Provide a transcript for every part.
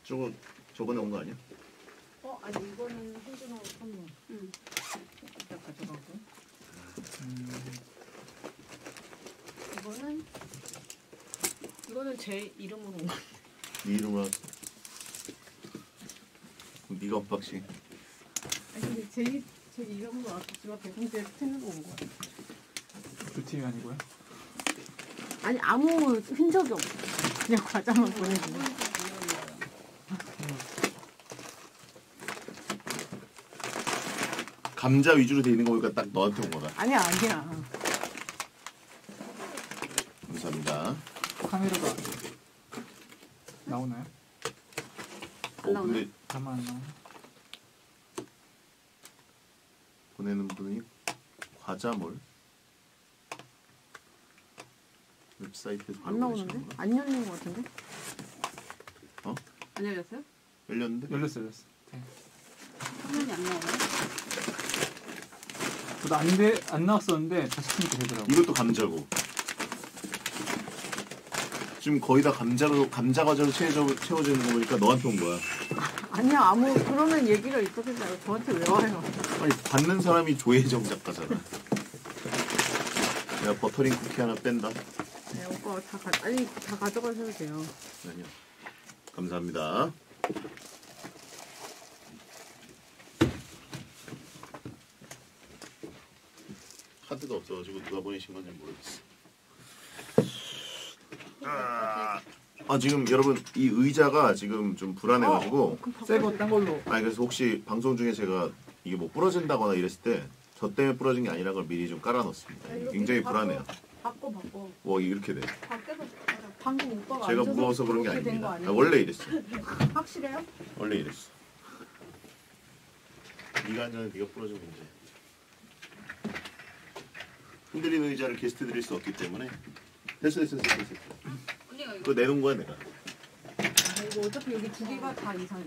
저번에 온 거 아니야? 아니 이거는 현준호 선물. 응. 이따 가져가고. 이거는 제 이름으로 온 거. 네 이름으로 왔어? 네가 엇박씨. 아니 근데 제 이름으로 와서 제가 배송지에 스캔으로 온 거야. 두 팀이 아니고요? 아니 아무 흔적이 없어. 그냥 과자만 보내준 거. 감자 위주로 돼 있는 거 보니까 딱 너한테 온 거다. 아니야. 감사합니다. 카메라가 나오나요? 근데 다만 안 나오나? 보내는 분이 과자몰 웹사이트에서 안 나오는데? 안 열린 거 같은데? 안 열렸어요? 열렸는데? 열렸어요. 네. 화면이 안 나오네. 저도 안 나왔었는데 다시 키니까 되더라고요. 이것도 감자고. 지금 거의 다 감자 과자로 채워지는 거 보니까 너한테 온 거야. 아니야 그러면 얘기가 있었겠어요. 저한테 왜 와요? 아니 받는 사람이 조혜정 작가잖아. 내가 버터링 쿠키 하나 뺀다. 네 오빠 다 가져가셔도 돼요. 아니요. 감사합니다. 카드가 없어가지고 누가 보내신 건지 모르겠어. 지금 여러분 이 의자가 지금 좀 불안해가지고 새거 딴 걸로. 그래서 혹시 방송 중에 제가 이게 뭐 부러진다거나 이랬을 때 저 때문에 부러진 게 아니라는 걸 미리 좀 깔아놓습니다. 굉장히 불안해요. 바꿔. 이렇게 돼. 밖에서 방금 오빠가 제가 앉아서 무거워서 그런 게 그렇게 된거 아닙니다. 아니에요? 원래 이랬어. 확실해요? 원래 이랬어. 네가 앉아서 네가 부러진 문제. 흔들리는 의자를 게스트들일 수 없기 때문에 됐어. 언니가 그거 내놓은 거야 내가. 이거 어차피 여기 두 개가 다 이상해.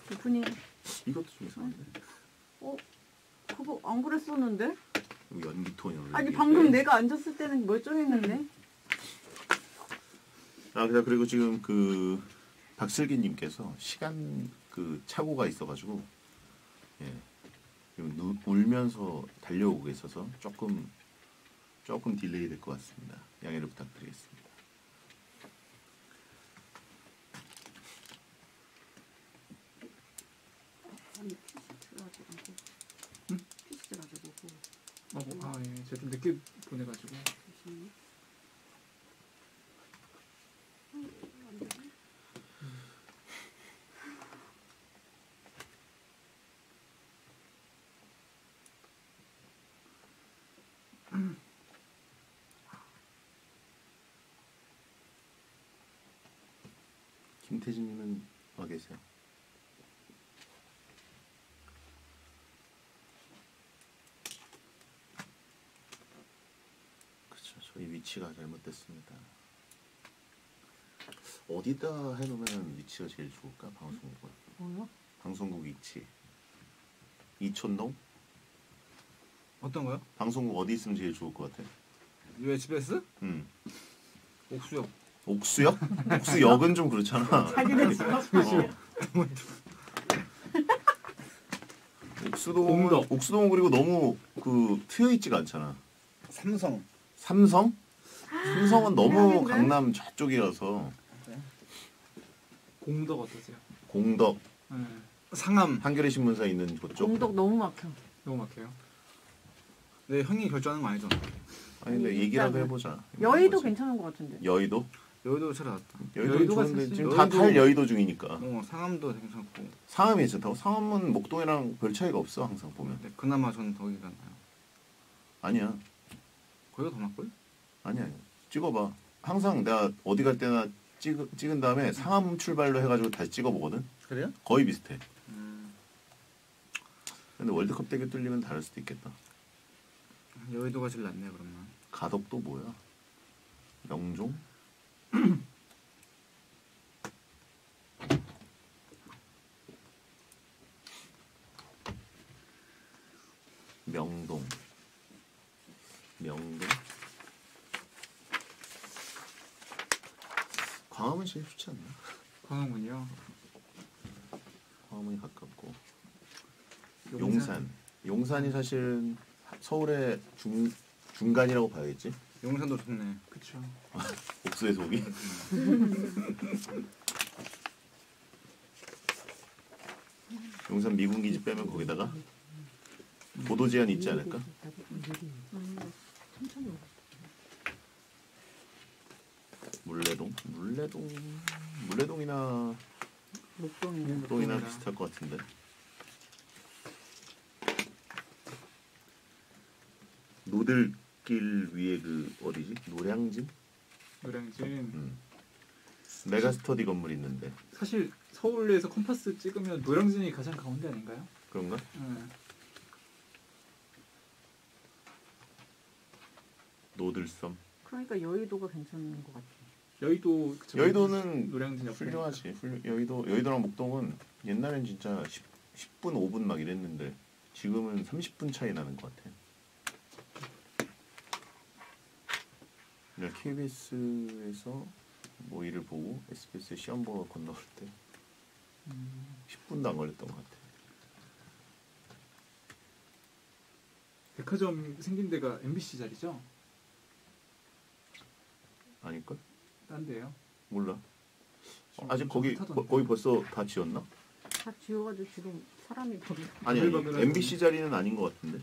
대표님 이것도 좀 이상한데. 그거 안 그랬었는데? 연기톤이 올라. 아니 방금 내가 앉았을 때는 멀쩡했는데? 그리고 지금 그 박슬기님께서 시간 그 착오가 있어가지고 지금 울면서 달려오고 계셔서 조금 딜레이 될 것 같습니다. 양해를 부탁드리겠습니다. 아니 피스 가지고 예. 제가 좀 늦게 보내가지고. 김태진님은 와 계세요. 그렇죠. 저희 위치가 잘못됐습니다. 어디다 해놓으면 위치가 제일 좋을까? 방송국은. 뭐요? 방송국 위치. 이촌동? 어떤 거요? 방송국 어디 있으면 제일 좋을 것 같아? SBS? 옥수역. 옥수역? 옥수역은 좀 그렇잖아. 자기네 집 옥수동은 그리고 너무 그 트여 있지가 않잖아. 삼성? 삼성은 너무 대박인데? 강남 저쪽이라서. 공덕 어떠세요? 공덕 상암. 한겨레 신문사 있는 그쪽. 공덕 너무 막혀. 너무 막혀요. 네, 형이 결정하는 거 아니죠? 아니 근데 얘기라도 해보자. 여의도 거지. 괜찮은 것 같은데. 여의도? 여의도 잘 나왔다. 여의도가 좋은데 사실 지금 다 여의도 중이니까. 상암도 괜찮고. 상암이 괜찮다고? 상암은 목동이랑 별 차이가 없어 항상 보면. 네, 그나마 저는 거기가 나요. 아니야. 거기가 더 나을걸? 아니야. 찍어봐. 항상 내가 어디 갈 때나 찍은 다음에 상암 출발로 해가지고 다시 찍어보거든. 그래요? 거의 비슷해. 근데 월드컵 대결 뚫리면 다를 수도 있겠다. 여의도가 제일 낫네 그러면. 가덕도 뭐야? 영종? 명동. 광화문 제일 좋지 않나? 광화문이요. 광화문이 가깝고. 용산이 사실 서울의 중간이라고 봐야겠지? 용산도 좋네. 그쵸. 옥수의 속이? 용산 미군기지 빼면 거기다가 보도 제한 있지 않을까? 천천히 물레동이나 목동이나 비슷할 것 같은데. 노들길 위에 그 어디지? 노량진? 메가스터디 건물 있는데. 사실 서울에서 컴파스 찍으면 노량진이 가장 가운데 아닌가요? 그런가? 노들섬. 그러니까 여의도가 괜찮은 것 같아. 여의도는 노량진 옆에 훌륭하지. 여의도랑 목동은 옛날엔 진짜 10분, 5분 막 이랬는데 지금은 30분 차이 나는 것 같아. KBS에서 뭐 일을 보고 SBS에 시험 보러 건너올 때 10분도 안 걸렸던 것 같아. 백화점 생긴 데가 MBC 자리죠? 아닐걸? 딴 데요? 몰라. 아직 거기 벌써 다 지었나? 다 지워가지고 지금 사람이 거기. 아니 MBC 자리는 아닌 것 같은데.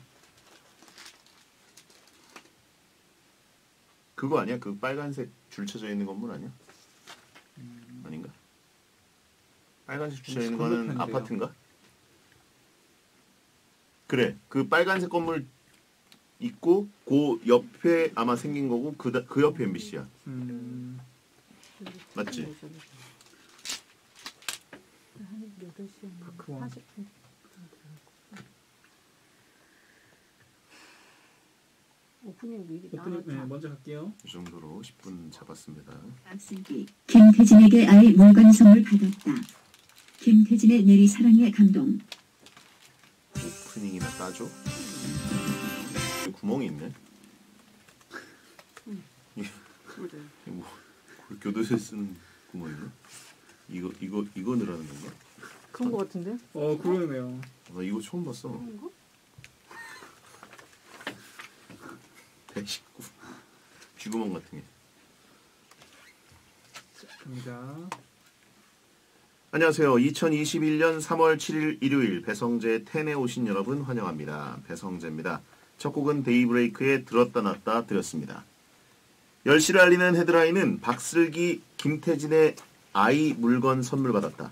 그거 아니야? 그 빨간색 줄 쳐져 있는 건물 아니야? 아닌가? 빨간색 줄 쳐져 있는 거는 아파트인가? 그래, 그 빨간색 건물 있고 그 옆에 아마 생긴 거고 그 옆에 MBC야. 맞지? 한 8시에 그건. 40분. 오프닝 미리 네, 먼저 갈게요. 이 정도로 10분 잡았습니다. 박슬기 김태진에게 아이 물건 선물 받았다. 김태진의 내리사랑의 감동. 오프닝이나 따줘? 여기 구멍이 있네. 이게 뭐 교도소에 쓰는 구멍이네. 이거 넣으라는 건가? 그런 거 같은데? 그러네요. 나 이거 처음 봤어. 그런 거? 119 쥐구멍 같은 게. 갑니다. 안녕하세요. 2021년 3월 7일 일요일 배성재 10에 오신 여러분 환영합니다. 배성재입니다. 첫 곡은 데이브레이크의 들었다 놨다 드렸습니다. 10시를 알리는 헤드라인은 박슬기 김태진의 아이 물건 선물 받았다.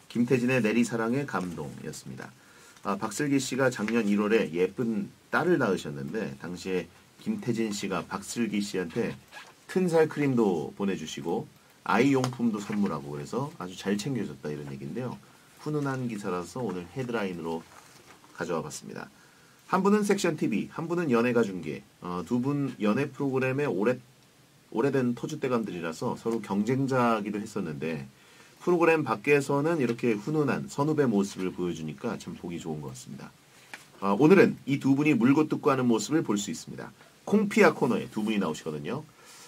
김태진의 내리사랑의 감동이었습니다. 박슬기 씨가 작년 1월에 예쁜 딸을 낳으셨는데 당시에 김태진 씨가 박슬기 씨한테 튼살 크림도 보내주시고 아이용품도 선물하고 그래서 아주 잘 챙겨줬다 이런 얘기인데요. 훈훈한 기사라서 오늘 헤드라인으로 가져와 봤습니다. 한 분은 섹션 TV, 한 분은 연예가 중계, 두 분 연예 프로그램의 오래된 터줏대감들이라서 서로 경쟁자기도 했었는데 프로그램 밖에서는 이렇게 훈훈한 선후배 모습을 보여주니까 참 보기 좋은 것 같습니다. 오늘은 이 두 분이 물고 뜯고 하는 모습을 볼 수 있습니다. 콩피아 코너에 두 분이 나오시거든요.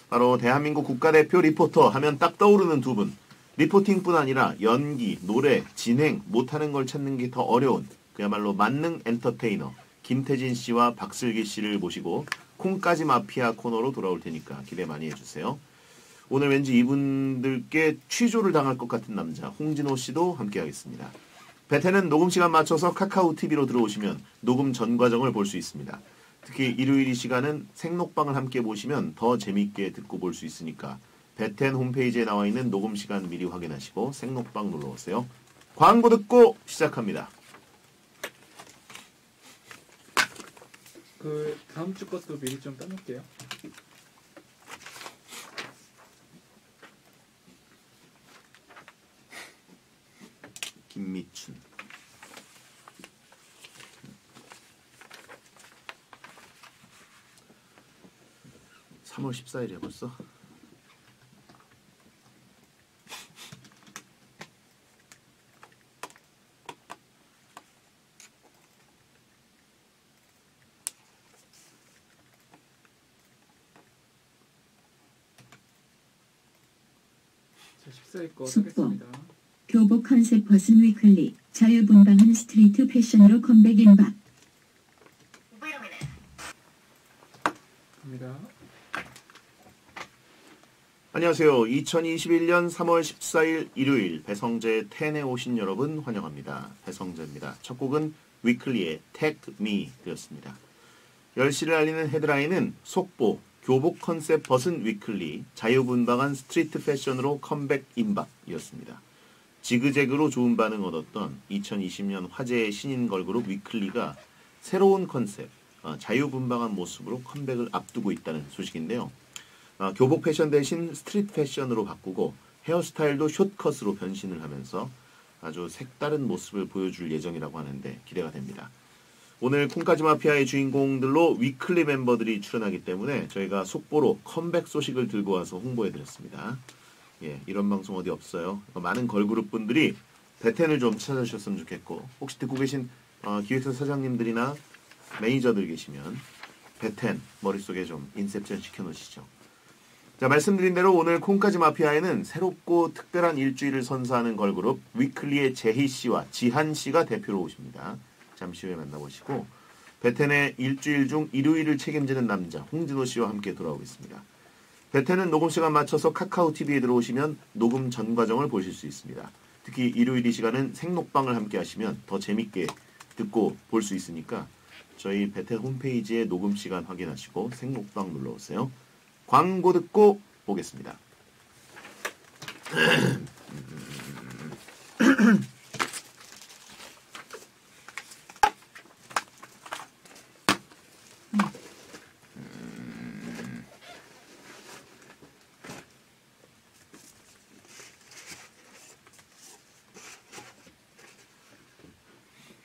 바로 대한민국 국가대표 리포터 하면 딱 떠오르는 두 분. 리포팅뿐 아니라 연기, 노래, 진행 못하는 걸 찾는 게 더 어려운 그야말로 만능 엔터테이너 김태진 씨와 박슬기 씨를 모시고 콩까지 마피아 코너로 돌아올 테니까 기대 많이 해주세요. 오늘 왠지 이분들께 취조를 당할 것 같은 남자 홍진호 씨도 함께하겠습니다. 베테는 녹음 시간 맞춰서 카카오 TV로 들어오시면 녹음 전 과정을 볼 수 있습니다. 특히 일요일 이 시간은 생록방을 함께 보시면 더 재밌게 듣고 볼 수 있으니까 베텐 홈페이지에 나와 있는 녹음 시간 미리 확인하시고 생록방 눌러오세요. 광고 듣고 시작합니다. 그 다음 주 것도 미리 좀 따놓을게요. 김미춘 3월 14일이야 벌써? 14일 거 숙보. 하겠습니다. 교복 컨셉 벗은 위클리, 자유분방한 스트리트 패션으로 컴백 임박. 갑니다. 안녕하세요. 2021년 3월 14일 일요일 배성재 텐에 오신 여러분 환영합니다. 배성재입니다. 첫 곡은 위클리의 Take Me 였습니다. 10시를 알리는 헤드라인은 속보, 교복 컨셉 벗은 위클리, 자유분방한 스트리트 패션으로 컴백 임박이었습니다. 지그재그로 좋은 반응 얻었던 2020년 화제의 신인 걸그룹 위클리가 새로운 컨셉, 자유분방한 모습으로 컴백을 앞두고 있다는 소식인데요. 교복 패션 대신 스트리트 패션으로 바꾸고 헤어스타일도 숏컷으로 변신을 하면서 아주 색다른 모습을 보여줄 예정이라고 하는데 기대가 됩니다. 오늘 콩까지 마피아의 주인공들로 위클리 멤버들이 출연하기 때문에 저희가 속보로 컴백 소식을 들고 와서 홍보해드렸습니다. 예, 이런 방송 어디 없어요. 많은 걸그룹 분들이 베텐을 좀 찾아주셨으면 좋겠고 혹시 듣고 계신 기획사 사장님들이나 매니저들 계시면 베텐 머릿속에 좀 인셉션 시켜놓으시죠. 자, 말씀드린 대로 오늘 콩까지 마피아에는 새롭고 특별한 일주일을 선사하는 걸그룹 위클리의 제희씨와 지한씨가 대표로 오십니다. 잠시 후에 만나보시고 베텐의 일주일 중 일요일을 책임지는 남자 홍진호씨와 함께 돌아오겠습니다. 베텐은 녹음 시간 맞춰서 카카오TV에 들어오시면 녹음 전 과정을 보실 수 있습니다. 특히 일요일 이 시간은 생록방을 함께 하시면 더 재밌게 듣고 볼 수 있으니까 저희 베텐 홈페이지에 녹음 시간 확인하시고 생록방 눌러오세요. 광고 듣고 보겠습니다.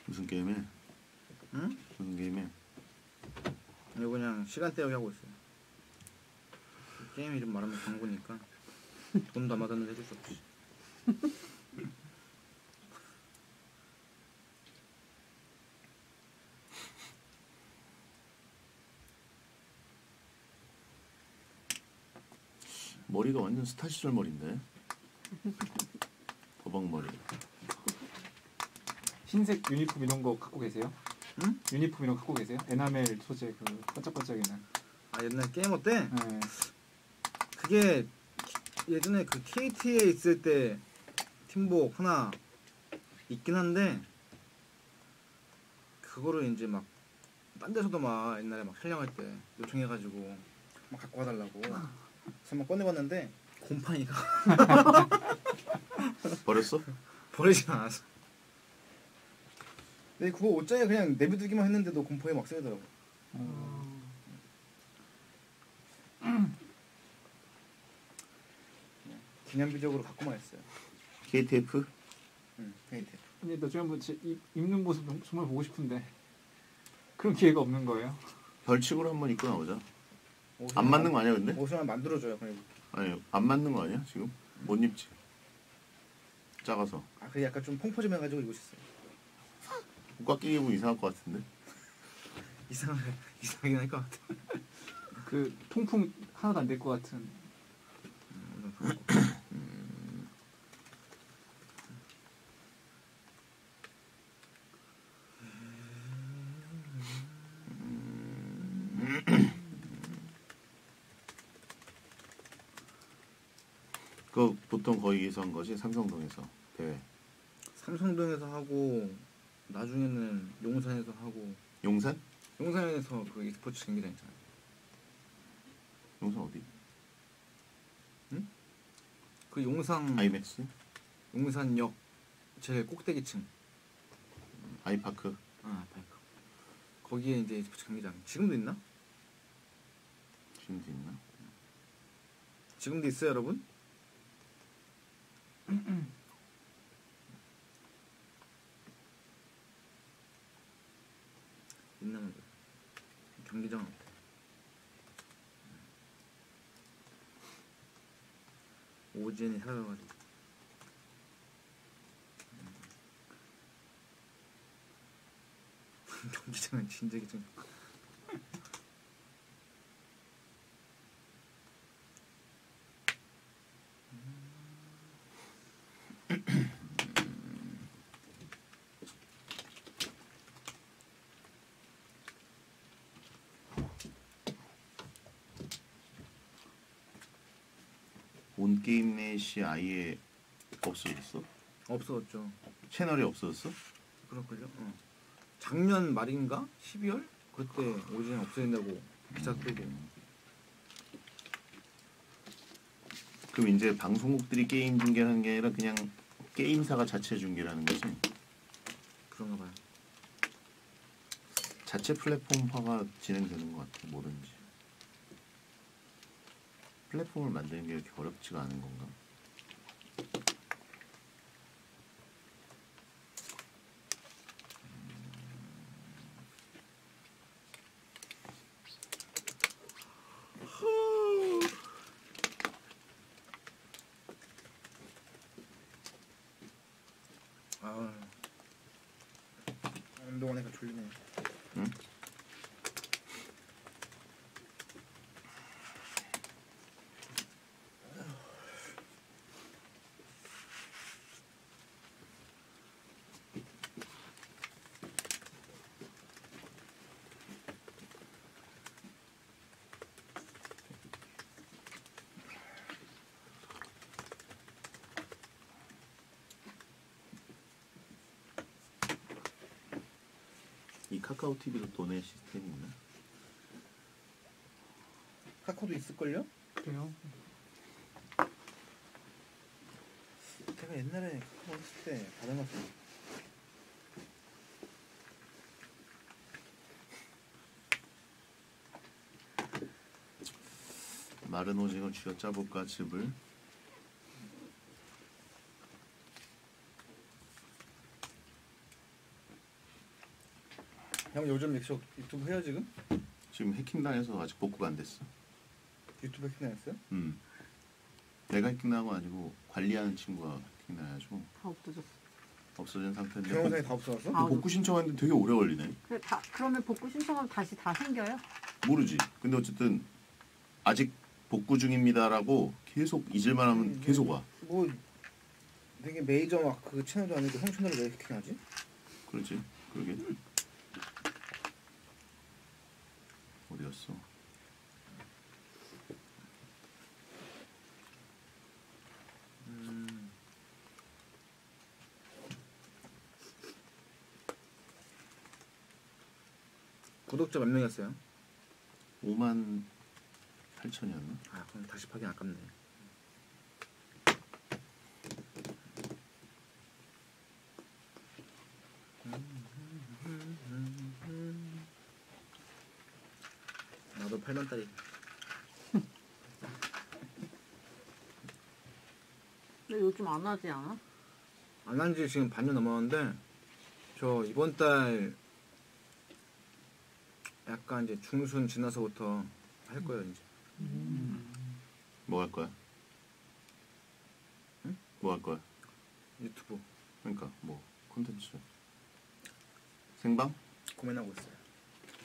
무슨 게임해? 응? 무슨 게임해? 이거 그냥 시간 때우기 하고 있어요. 게임 이름 말하면 광고니까 돈도 안 받았는데 해줄 수 없지. 머리가 완전 스타 시절 머리인데? 버벅머리. 흰색 유니폼 이런 거 갖고 계세요? 응? 유니폼 이런 거 갖고 계세요? 에나멜 소재 그 반짝반짝이는. 아 옛날 게이머 때 네. 그게 예전에 그 KT에 있을 때 팀복 하나 있긴 한데 그거를 이제 막 딴 데서도 막 옛날에 막 촬영할 때 요청해가지고 막 갖고 와달라고 그래서 한번 꺼내봤는데 곰팡이가 버렸어? 버리진 않았어. 근데 그거 옷장에 그냥 내비두기만 했는데도 곰팡이 막 쓰더라고. 기념비적으로 갖고만 했어요. KTF? 응, KTF. 근데 나중에 한번 입는 모습 정말 보고 싶은데 그런 기회가 없는 거예요? 벌칙으로 한번 입고 나오자. 안 맞는 거 아니야 근데? 옷을 만들어줘요. 그냥. 아니 안 맞는 거 아니야 지금? 못 입지. 작아서. 아, 그게 약간 좀 펑퍼짐해가지고 입고 있었어요. 꽉 끼게 입으면 이상할 것 같은데? 이상하긴 할 것 같아. 그 통풍 하나도 안 될 것 같은. 그 보통 거기서 한 거지 삼성동에서 대회. 삼성동에서 하고 나중에는 용산에서 하고 용산? 용산에서 그 e스포츠 경기장 있잖아요. 용산 어디? 그 용산 아이맥스? 용산역 제일 꼭대기층. 아이파크? 아, 바이크. 거기에 이제 e스포츠 경기장 지금도 있나? 지금도 있나? 지금도 있어요, 여러분? 있나 모르. 경기장은 없대. 오진이 사라져가지고. 경기장은 진작에 좀. 온게임넷이 아예 없어졌어? 없어졌죠. 채널이 없어졌어? 그렇군요. 작년 말인가? 12월? 그때 오디션 없어진다고 기사 뜨고. 그럼 이제 방송국들이 게임 중계하는 게 아니라 그냥 게임사가 자체 중계를 하는 거지? 그런가 봐요. 자체 플랫폼화가 진행되는 것 같아. 뭐든지. 플랫폼을 만드는 게 이렇게 어렵지가 않은 건가? 아, 운동하니까 졸리네. 응? 이 카카오 TV도 도내 시스템이 있나? 카카오도 있을걸요? 그래요? 제가 옛날에 카카오 했을 때 받아놨어요. 마른 오징어 쥐어 짜볼까 즙을? 형 요즘 렉쇼 유튜브 해요 지금? 지금 해킹당해서 아직 복구가 안 됐어. 유튜브 해킹했어요? 내가 해킹당한 건 아니고 관리하는 친구가 해킹당해가지고 다 없어졌어. 없어진 상태인데 동영상이 다 없어졌어? 아, 복구 신청하는데 되게 오래 걸리네. 그래, 그러면 복구 신청하면 다시 다 생겨요? 모르지. 근데 어쨌든 아직 복구 중입니다라고 계속 잊을만 하면 계속 와. 뭐 되게 메이저 막 그 채널도 아니고 형 채널을 왜 해킹하지? 그렇지. 그러게. 어디 갔어? 구독자 몇 명이었어요? 5만 8천이었나? 아 그럼 다시 파긴 아깝네. 나도 8만짜리. 근데 요즘 안 하지 않아? 안 한 지 지금 반년 넘었는데 저 이번 달 약간 이제 중순 지나서부터 할 거예요 이제. 뭐 할 거야? 응? 뭐 할 거야? 유튜브 그러니까 뭐 콘텐츠 생방? 고민하고 있어요.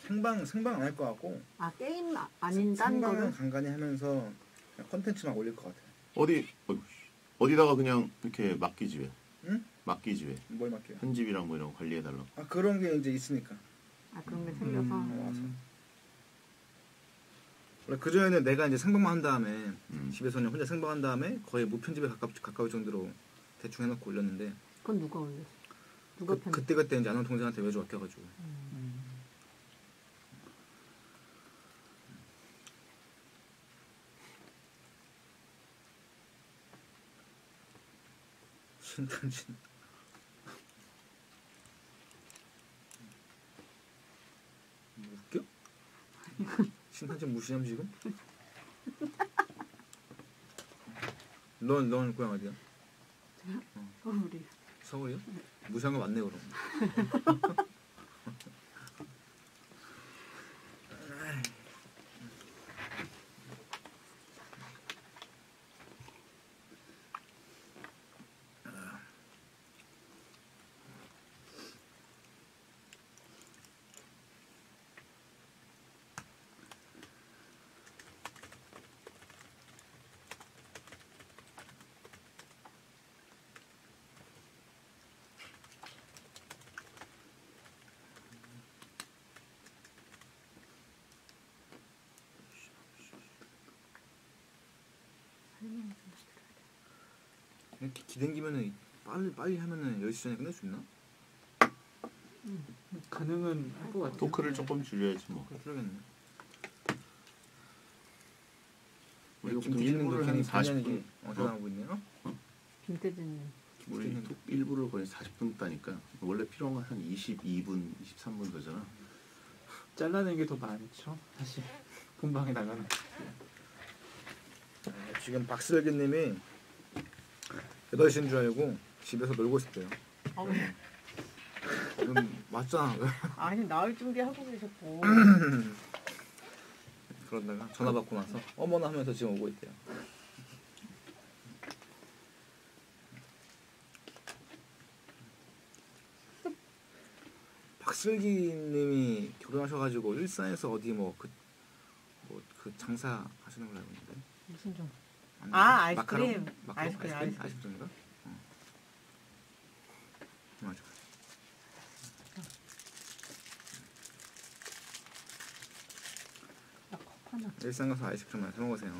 생방 안 할 것 같고 아 게임 아닌 딴 생방은 거를? 간간히 하면서 그냥 컨텐츠만 올릴 것 같아요. 어디 어디다가 그냥 이렇게 맡기지 왜? 응? 맡기지 왜? 뭘 맡겨요? 편집이랑 뭐 이런 거 관리해 달라고. 아 그런 게 이제 있으니까. 아 그런 게 생겨서. 와서. 원래 그 전에는 내가 이제 생방만 한 다음에 집에서 그냥 혼자 생방한 다음에 거의 무편집에 가까울 정도로 대충 해놓고 올렸는데 그건 누가 올렸어? 누가 편집? 그때 이제 아는 동생한테 외주 맡겨가지고. 신탄진. 뭐 웃겨? 신탄진 무시함 지금? 넌 고향 어디야? 서울이. 서울이요? 무시한 거 맞네 그럼. 이렇게 기댕기면은 빨리 하면은 10시 전에 끝낼 수 있나? 가능은 할 것 같아요. 토크를 조금 줄여야지 뭐. 그래 그러겠네. 우리 보통 김태진님도 1부를 괜히 한 40분. 간단하게 전화하고 있네요. 김태진님. 우리 1부를 거의 40분 따니까 원래 필요한 건 한 22분, 23분 되잖아. 잘라낸 게 더 많죠. 사실 본방에 나가는. 지금 박슬기님이 8시인 줄 알고 집에서 놀고 있었대요. 아우, 맞잖아. 아니 나올 준비하고 계셨고. 그러다가 전화 받고 나서 어머나 하면서 지금 오고 있대요. 박슬기님이 결혼하셔가지고 일산에서 어디 뭐 그 장사 하시는 걸로 알고 있는데. 무슨 좀. 아니, 아, 아이스크림. 마카롱? 아이스크림. 아이스크림인가? 맞아. 나 컵 하나. 일산 가서 아이스크림 많이 사 먹으세요.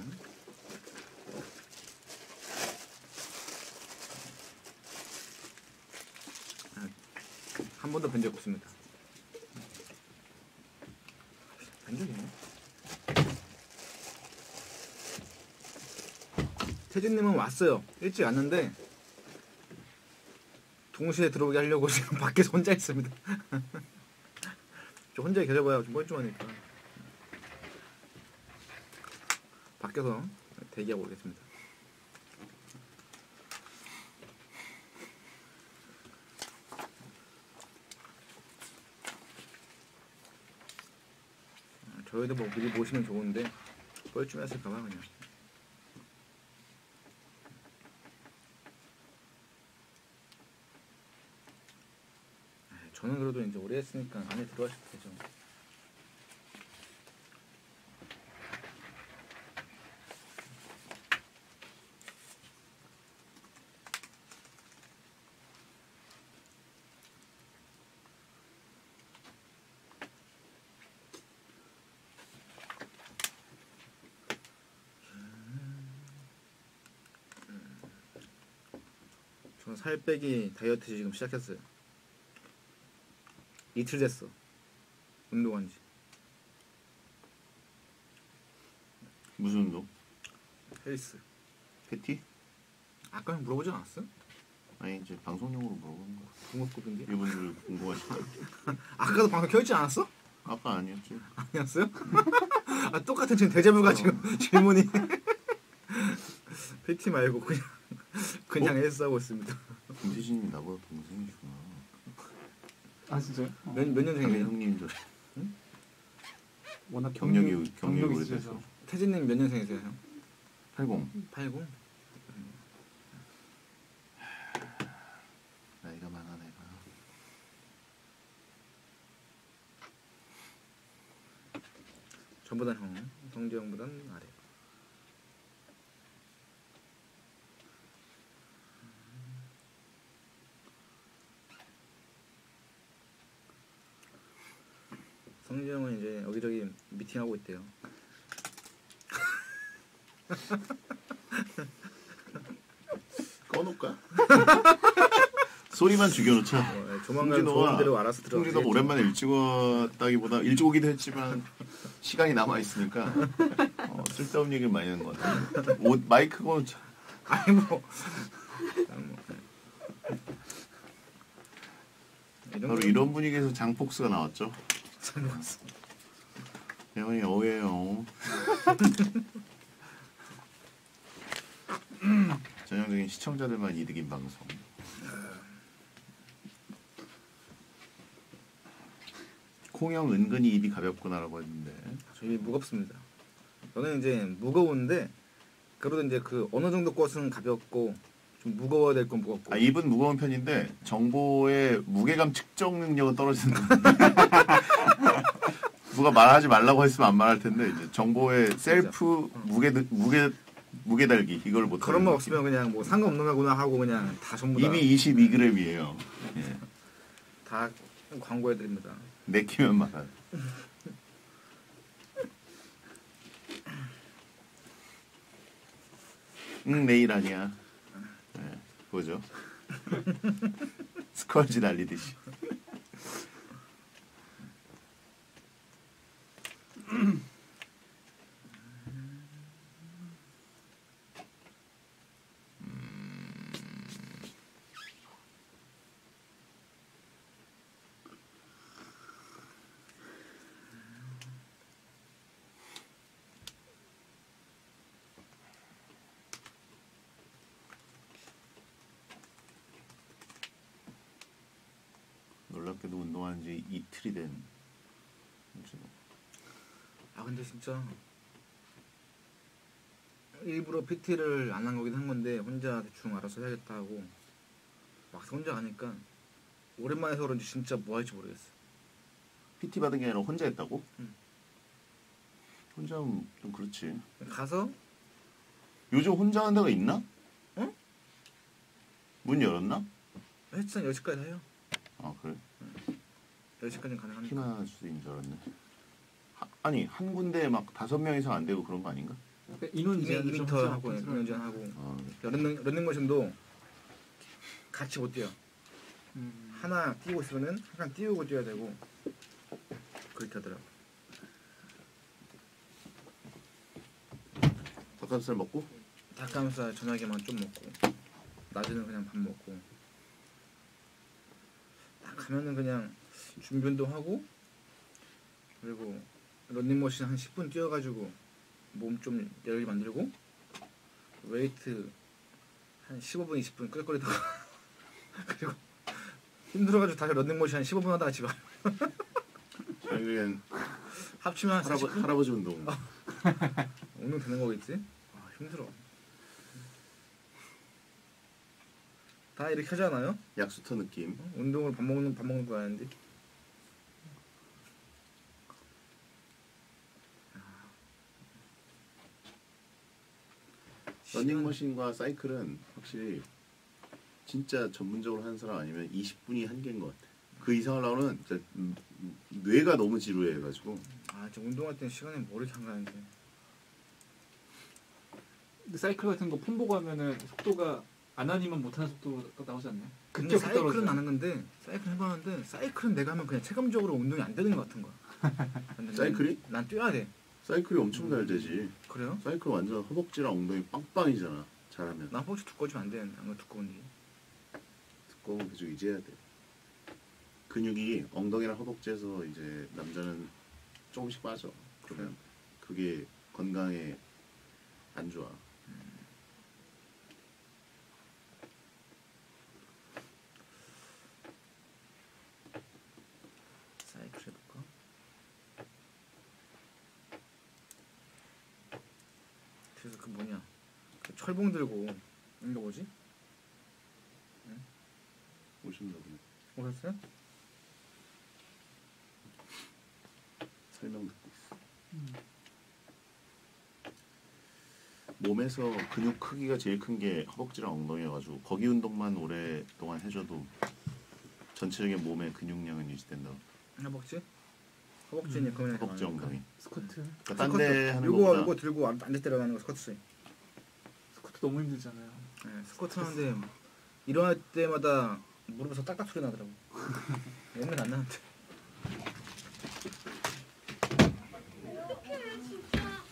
한 번도 뵌 적 없습니다. 뵌 적이 있나? 태진님은 왔어요. 일찍 왔는데 동시에 들어오게 하려고 지금 밖에서 혼자 있습니다. 저 혼자 계셔봐야 좀 뻘쭘하니까 밖에서 대기하고 오겠습니다. 저희도 뭐 미리 모시면 좋은데 뻘쭘했을까봐 그냥. 저는 그래도 이제 오래 했으니까 안에 들어가셔도 되죠. 저는 살 빼기 다이어트 지금 시작했어요. 이틀 됐어. 운동한 지. 무슨 운동? 헬스. 패티? 아까 물어보지 않았어? 아니 이제 방송용으로 물어보는 거야. 등록급인데? 이분들 궁금하시죠? 아까도 방송 켜있지 않았어? 아까 아니었지. 아니었어요? 아, 똑같은 지금 대자뷰가 지금 질문이. PT 말고 그냥 헬스하고 있습니다. 김태진님이 나보다 동생이구나. 아 진짜요? 몇 년생이세요? 형님 줄. 워낙 경력이 경력이 오래돼서. 있으셔서. 태진님 몇 년생이세요? 형? 80. 80? 나이가 많아 내가. 저보다 형, 동재 형보단 아래. 성재 형은 이제 여기저기 미팅하고 있대요. 꺼놓을까? 소리만 죽여놓자. 조만간 좋은 대로 알아서 들어가겠지. 송진호가 오랜만에 일찍 왔다기보다 일찍 오기도 했지만 시간이 남아 있으니까 쓸데없는 얘기를 많이 하는 것 같아. 마이크 꺼놓자. 아니 뭐 바로 이런 분위기에서 장폭스가 나왔죠. 형이 어예요. 전형적인 시청자들만 이득인 방송. 콩형 은근히 입이 가볍구나라고 했는데 저 입이 무겁습니다. 저는 이제 무거운데 그래도 이제 그 어느 정도 것은 가볍고 좀 무거워야 될 건 무겁고. 입은 무거운 편인데 정보의 무게감 측정 능력은 떨어지는 거예요. 누가 말하지 말라고 했으면 안 말할 텐데 이제 정보의 셀프 무게 달기 이걸 못 그런 거 없으면 그냥 뭐 상관없는 거구나 하고 그냥 다 전부 다 입이 22g이에요. 예. 다 광고해 드립니다. 내키면 말아. 응 내일 아니야. 네. 그거죠. 스컬지 날리듯이. 놀랍게도 운동한 지 이틀이 된 윤준호. 아 근데 진짜 일부러 PT를 안 한 거긴 한 건데 혼자 대충 알아서 해야겠다 하고 막상 혼자 가니까 오랜만에 해서 그런지 진짜 뭐 할지 모르겠어. PT 받은 게 아니라 혼자 했다고? 응. 혼자 하면 좀 그렇지. 가서 요즘 혼자 하는 데가 있나? 응? 문 열었나? 헬스장 10시까지 해요. 아 그래? 10시까지는 가능하니까. 키나 수인 줄 알았네. 아니 한 군데에 막 5명 이상 안 되고 그런 거 아닌가? 그러니까 인원 제한을 좀 2m 하지 하고 않고 인원 제한하고 아, 런닝머신도 같이 못 뛰어. 음. 하나 뛰고 있으면은 한 띄우고 뛰어야 되고 그렇게 하더라고. 닭가슴살 먹고? 닭가슴살 저녁에만 좀 먹고 낮에는 그냥 밥 먹고 딱 가면은 그냥 준비 운동하고 그리고 런닝머신 한 10분 뛰어가지고 몸 좀 열게 만들고 웨이트 한 15분 20분 끌거리다가 그리고 힘들어가지고 다시 런닝머신 한 15분 하다가 집에 와요. 결국엔 합치면 한 40분? 할아버지 운동. 운동 되는 거겠지? 아 힘들어. 다 이렇게 하지 않아요? 약수터 느낌. 운동을 밥 먹는 거 아닌데. 러닝머신과 사이클은 확실히 진짜 전문적으로 하는 사람 아니면 20분이 한계인 것 같아. 그 이상 하려면 진짜 뇌가 너무 지루해가지고. 아, 저 운동할 때는 시간이 뭐 이렇게 안 가는데. 근데 사이클 같은 거 폰 보고 하면은 속도가 안 아니면 못하는 속도가 나오지 않나요? 근데 급격히 사이클은 떨어져요. 아는 건데 사이클 해봤는데 사이클은 내가 하면 그냥 체감적으로 운동이 안 되는 것 같은 거야. 근데 사이클이? 난 뛰어야 돼. 사이클이 엄청 잘 되지. 그래요? 사이클 완전 허벅지랑 엉덩이 빵빵이잖아. 잘하면. 난 혹시 두꺼워지면 안 되는데 안 두꺼운지. 두꺼우면 계속 유지해야 돼. 근육이 엉덩이랑 허벅지에서 이제 남자는 조금씩 빠져. 그러면 그게 건강에 안 좋아. 사이클 해볼까? 그래서 그 뭐냐 그 철봉 들고 이거 뭐지? 오셨나 보네. 오셨어요? 설명 듣고 있어. 몸에서 근육 크기가 제일 큰 게 허벅지랑 엉덩이여가지고 거기 운동만 오랫동안 해줘도 전체적인 몸의 근육량은 유지된다. 허벅지? 허벅지니 그러면 허벅지 엉덩이. 스쿼트. 그러니까 딴데 하는 요거 거보다 요거 들고 앉을 때 하는 거 스쿼트. 스쿼트 너무 힘들잖아요. 네, 스쿼트 하는데 일어날 때마다 무릎에서 딱딱 소리 나더라고. 옛날 안 나는데.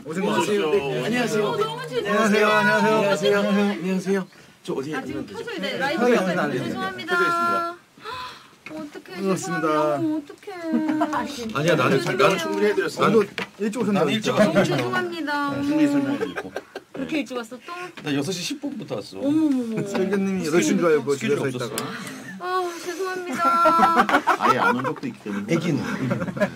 오십시오. 안녕하세요. 안녕하세요. 안녕하세요. 안녕하세요. 저 어디 아 지금 앉았는데? 켜져 있네. 켜져 라이브 있네, 켜져 안 있네. 돼. 죄송합니다. 어떡해. 반갑습니다. 죄송해요. 어떡해. 아니야 나는 충분히 해드렸어. 나도 일찍 오셨나요? 나는 일찍 진짜? 너무 죄송합니다. 충분히 설명해드리고. 이렇게 일찍 왔어 또? 나 6시 10분부터 왔어. 어머머머. 설교님이 10시인 줄 알고 스케줄 집에 서 없었어. 있다가 아 죄송합니다. 아예 안 온 적도 있기 때문에. 애기는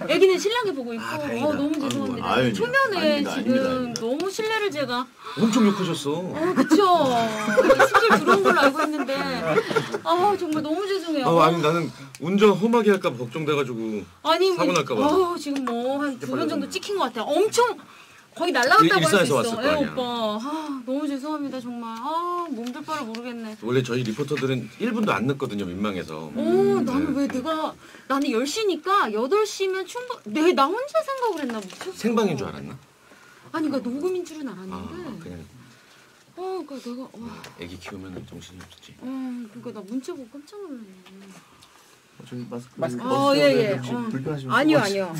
애기는 신랑이 보고 있고 다행이다. 너무 죄송합니다. 아유, 초면에 아닙니다, 지금 아닙니다, 아닙니다. 너무 신뢰를 제가 엄청 욕하셨어. 그쵸. 스킬 들어온 걸로 알고 있는데 아 정말 너무 죄송해요. 아니 나는 운전 험하게 할까 봐 걱정돼가지고. 아니 사고 날까 봐. 지금 뭐 한 2번 정도 찍힌 것 같아요. 엄청 거의 날라갔다고 할 수 일산에서 왔을 있어. 거 예, 아니야. 오빠. 너무 죄송합니다 정말. 몸둘 바를 모르겠네. 원래 저희 리포터들은 1분도 안 늦거든요 민망해서. 나는 왜 나는 10시니까 8시면 나 혼자 생각을 했나 미쳤어. 생방인 줄 알았나? 아니 그러니까 녹음인 줄은 아 알았는데 그냥 그러니까 내가 애기 키우면 정신이 없지. 그러니까 나 문자 보고 깜짝 놀랐네. 저기 마스크. 예. 혹시 불편하시면 아니요.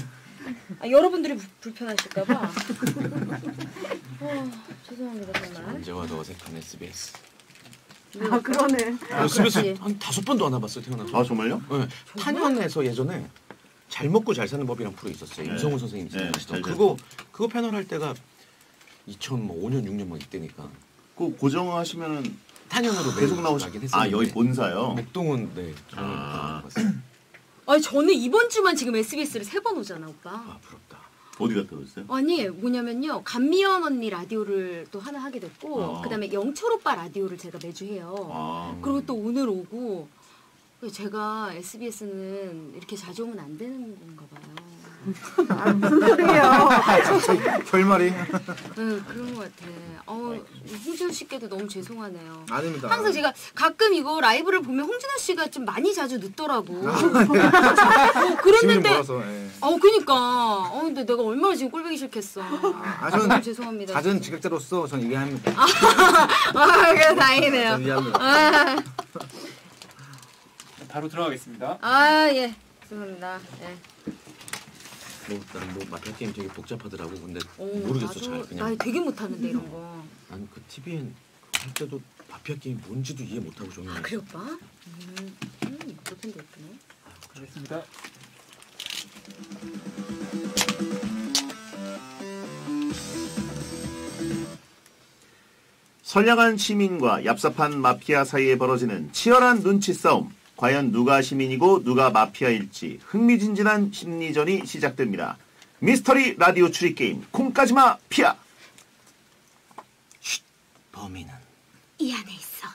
여러분들이 불편하실까봐. 죄송합니다 정말. 언제 와도 어색한 SBS. 아 그러네. SBS 한 5번도 안 와봤어요 태어나서. 아 정말요? 네. 탄현에서 예전에 잘 먹고 잘 사는 법이란 프로 있었어요. 네. 이성훈 선생님이 네, 진행하시던 잘 그거 패널 할 때가 2005년 6년 막 이때니까 그 고정하시면은 탄현으로 계속 나긴 했었는데. 아 여기 본사요. 목동은 네. 아. 아니 저는 이번 주만 지금 SBS를 3번 오잖아 오빠. 아 부럽다. 어디 갔다 오셨어요? 아니 뭐냐면요 감미연 언니 라디오를 또 하나 하게 됐고 그다음에 영철 오빠 라디오를 제가 매주 해요. 그리고 또 오늘 오고 제가 SBS는 이렇게 자주 오면 안 되는 건가 봐요. 무슨 소리예요? 결말이. 네, 그런 것 같아. 홍진호 씨께도 너무 죄송하네요. 아닙니다. 항상 제가 가끔 이거 라이브를 보면 홍진호 씨가 좀 많이 자주 늦더라고. 지금 그랬는데, 멀어서. 예. 그니까. 근데 내가 얼마나 지금 꼴보기 싫겠어. 저는 너무 죄송합니다. 잦은 지각자로서 전 이해합니다. 그래 다행이네요. 전 이해합니다. 바로 들어가겠습니다. 예. 죄송합니다. 예. 난 마피아 게임 되게 복잡하더라고. 근데 오, 모르겠어 나도- 잘 그냥. 나 되게 못하는데 이런 거. 난 그 TVN 할 때도 마피아 게임 뭔지도 이해 못하고 정말. 그래 오빠? 그렇게 됐구나. 가겠습니다. 선량한 시민과 얍삽한 마피아 사이에 벌어지는 치열한 눈치 싸움. 과연 누가 시민이고 누가 마피아일지 흥미진진한 심리전이 시작됩니다. 미스터리 라디오 추리 게임 콩까지마 피아. 범인은 이 안에 있어.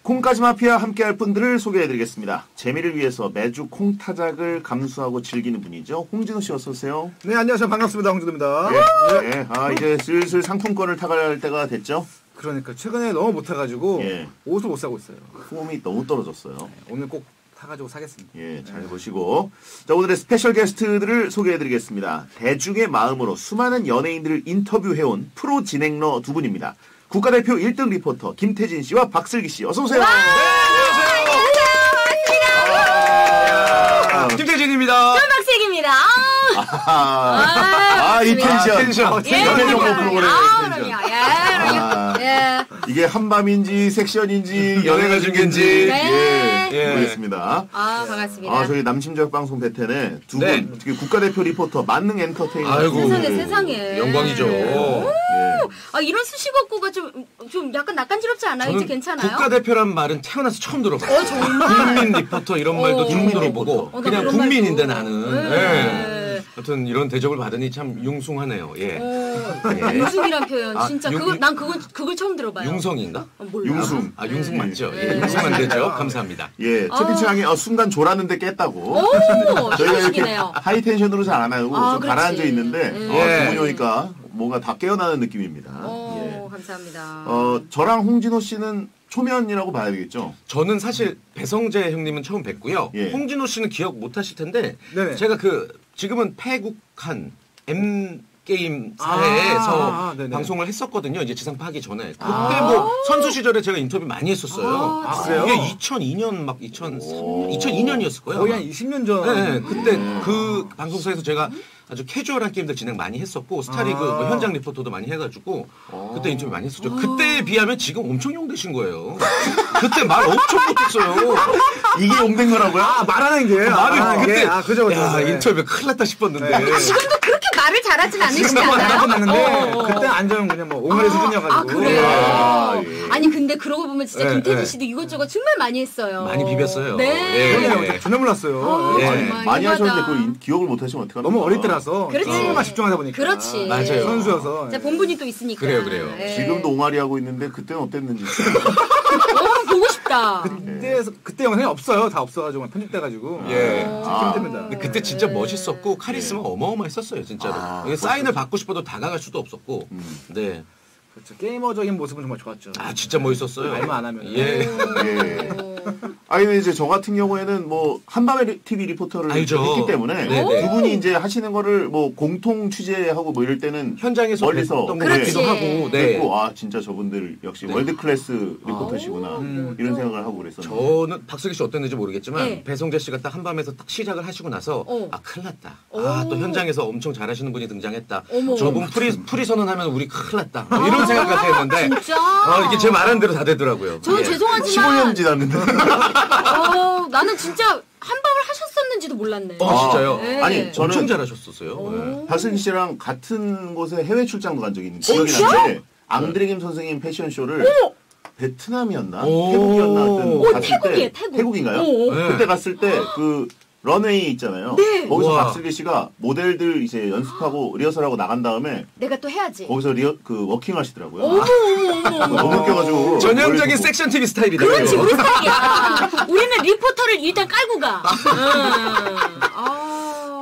콩까지마 피아 함께할 분들을 소개해드리겠습니다. 재미를 위해서 매주 콩타작을 감수하고 즐기는 분이죠. 홍진호 씨 어서 오세요. 네, 안녕하세요. 반갑습니다. 홍진호입니다. 네, 이제 슬슬 상품권을 타갈 때가 됐죠. 그러니까 최근에 너무 못 타가지고 예. 옷을 못 사고 있어요. 폼이 너무 떨어졌어요. 오늘 꼭 타가지고 사겠습니다. 예, 잘 보시고. 자, 오늘의 스페셜 게스트들을 소개해드리겠습니다. 대중의 마음으로 수많은 연예인들을 인터뷰해온 프로 진행러 두 분입니다. 국가대표 1등 리포터 김태진 씨와 박슬기 씨. 어서 오세요. 김태진입니다. 박색입니다. 이 텐션. 예, 연예 정보 프로그램 그럼요. 텐션. 예. 이게 한밤인지 섹션인지 연예가 중계인지 네. 예. 모르겠습니다. 반갑습니다. 저희 남심적 방송 배텐에 두 분 네. 특히 국가대표 리포터 만능 엔터테인먼트. 아이고. 세상에. 영광이죠. 예. 이런 수식어구가 좀 약간 낯간지럽지 않아요? 이제 괜찮아요? 국가대표란 말은 태어나서 처음 들어봤어요. 정말? 국민 리포터 이런 말도 처음 국민 들어보고 리포터. 그냥 그런 국민인데 말도. 나는. 네. 하여튼 이런 대접을 받으니 참 융숭하네요. 예. 융숭이란 표현 진짜 융- 난 그걸 처음 들어봐요. 융성인가? 몰라요. 융숭. 융숭 맞죠? 네. 예, 융숭 안 되죠? 감사합니다. 예, 채팅창에 순간 졸았는데 깼다고. 오, 저희가 이렇게 희망식이네요. 하이텐션으로 잘 안 하고 좀 그렇지. 가라앉아 있는데 예. 두 분이 오니까 뭔가 다 깨어나는 느낌입니다. 예. 감사합니다. 저랑 홍진호 씨는 초면이라고 봐야 되겠죠? 저는 사실 배성재 형님은 처음 뵀고요. 예. 홍진호 씨는 기억 못 하실 텐데 네네. 제가 지금은 폐국한 M 게임 사회에서 네네. 방송을 했었거든요. 이제 지상파 하기 전에. 그때 뭐 선수 시절에 제가 인터뷰 많이 했었어요. 그래요? 이게 2002년 막 2002년이었을 거예요. 거의 한 20년 전. 네, 그때 그 방송사에서 제가 아주 캐주얼한 게임들 진행 많이 했었고 스타리그 뭐 현장 리포터도 많이 해가지고 그때 인터뷰 많이 했었죠. 그때에 비하면 지금 엄청 용되신 거예요. 그때 말 엄청 못했어요. 이게 용된 거라고요? 말하는 게. 말이 그때 그죠. 야 네. 인터뷰 큰일 났다 싶었는데 지금도 그렇게 말을 잘하진 않으시지 않아요? 났는데 그때 안전 그냥 뭐 옹알이 수준이어가지고. 그래요? 예. 아니 근데 그러고 보면 진짜 네, 김태진 네. 씨도 이것저것 정말 많이 했어요. 많이 비볐어요. 네. 예. 전혀 몰랐어요. 예. 정말 많이 흉하다. 하셨는데 그걸 기억을 못 하시면 어떡합니까? 너무 어릴 때라서 그렇지. 게임만 집중하다 보니까. 그렇지. 맞아요. 선수여서. 자, 본분이 또 있으니까. 그래요. 예. 지금도 옹알이 하고 있는데 그때는 어땠는지. 보고 싶다. 그때 영상이 없어요. 다 없어가지고 편집돼가지고. 예. 힘듭니다. 근데 그때 진짜 멋있었고 카리스마 어마어마했었어요 진짜로. 이게 사인을 받고 싶어도 다가갈 수도 없었고. 네. 그렇죠. 게이머적인 모습은 정말 좋았죠. 아 진짜 멋있었어요. 말만 안 하면. 예. 예. 아니 이제 저 같은 경우에는 뭐 한밤의 TV 리포터를 알죠. 했기 때문에 네네. 두 분이 이제 하시는 거를 뭐 공통 취재하고 뭐 이럴 때는 현장에서 멀리서 뵀던 것 그렇지. 같기도 하고. 네. 듣고 아 진짜 저분들 역시 월드 클래스 리포터시구나 이런 생각을 하고 그랬었는데. 저는 박슬기 씨 어땠는지 모르겠지만 네. 배성재 씨가 딱 한밤에서 딱 시작을 하시고 나서 아 큰일 났다. 오. 아 또 현장에서 엄청 잘하시는 분이 등장했다. 어머. 저분 프리 선언하면 우리 큰일 났다. 뭐 이런 생각까지 했는데 진짜? 이게 제 말한 대로 다 되더라고요. 저는 예. 15년 지났는데. 나는 진짜 한밤을 하셨었는지도 몰랐네. 진짜요? 네. 아니 저는 엄청 잘하셨었어요. 네. 박슬기 씨랑 같은 곳에 해외 출장도 간 적이 있는 진짜? 기억이 나는데 앙드레김 선생님 패션쇼를 베트남이었나 오. 태국이었나 하여튼 갔을 태국이에요, 때 태국. 태국인가요? 오. 네. 그때 갔을 때 그 런웨이 있잖아요. 네. 거기서 우와. 박슬기 씨가 모델들 이제 연습하고 리허설하고 나간 다음에 내가 또 해야지. 거기서 그 워킹 하시더라고요. 어머, 어머, 어머. 너무 웃겨가지고 전형적인 머리 섹션 TV 스타일이다. 그렇지, 우리 스타일이야. 우리는 리포터를 일단 깔고 가.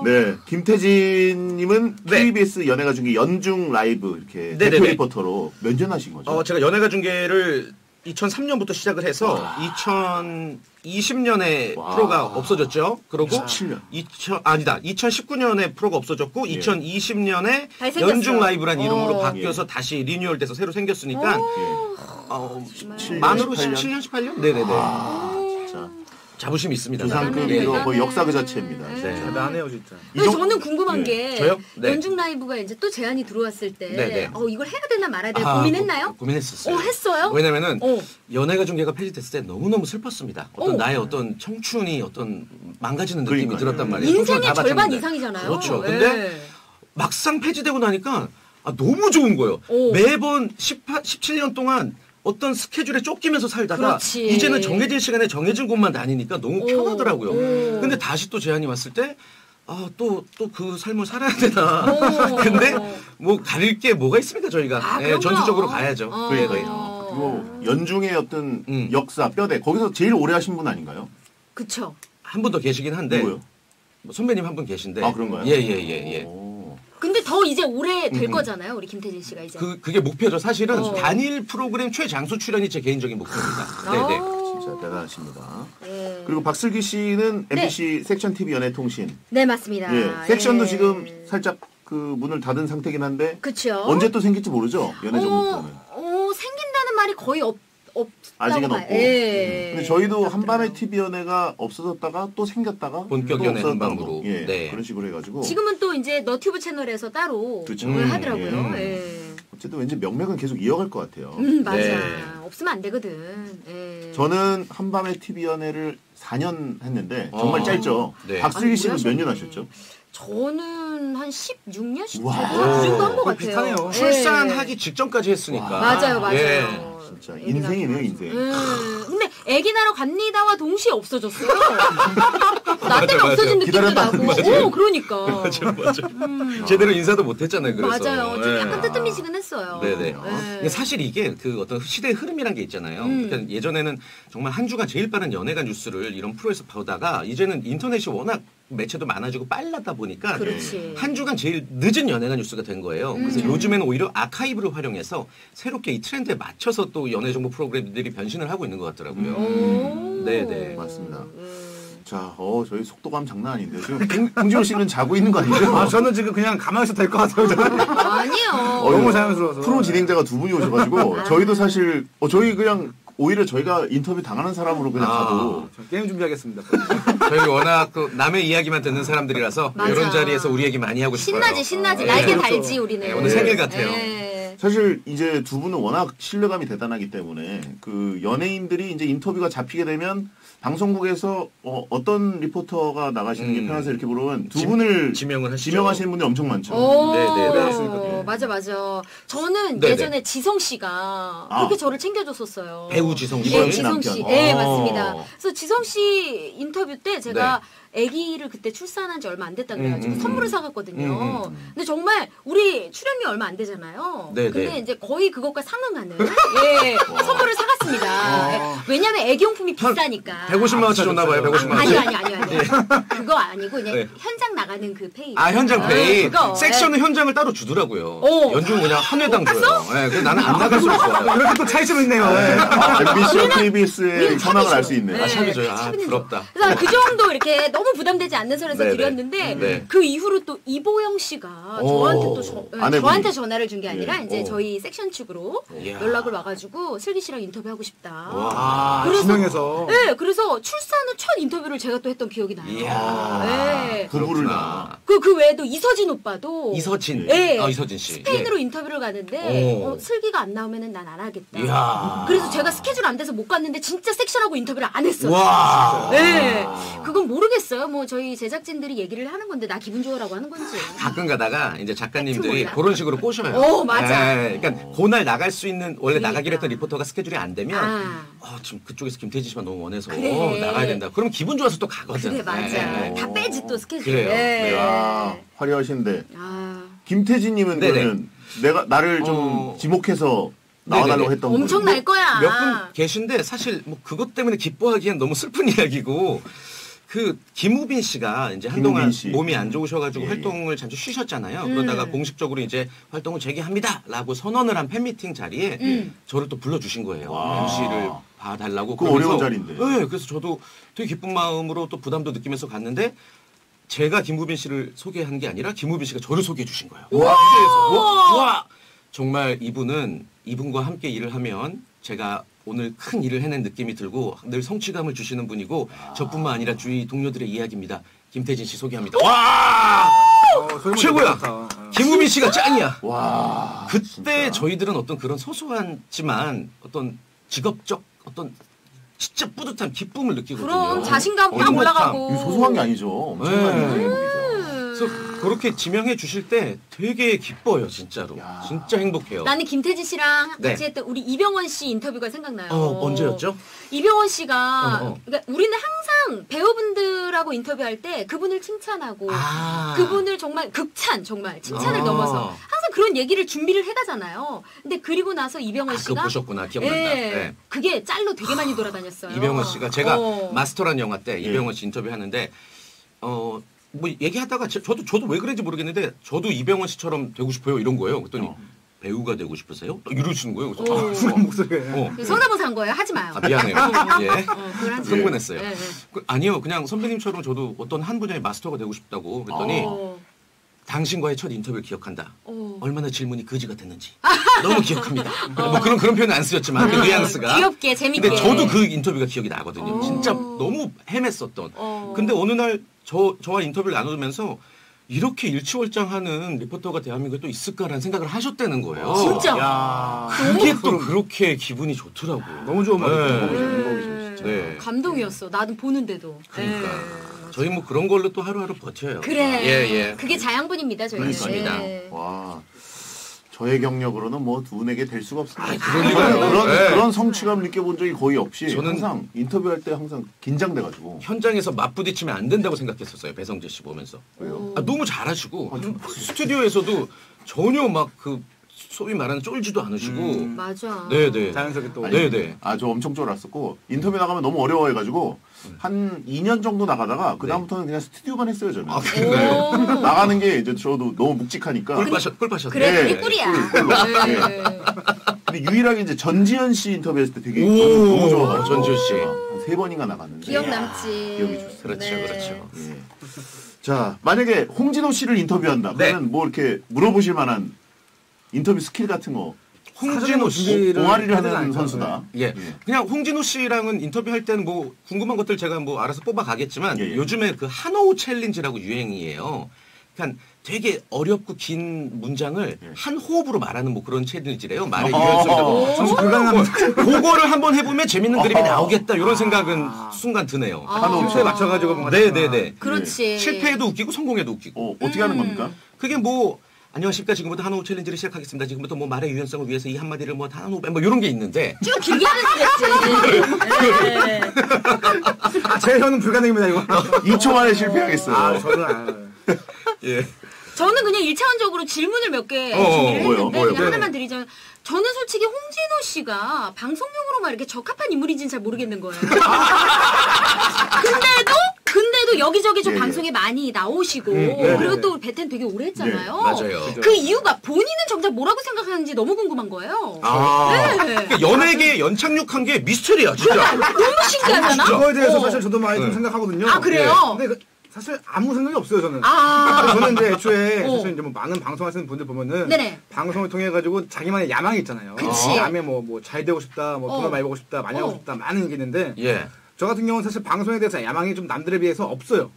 네, 김태진님은 네. KBS 연예가 중계 연중 라이브 이렇게 네네네. 대표 리포터로 몇 년 하신 거죠? 제가 연예가 중계를 2003년부터 시작을 해서 2020년에 와. 프로가 없어졌죠. 그리고 17년. 2019년에 프로가 없어졌고 2020년에 다시 생겼어. 연중 라이브란 이름으로 어. 바뀌어서 다시 리뉴얼돼서 새로 생겼으니까 예. 만으로 18년? 17년, 18년? 네네네. 진짜 자부심이 있습니다. 조상급으로 대단해. 거의 역사 그 자체입니다. 네. 대단해요 진짜. 근데 저는 궁금한 게 저요? 네. 연중 라이브가 이제 또 제안이 들어왔을 때 네네. 이걸 해야 되나 말아야 되나 고민했나요? 고민했었어요. 했어요? 왜냐면은 어. 연예가 중계가 폐지됐을 때 너무너무 슬펐습니다. 나의 어떤 청춘이 망가지는 느낌이 그러니까요. 들었단 말이에요. 인생의 청춘을 다 절반 바쳤는데. 이상이잖아요. 그렇죠. 네. 근데 막상 폐지되고 나니까 너무 좋은 거예요. 오. 매번 17년 동안 어떤 스케줄에 쫓기면서 살다가 그렇지. 이제는 정해진 시간에 정해진 곳만 다니니까 너무 편하더라고요. 오. 근데 다시 또 제안이 왔을 때 또 그 삶을 살아야 되나. 오. 근데 뭐 가릴 게 뭐가 있습니까 저희가. 그럼요. 전투적으로 가야죠. 그리고 연중의 어떤 음. 역사 뼈대 거기서 제일 오래 하신 분 아닌가요? 그쵸. 한 분 더 계시긴 한데 누구요? 뭐 선배님 한 분 계신데. 아, 그런가요? 예. 오. 근데 더 이제 오래 될 거잖아요. 우리 김태진 씨가 이제. 그게 목표죠. 사실은 어. 단일 프로그램 최장수 출연이 제 개인적인 목표입니다. 네네. 진짜 대단하십니다. 네. 그리고 박슬기 씨는 MBC 섹션 TV 연예통신. 네, 맞습니다. 예, 섹션도 예. 지금 살짝 그 문을 닫은 상태긴 한데 그쵸. 언제 또 생길지 모르죠. 연예 정보는. 생긴다는 말이 거의 없다고 아직은 봐요. 없고. 예. 근데 저희도 그렇더라고요. 한밤의 TV 연예가 없어졌다가 또 생겼다가 본격 또 연예 없어졌다가 한밤으로. 예, 네. 그런 식으로 해가지고 지금은 또 이제 너튜브 채널에서 따로 그렇죠. 그걸 하더라고요. 예. 예. 어쨌든 왠지 명맥은 계속 이어갈 것 같아요. 맞아. 네. 없으면 안 되거든. 예. 저는 한밤의 TV 연예를 4년 했는데 정말 어. 짧죠. 네. 박슬기 씨는 아니, 몇 년 하셨네. 하셨죠? 저는 한 16년? 17년? 우와. 그 정도 한 것 거의 같아요. 비슷하네요. 출산하기 직전까지 했으니까. 맞아요. 예. 진짜 애기 인생이네요, 낳고 인생. 근데 애기 낳으러 갑니다와 동시에 없어졌어요. 나 때문에 맞아요. 없어진 느낌도 기다렸다는 나고. 거죠. 그러니까. 제대로 인사도 못했잖아요. 그래서. 맞아요. 좀 예. 약간 뜨뜻미지근했어요. 네네. 예. 근데 사실 이게 그 어떤 시대의 흐름이란 게 있잖아요. 그러니까 예전에는 정말 한 주간 제일 빠른 연예가 뉴스를 이런 프로에서 보다가 이제는 인터넷이 워낙 매체도 많아지고 빨랐다 보니까 그렇지. 한 주간 제일 늦은 연예가 뉴스가 된 거예요. 그래서 요즘에는 오히려 아카이브를 활용해서 새롭게 이 트렌드에 맞춰서 또 연예 정보 프로그램들이 변신을 하고 있는 것 같더라고요. 오. 네네. 맞습니다. 자, 저희 속도감 장난 아닌데 지금 홍진호 씨는 자고 있는 거 아니죠? 저는 지금 그냥 가만히 있어도 될 것 같아요. 저는. 아니요. 너무 자연스러워서. 프로 진행자가 두 분이 오셔가지고 저희도 사실 저희 그냥 오히려 저희가 인터뷰 당하는 사람으로 그냥 가도 저 게임 준비하겠습니다. 저희 워낙 그 남의 이야기만 듣는 사람들이라서 맞아. 이런 자리에서 우리 얘기 많이 하고 싶어요. 신나지. 네. 날개 그렇죠. 달지 우리는. 네, 오늘 생일 같아요. 예. 사실 이제 두 분은 워낙 신뢰감이 대단하기 때문에 그 연예인들이 이제 인터뷰가 잡히게 되면 방송국에서 어떤 리포터가 나가시는 게 편하세요 이렇게 물으면 두 분을 지명을 하시죠. 지명하시는 분들이 엄청 많죠. 오, 네네. 맞아. 저는 네네. 예전에 지성 씨가 그렇게 저를 챙겨줬었어요. 배우 지성 씨. 네, 지성 씨. 남편. 네, 어. 맞습니다. 그래서 지성 씨 인터뷰 때 제가 아기를 그때 출산한 지 얼마 안 됐다 그래가지고 선물을 사갔거든요. 근데 정말 우리 출연료 얼마 안 되잖아요. 네. 네, 근데 네. 이제 거의 그것과 상응하는 예, 선물을 사갔습니다. 예, 왜냐면 애기용품이 비싸니까. 150만 원치 줬나 봐요. 150만 원치. 아니. 그거 아니고 그냥 네. 현장 나가는 그 페이. 아, 현장 페이. 그거. 섹션은 현장을 따로 주더라고요. 어. 연중 그냥 한 회당 줘요. 예, 그래서 나는 안 나갈수록 좋아요. 이렇게 또 차이점이 있네요. MBC와 KBS의 우리는 현황을 알 수 찹이죠. 있네요. 네. 샵이죠. 아, 찹이죠. 부럽다. 그래서 그 정도 이렇게 너무 부담되지 않는 선에서 네네. 드렸는데 네. 그 이후로 또 이보영 씨가 오. 저한테 또 아내분이. 저한테 전화를 준 게 아니라 예. 이제 오. 저희 섹션 측으로 이야. 연락을 와가지고 슬기 씨랑 인터뷰하고 싶다. 와. 그래서- 지명해서. 네, 그래서 출산 후 첫 인터뷰를 제가 또 했던 기억이 나요. 이야. 네. 부부를 그렇구나. 그 외에도 이서진 오빠도 이서진. 예. 아, 이서진 씨. 스페인으로 인터뷰를 가는데 오. 슬기가 안 나오면은 난 안 하겠다. 이야. 그래서 제가 스케줄 안 돼서 못 갔는데 진짜 섹션하고 인터뷰를 안 했어요. 와. 네, 그건 모르겠어요. 뭐 저희 제작진들이 얘기를 하는 건데 나 기분 좋으라고 하는 건지. 가끔 가다가 이제 작가님들이 몰라. 그런 식으로 꼬셔요. 오, 맞아. 그러니까 그날 나갈 수 있는 원래 그러니까. 나가기로 했던 리포터가 스케줄이 안 되면 아. 지금 그쪽에서 김태진 씨만 너무 원해서 그래. 나가야 된다. 그럼 기분 좋아서 또 가거든. 그래 맞아. 네. 다 빼지 또 스케줄. 그래요. 네. 야, 화려하신데. 아, 김태진님은 네네. 그러면 나를 좀 지목해서 나와달라고 네네네. 했던 엄청 분인데? 날 거야. 몇 분 계신데 사실 뭐 그것 때문에 기뻐하기엔 너무 슬픈 이야기고 그 김우빈 씨가 이제 한동안 김우빈 씨. 몸이 안 좋으셔가지고 예, 예. 활동을 잠시 쉬셨잖아요. 그러다가 공식적으로 이제 활동을 재개합니다라고 선언을 한 팬미팅 자리에 저를 또 불러주신 거예요. 와. MC를 봐달라고. 그 그러면서 어려운 자리인데. 네, 그래서 저도 되게 기쁜 마음으로 또 부담도 느끼면서 갔는데 제가 김우빈 씨를 소개한 게 아니라 김우빈 씨가 저를 소개해 주신 거예요. 무대에서. 와! 정말 이분과 함께 일을 하면 제가 오늘 큰 일을 해낸 느낌이 들고 늘 성취감을 주시는 분이고 저뿐만 아니라 주위 동료들의 이야기입니다. 김태진 씨 소개합니다. 와! 최고야! 김우빈 씨가 짱이야. 와. 그때 진짜. 저희들은 어떤 그런 소소하지만 어떤 직업적 어떤 진짜 뿌듯한 기쁨을 느끼거든요. 그럼 자신감 확 행복함. 올라가고. 이거 소소한 게 아니죠. 엄청난 네. 행복이죠. 그래서 그렇게 지명해 주실 때 되게 기뻐요, 진짜로. 야. 진짜 행복해요. 나는 김태진 씨랑 네. 같이 했던 우리 이병헌 씨 인터뷰가 생각나요. 언제였죠? 이병헌 씨가 어. 그러니까 우리는 항상 배우분들하고 인터뷰할 때 그분을 칭찬하고 아. 그분을 정말 극찬 정말 칭찬을 아. 넘어서 항상 그런 얘기를 준비를 해가잖아요. 근데 그리고 나서 이병헌 그거 씨가 보셨구나. 기억난다. 예, 네. 그게 짤로 되게 많이 돌아다녔어요. 이병헌 씨가 제가 어. 마스터란 영화 때 이병헌 씨 인터뷰 하는데 뭐 얘기하다가 저도 왜 그런지 모르겠는데 저도 이병헌 씨처럼 되고 싶어요 이런 거예요. 그랬더니 배우가 되고 싶으세요? 이러시는 거예요. 그래서 오. 그런 목소리에. 성대모사 한 거예요. 하지 마요. 미안해요. 예. 그걸 하지 흥분했어요. 예, 예. 아니요, 그냥 선배님처럼 저도 어떤 한 분야의 마스터가 되고 싶다고 그랬더니 어. 당신과의 첫 인터뷰를 기억한다. 어. 얼마나 질문이 거지 같았는지 너무 기억합니다. 뭐 그런 표현은 안 쓰였지만 그 뉘앙스가. 귀엽게 재밌게. 근데 저도 그 인터뷰가 기억이 나거든요. 어. 진짜 너무 헤맸었던. 어. 근데 어느 날 저와 인터뷰를 나누면서 이렇게 일치월장하는 리포터가 대한민국에 또 있을까라는 생각을 하셨다는 거예요. 진짜. 야. 그게 또 그렇게 기분이 좋더라고요. 너무 좋은 말이죠. 네. 행복이죠, 진짜. 네. 감동이었어. 나는 보는데도. 그러니까. 예. 저희 뭐 그런 걸로 또 하루하루 버텨요. 그래. 예. 그게 자양분입니다, 저희는. 그러니까. 예. 와. 저의 경력으로는 뭐 두분에게 될 수가 없습니다. 그럴 리가요. 네. 그런 성취감 느껴본 적이 거의 없이 저는 항상 인터뷰할 때 항상 긴장돼가지고. 현장에서 맞부딪히면 안 된다고 생각했었어요. 배성재 씨 보면서. 왜요? 너무 잘하시고 스튜디오에서도 전혀 막 그 소위 말하는 쫄지도 않으시고. 맞아. 네네. 자연스럽게 또. 네네. 저 엄청 쫄았었고 인터뷰 나가면 너무 어려워해가지고 한 2년 정도 나가다가 그 다음부터는 그냥 스튜디오만 했어요 저는. 아 그래요? 오. 나가는 게 이제 저도 너무 묵직하니까. 꿀 빠셨. 그래, 네. 그게 꿀이야. 예. 근데 유일하게 이제 전지현 씨 인터뷰했을 때 되게 오, 너무 좋아가지고 전지현 씨. 한 3번인가 나갔는데. 기억 남지. 기억이 좋습니다. 그렇죠, 네. 그렇죠. 예. 자, 만약에 홍진호 씨를 인터뷰한다. 네. 그러면 뭐 이렇게 물어보실 만한 인터뷰 스킬 같은 거. 홍진호 씨. 준비를 동아리를 해야 되지 하는 않을까요? 선수다. 예. 그냥 홍진호 씨랑은 인터뷰할 때는 뭐 궁금한 것들 제가 뭐 알아서 뽑아 가겠지만 예, 예. 요즘에 그 한호우 챌린지라고 유행이에요. 그러니까 되게 어렵고 긴 문장을 한 호흡으로 말하는 뭐 그런 챌린지래요. 말의 유연성이. 정말 불가능합니다. 그거를 한번 해보면 재밌는 그림이 나오겠다 이런 생각은 순간 드네요. 한호흡 에 맞춰가지고 뭔가. 네네네. 그렇지. 실패해도 웃기고 성공해도 웃기고. 어떻게 하는 겁니까? 그게 뭐 안녕하십니까 지금부터 한호흡 챌린지를 시작하겠습니다. 지금부터 뭐 말의 유연성을 위해서 이 한마디를 뭐 한호흡 뭐 이런 게 있는데 쭉 길게 하는 거였지. 제 혀는 불가능입니다 이거. 2초 만에 실패하겠어요. 저는. 예. 저는 그냥 1차원적으로 질문을 몇 개 준비를 했는데 그냥 하나만 드리자면 저는 솔직히 홍진호 씨가 방송용으로만 이렇게 적합한 인물인지는 잘 모르겠는 거예요. 근데도 여기저기 좀 방송에 많이 나오시고 그리고 또 베텐 되게 오래 했잖아요. 맞아요. 그 이유가 본인은 정작 뭐라고 생각하는지 너무 궁금한 거예요. 그러니까 연예계에 연착륙한 게 미스터리야 진짜. 너무 신기하잖아. 그거에 대해서 사실 저도 많이 좀 생각하거든요. 아 그래요? 근데 사실 아무 생각이 없어요 저는. 저는 이제 애초에 사실 이제 뭐 많은 방송하시는 분들 보면은 방송을 통해 가지고 자기만의 야망이 있잖아요. 다음에 뭐 잘 되고 싶다, 뭐 돈을 많이 벌고 싶다, 많이 하고 싶다, 많은 게 있는데. 저 같은 경우는 사실 방송에 대해서 야망이 좀 남들에 비해서 없어요.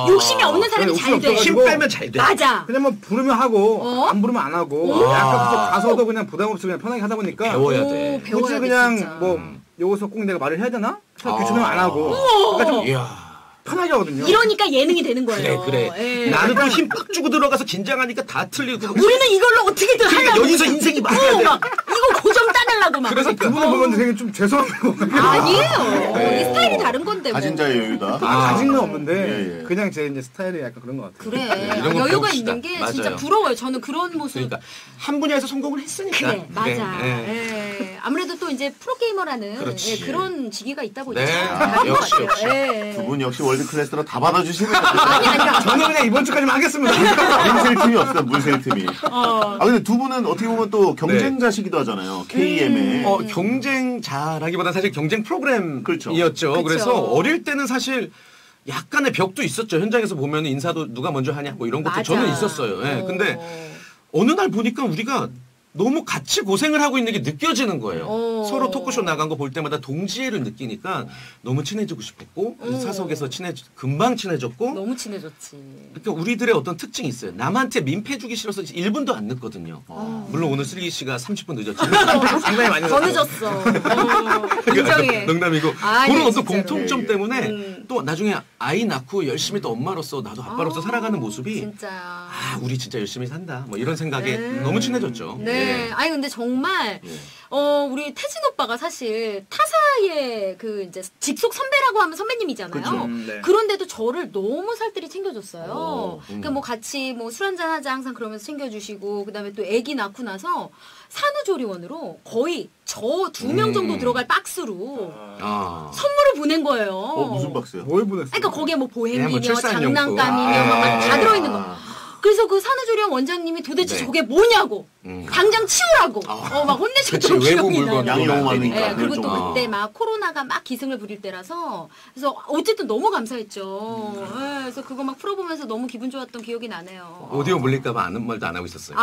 욕심이 없는 사람이 잘 돼. 힘 빼면 잘 돼. 맞아. 그냥 뭐 부르면 하고 안 부르면 안 하고 약간 가서도 그냥 부담 없이 그냥 편하게 하다 보니까 배워야 돼. 굳이 그냥 진짜. 뭐 여기서 꼭 내가 말을 해야 되나? 귀찮으면 안 하고. 그러니까 좀 편하게 하거든요. 이러니까 예능이 되는 거예요. 그래. 나는 또 힘 빡 주고 들어가서 긴장하니까 다 틀리고. 우리는 이걸로 어떻게든 그러니까 여기서 인생이 맞아야 돼. 이거 고정 따내려고 막. 그래서 두 분을 보면 되게 좀 죄송한 거 같아요. 아니에요. 이 스타일이 다른 건데. 뭐. 가진 자의 여유다. 가진 건 없는데 그냥 제 이제 스타일이 약간 그런 것 같아요. 그래. 여유가 있는 게 진짜 부러워요. 저는 그런 모습. 그러니까 한 분야에서 성공을 했으니까. 그래, 맞아. 아무래도 또 이제 프로게이머라는 그런 직위가 있다 보니까. 역시. 두 분 역시 월드 클래스로 다 받아주시네요. 아니. 저는 그냥 이번 주까지만 하겠습니다. 물셀 팀이 없어요. 물셀 팀이. 근데 두 분은 어떻게 보면 또 경쟁자시기도 하잖아요. KM에. 경쟁자라기보다는 사실 경쟁 프로그램이었죠. 그래서 어릴 때는 사실 약간의 벽도 있었죠. 현장에서 보면 인사도 누가 먼저 하냐 뭐 이런 것도 저는 있었어요. 근데 어느 날 보니까 우리가 너무 같이 고생을 하고 있는 게 느껴지는 거예요. 서로 토크쇼 나간 거 볼 때마다 동지애를 느끼니까 너무 친해지고 싶었고 사석에서 금방 친해졌고 너무 친해졌지. 그러니까 우리들의 어떤 특징이 있어요. 남한테 민폐 주기 싫어서 1분도 안 늦거든요. 물론 오늘 슬기 씨가 30분 늦었지만 상당히 많이 더 늦었어. 인정해. 농담이고 그런 어떤 공통점 때문에 또 나중에 아이 낳고 열심히 또 엄마로서 나도 아빠로서 살아가는 모습이 진짜. 우리 진짜 열심히 산다. 뭐 이런 생각에 너무 친해졌죠. 아니 근데 정말 우리 태진 오빠가 사실 타사의 그 이제 직속 선배라고 하면 선배님이잖아요. 그런데도 저를 너무 살뜰히 챙겨줬어요. 그러니까 뭐 같이 뭐 술 한잔 하자 항상 그러면서 챙겨주시고 그다음에 또 아기 낳고 나서 산후조리원으로 거의 저 2명 정도 들어갈 박스로 선물을 보낸 거예요. 무슨 박스요? 뭘 보냈어요? 그러니까 거기에 뭐 보행이며 뭐 장난감이며 막 다 들어있는 거. 그래서 그 산후조리원 원장님이 도대체 저게 뭐냐고 당장 치우라고 막 혼내셨던 기억이 나요. 양이 너무 많으니까. 그리고 또 그때 막 코로나가 막 기승을 부릴 때라서 그래서 어쨌든 너무 감사했죠. 그래서 그거 막 풀어보면서 너무 기분 좋았던 기억이 나네요. 오디오 물릴까봐 아는 말도 안 하고 있었어요.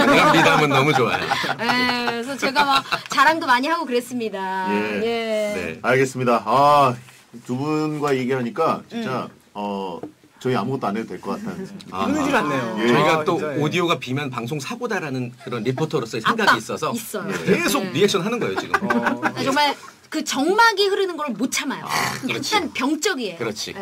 내가 미담은 너무 좋아요. 그래서 제가 막 자랑도 많이 하고 그랬습니다. 알겠습니다. 두 분과 얘기하니까 진짜 저희 아무것도 안 해도 될 것 같아요. 끊이질 않네요. 저희가 또 오디오가 비면 방송 사고다라는 그런 리포터로서의 생각이 있어요. 계속 리액션 하는 거예요 지금. 정말 그 정막이 흐르는 걸 못 참아요. 일단 병적이에요. 그렇지.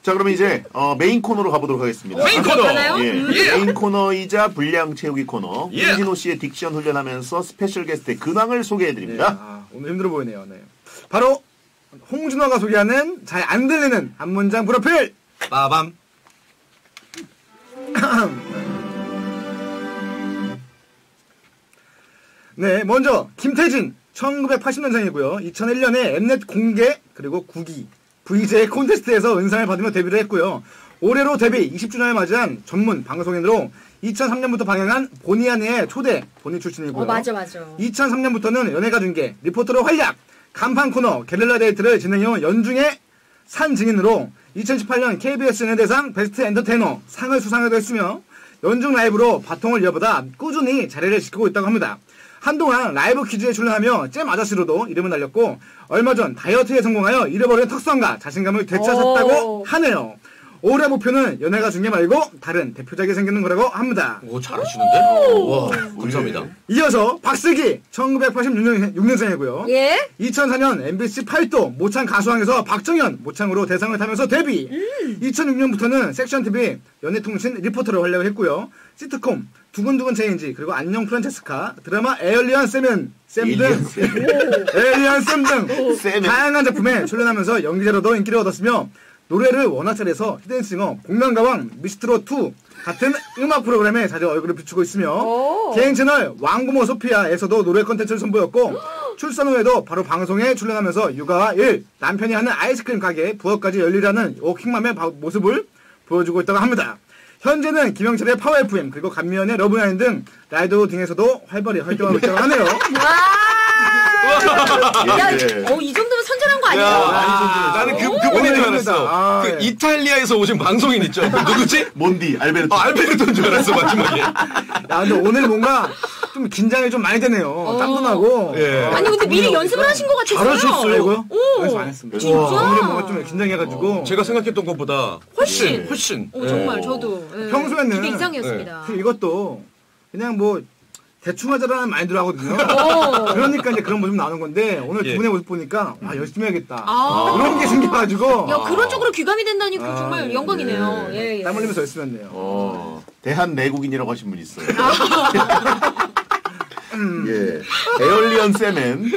자 그러면 이제 메인 코너로 가보도록 하겠습니다. 메인 코너. 메인 코너이자 분량 채우기 코너. 홍진호 씨의 딕션 훈련하면서 스페셜 게스트의 근황을 소개해드립니다. 오늘 힘들어 보이네요. 바로 홍진호가 소개하는 잘 안 들리는 한 문장 프로필. 빠밤. 먼저 김태진 1980년생이고요. 2001년에 엠넷 공개 그리고 9기 VJ 콘테스트에서 은상을 받으며 데뷔를 했고요. 올해로 데뷔 20주년을 맞이한 전문 방송인으로 2003년부터 방영한 본의 아니의 초대 본인 출신이고요. 맞아. 2003년부터는 연예가 중계, 리포터로 활약, 간판 코너, 게릴라 데이트를 진행해온 연중의 산 증인으로 2018년 KBS 연예대상 베스트 엔터테이너 상을 수상하기도 했으며 연중 라이브로 바통을 이어받아 꾸준히 자리를 지키고 있다고 합니다. 한동안 라이브 퀴즈에 출연하며 잼 아저씨로도 이름을 날렸고 얼마 전 다이어트에 성공하여 잃어버린 턱선과 자신감을 되찾았다고 하네요. 올해 목표는 연예가 중계 말고 다른 대표작이 생기는 거라고 합니다. 오, 잘하시는데? 와, 감사합니다. 이어서 박슬기 1986년생이고요. 2004년 MBC 8도 모창 가수왕에서 박정현 모창으로 대상을 타면서 데뷔. 2006년부터는 섹션TV 연예통신 리포터로 활약을 했고요. 시트콤 두근두근 체인지 그리고 안녕 프란체스카 드라마 에얼리언 쌤 등 다양한 작품에 출연하면서 연기자로도 인기를 얻었으며 노래를 워낙 잘해서 히든싱어, 복면가왕, 미스트롯2 같은 음악 프로그램에 자주 얼굴을 비추고 있으며 개인 채널 왕부모 소피아에서도 노래 컨텐츠를 선보였고 출산 후에도 바로 방송에 출연하면서 육아와 일, 남편이 하는 아이스크림 가게 부업까지 열일하는 오킹맘의 모습을 보여주고 있다고 합니다. 현재는 김영철의 파워 FM 그리고 감미연의 러브라인 등 라디오 등에서도 활발히 활동하고 있다고 하네요. 야, 이 정도면 선전한 거 아니에요? 나는 그분인 줄 알았어. 그 이탈리아에서 오신 방송인 있죠. 누구지? 몬디, 알베르토. 알베르토인 줄 알았어, 마지막에. 야, 근데 오늘 뭔가 좀 긴장이 좀 많이 되네요. 땀도 나고. 예. 아니, 근데 미리 연습을 하신 것 같았어요. 잘하셨어요. 연습 안 했습니다. 진짜? 오늘 뭔가 좀 긴장해가지고. 제가 생각했던 것보다 훨씬. 정말 저도. 평소에는 기대 이상이었습니다. 이것도 그냥 뭐 대충 하자라는 마인드로 하거든요. 그러니까 이제 그런 모습 나오는 건데 오늘 두 분의 모습 보니까 열심히 해야겠다. 이런 게 생겨가지고. 야, 그런 쪽으로 귀감이 된다니 정말 영광이네요. 예. 땀 흘리면서 열심히 했네요. 대한 내국인이라고 하신 분 있어요. 예. 에얼리언 세멘.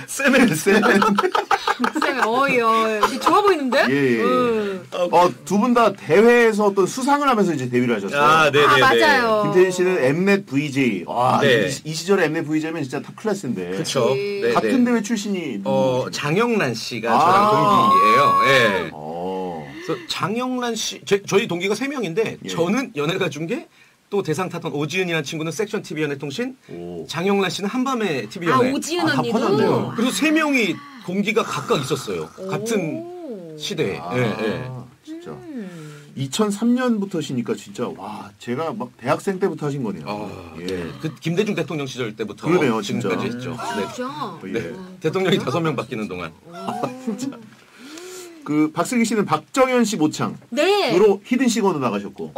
세멘. 좋아 보이는데? 예. 두 분 다 대회에서 어떤 수상을 하면서 이제 데뷔를 하셨어요. 네네. 맞아요. 김태진 씨는 엠넷 VJ. 와, 네. 이 시절에 엠넷 VJ면 진짜 탑 클래스인데. 그쵸. 네, 같은 대회 출신이. 장영란 씨가 저랑 동기예요. 예. 그래서 장영란 씨, 저희 동기가 3명인데, 예. 저는 연예가 중계, 또 대상 탔던 오지은이라는 친구는 섹션 TV 연예통신, 장영란 씨는 한밤의 TV 연예. 오지은 다 언니도. 퍼졌네요. 그래서 3명이 동기가 각각 있었어요. 같은 시대에. 예. 진짜. 2003년부터시니까 진짜 와 제가 막 대학생 때부터 하신 거네요. 예. 그 김대중 대통령 시절 때부터 그러네요, 진짜. 지금까지 했죠. 네. 진짜? 예. 대통령이 5명 바뀌는 동안. 그 박슬기 씨는 박정현 씨 모창으로 네. 히든싱어도 나가셨고.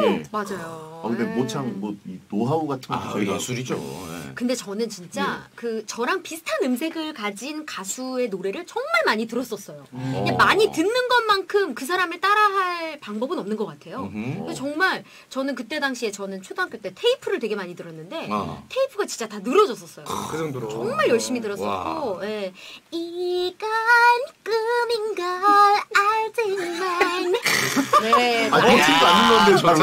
예. 맞아요. 근데 모창 이 노하우 같은 거 저희가 예술이죠. 예. 근데 저는 진짜 그 저랑 비슷한 음색을 가진 가수의 노래를 정말 많이 들었었어요. 그냥 많이 듣는 것만큼 그 사람을 따라할 방법은 없는 것 같아요. 그래서 정말 저는 그때 당시에 저는 초등학교 때 테이프를 되게 많이 들었는데 테이프가 진짜 다 늘어졌었어요. 그 정도로. 정말 열심히 들었었고 예. 이건 꿈인 걸 알지만 네. 그렇지도 않는 건데 바로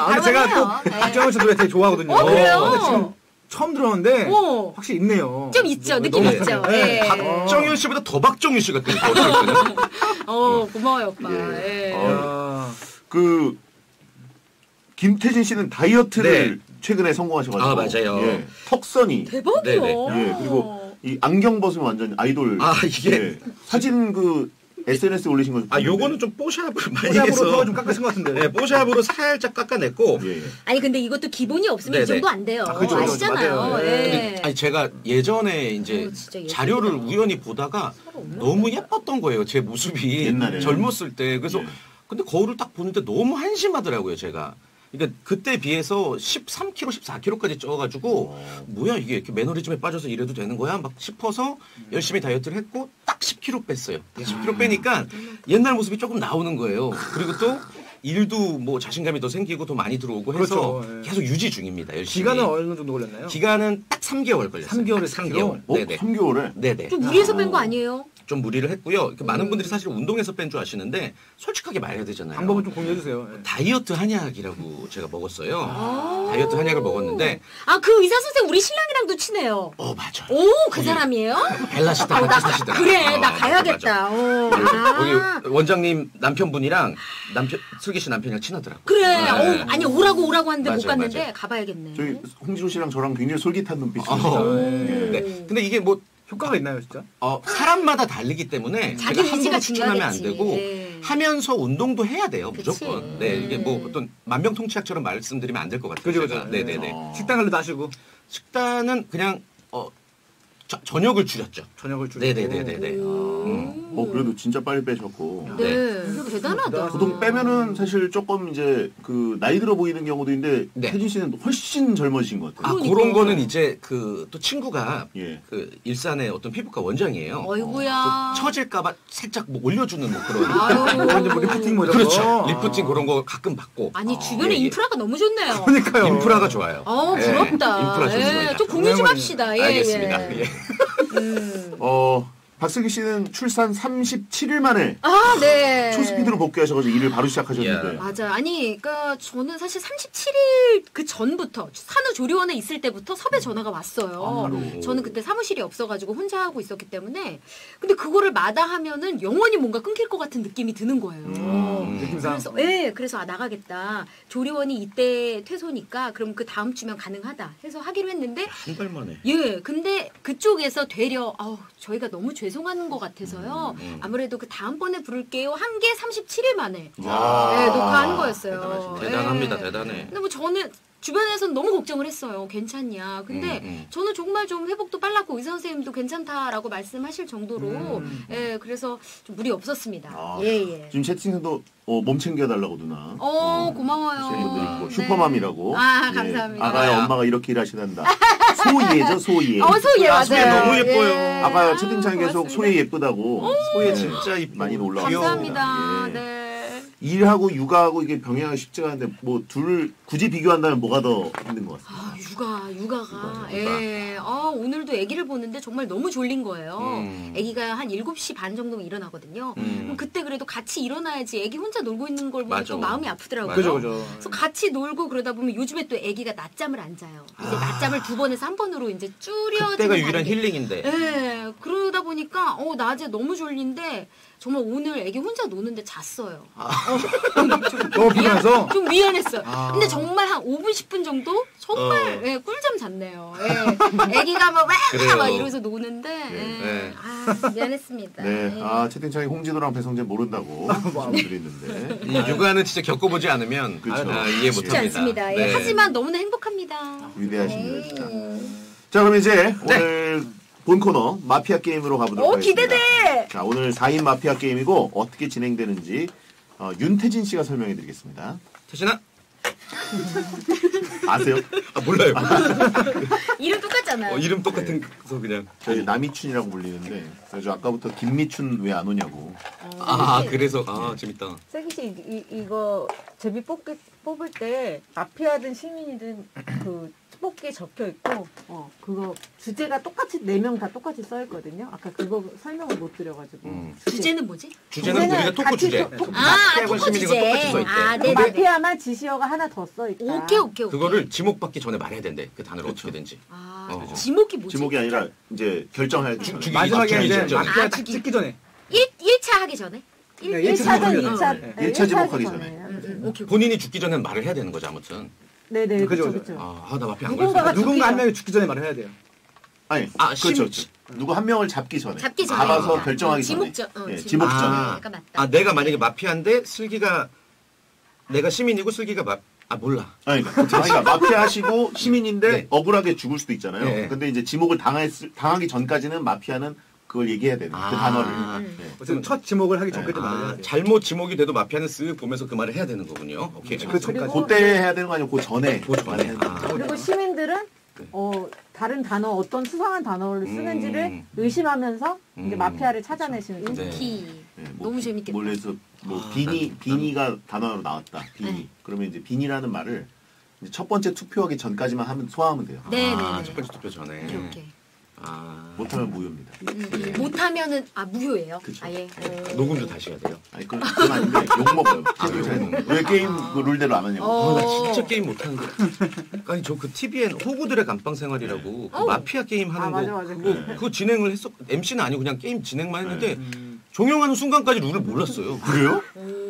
아니 제가 또 박정현 씨 노래 되게 좋아하거든요. 그래요? 근데 지금 처음 들었는데 확실히 있네요. 좀 있죠. 느낌 너무 있죠. 네. 예. 박정현 씨보다 더 박정현 씨 같은 고마워요, 오빠. 예. 그 김태진 씨는 다이어트를 최근에 성공하셔가지고. 맞아요. 예. 턱선이. 대박이야. 네네. 예. 그리고 이 안경 벗으면 완전 아이돌. 이게 예. 사진 그 SNS에 올리신 거. 요거는 좀 뽀샵을 많이 뽀샵으로 해서 좀 깎으신 것 같은데. 네, 뽀샵으로 살짝 깎아냈고. 예. 아니 근데 이것도 기본이 없으면 이 네네. 정도 안 돼요. 그죠, 아시잖아요. 맞아요. 예. 근데 제가 예전에 이제 진짜 예술이다. 자료를 우연히 보다가 너무 예뻤던 거예요. 제 모습이 옛날에. 젊었을 때. 그래서 예. 근데 거울을 딱 보는데 너무 한심하더라고요, 제가. 그러니까 그때 비해서 13kg, 14kg까지 쪄가지고 뭐야 이게 이렇게 매너리즘에 빠져서 이래도 되는 거야? 막 싶어서 열심히 다이어트를 했고 딱 10kg 뺐어요. 10kg 빼니까 옛날 모습이 조금 나오는 거예요. 그리고 또 일도 뭐 자신감이 더 생기고 더 많이 들어오고 해서 그렇죠. 예. 계속 유지 중입니다. 열심히. 기간은 어느 정도 걸렸나요? 기간은 딱 3개월 걸렸어요. 3개월에 3개월. 3개월? 네네. 3개월에? 네네. 좀 무리해서 뺀 거 아니에요? 좀 무리를 했고요. 많은 분들이 사실 운동해서 뺀 줄 아시는데 솔직하게 말해야 되잖아요. 방법을 좀 공유해 주세요. 예. 다이어트 한약이라고 제가 먹었어요. 다이어트 한약을 먹었는데 그 의사 선생 우리 신랑이랑도 친해요. 맞아요. 그 사람이에요? 벨라시타 같이 사시더라고요. 그래, 나 맞아, 가야겠다. 맞아. 거기 원장님 남편분이랑 슬기 씨 남편이랑 친하더라고요. 그래. 네. 아니 오라고 하는데 못 맞아요, 갔는데 맞아요. 가봐야겠네. 저희 홍진호 씨랑 저랑 굉장히 솔깃한 눈빛이십니다. 네. 근데 이게 뭐 효과가 있나요, 진짜? 사람마다 다르기 때문에 자기 제가 의지가 함부로 추천하면 안 중요하겠지. 되고 예. 하면서 운동도 해야 돼요, 그치. 무조건. 네, 이게 뭐 어떤 만병통치약처럼 말씀드리면 안 될 것 같아요. 그죠, 제가. 그죠. 네네네. 식단 관리도 하시고 식단은 그냥 저녁을 줄였죠. 저녁을 줄이고. 네네네네. 그래도 진짜 빨리 빼셨고. 네, 대단하다. 보통 빼면은 사실 조금 이제 그 나이 들어 보이는 경우도 있는데 네. 태진 씨는 훨씬 젊어지신 것 같아요. 그런 거는 이제 또 친구가 예. 그 일산의 어떤 피부과 원장이에요. 어이구야. 처질까봐 살짝 뭐 올려주는 뭐 그런. 이제 뭐 리프팅 뭐 이런 그렇죠. 거. 리프팅 그런 거 가끔 받고. 아니 주변에 예, 예. 인프라가 너무 좋네요. 그러니까요. 인프라가 좋아요. 부럽다. 예, 인프라 좋습니다. 좀 공유 좀 합시다. 예, 알겠습니다. 예. 예. 박슬기 씨는 출산 37일 만에 아, 네. 초스피드로 복귀하셔가지고 일을 바로 시작하셨는데. 맞아요. 아니, 그러니까 저는 사실 37일 그 전부터 산후조리원에 있을 때부터 섭외 전화가 왔어요. 저는 그때 사무실이 없어가지고 혼자 하고 있었기 때문에. 근데 그거를 마다하면은 영원히 뭔가 끊길 것 같은 느낌이 드는 거예요. 그래서 그래서 나가겠다. 조리원이 이때 퇴소니까 그럼 그 다음 주면 가능하다 해서 하기로 했는데 한 달 만에. 예, 근데 그쪽에서 되려 저희가 너무 죄송한 것 같아서요. 아무래도 그 다음번에 부를게요. 한 게 37일 만에 녹화한 거였어요. 대단합니다. 대단해. 근데 뭐 저는 주변에서는 너무 걱정을 했어요. 괜찮냐. 근데 저는 정말 좀 회복도 빨랐고 의사 선생님도 괜찮다라고 말씀하실 정도로 그래서 좀 무리 없었습니다. 예. 지금 채팅에도 몸 챙겨달라고 누나. 고마워요. 있고, 슈퍼맘이라고. 아, 감사합니다. 아가의 엄마가 이렇게 일하시단다. 소희예죠, 소희예. 소희예 맞아요. 소희예 너무 예뻐요. 예. 아까 채팅창에 계속 소희 예쁘다고. 소희예 진짜 이쁘고 많이 올라왔어요. 감사합니다. 예. 네. 일하고 육아하고 이게 병행하기 쉽지가 않은데 뭐 둘 굳이 비교한다면 뭐가 더 힘든 것 같습니다. 육아가. 예. 오늘도 아기를 보는데 정말 너무 졸린 거예요. 아기가 한 7시 반 정도면 일어나거든요. 그럼 그때 그래도 같이 일어나야지 아기 혼자 놀고 있는 걸 보면 또 마음이 아프더라고요. 그죠. 그래서 같이 놀고 그러다 보면 요즘에 또 아기가 낮잠을 안 자요. 이제 낮잠을 2번에서 1번으로 이제 줄여지는 그때가 유일한 힐링인데. 예. 그러다 보니까 낮에 너무 졸린데 정말 오늘 애기 혼자 노는데 잤어요. 너무 피곤해서? 좀 미안했어요. 근데 정말 한 5분, 10분 정도? 정말 꿀잠 잤네요. 애기가 막 이러면서 노는데 미안했습니다. 네. 채팅창에 홍진호랑 배성재 모른다고 말씀드렸는데. 이 육아는 진짜 겪어보지 않으면 이해 쉽지 못합니다. 않습니다. 네. 하지만 너무나 행복합니다. 위대하십니다, 진짜. 자, 그럼 이제 오늘 본 코너 마피아 게임으로 가보도록 하겠습니다. 기대돼! 자, 오늘 4인 마피아 게임이고 어떻게 진행되는지 윤태진 씨가 설명해 드리겠습니다. 태진아? 아세요? 몰라요. 이름 똑같잖아요. 이름 똑같은 거 그냥. 저희 남이춘이라고 불리는데 그래서 아까부터 김미춘 왜 안 오냐고. 그래서 재밌다. 세기 씨 이거 제비 뽑을 때 마피아든 시민이든 그 뽑기에 적혀 있고 그거 주제가 똑같이 4명 다 똑같이 써 있거든요. 아까 그거 설명을 못 드려가지고. 주제는 뭐지? 주제는 우리가 토크 주제. 토크 시민이가 주제. 똑같이 써 있대. 네, 마피아만 지시어가 하나 더 써 있다. 오케이. 그거를 지목 받기 전에 말해야 된대. 그 단어를 어떻게든지. 지목이 뭐지? 지목이 아니라 이제 결정해야 돼. 마지막에 이제 직전에. 마피아 딱 찍기 전에. 1차 하기 전에? 1차든 2차. 1차 지목하기 전에. 오케이. 본인이 죽기 전에 말을 해야 되는 거죠, 아무튼. 네네. 그죠. 그렇죠. 나 마피아 안 누군가가 걸렸어. 누군가 한 명이 죽기 전에 말을 해야 돼요. 아니, 그렇죠. 누구 한 명을 잡기 전에. 잡아서 결정하기 전에. 지목 전에. 내가 만약에 마피아인데 슬기가 내가 시민이고 슬기가 몰라. 그러니까 마피아 하시고 시민인데 억울하게 죽을 수도 있잖아요. 네. 근데 이제 지목을 당하기 전까지는 마피아는 그걸 얘기해야 되는 그 단어를. 어쨌든 첫 지목을 하기 전까지 말을 해야 돼요. 잘못 지목이 돼도 마피아는 쓱 보면서 그 말을 해야 되는 거군요. 오케이. 그때 해야 되는 거 아니고 그 전에. 그리고 시민들은 다른 단어 어떤 수상한 단어를 쓰는지를 의심하면서 이제 마피아를 찾아내시는 거죠. 너무 재밌겠다. 몰래서 비니가 단어로 나왔다. 비니. 그러면 이제 비니라는 말을 이제 첫 번째 투표하기 전까지만 하면 소화하면 돼요. 네. 첫 번째 투표 전에. 오케이. 못하면 무효입니다. 못하면은 무효예요. 그쵸. 녹음도 다시 해야 돼요. 아니 그건 아닌데 욕 먹어요. 왜 게임 그 룰대로 안 하냐고. 나 진짜 게임 못하는데. 아니 저 그 TVN 호구들의 감방 생활이라고 그 마피아 게임 하는 거 맞아. 그거 진행을 했었. MC는 아니고 그냥 게임 진행만 했는데 종영하는 순간까지 룰을 몰랐어요. 그래요?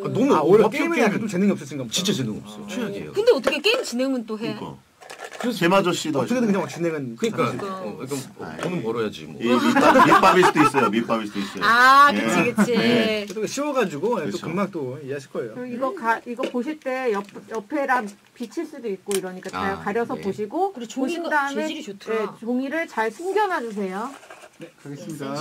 너무 오히려 게임에 약간 좀 재능이 없으신가 보다. 진짜 재능 없어. 최악이에요. 근데 어떻게 게임 진행은 또 해? 그래서 제마저 씨도 어떻게든 그냥 진행은. 그러니까 돈은 벌어야지 뭐. 밑밥일 수도 있어요. 밑밥일 수도 있어요. 그치. 또 쉬워가지고 또 금방 또 이해하실 거예요. 그리고 이거 보실 때 옆에랑 비칠 수도 있고 이러니까 잘 가려서 보시고 보신 다음에 재질이 좋더라. 종이를 잘 숨겨놔주세요. 네, 가겠습니다.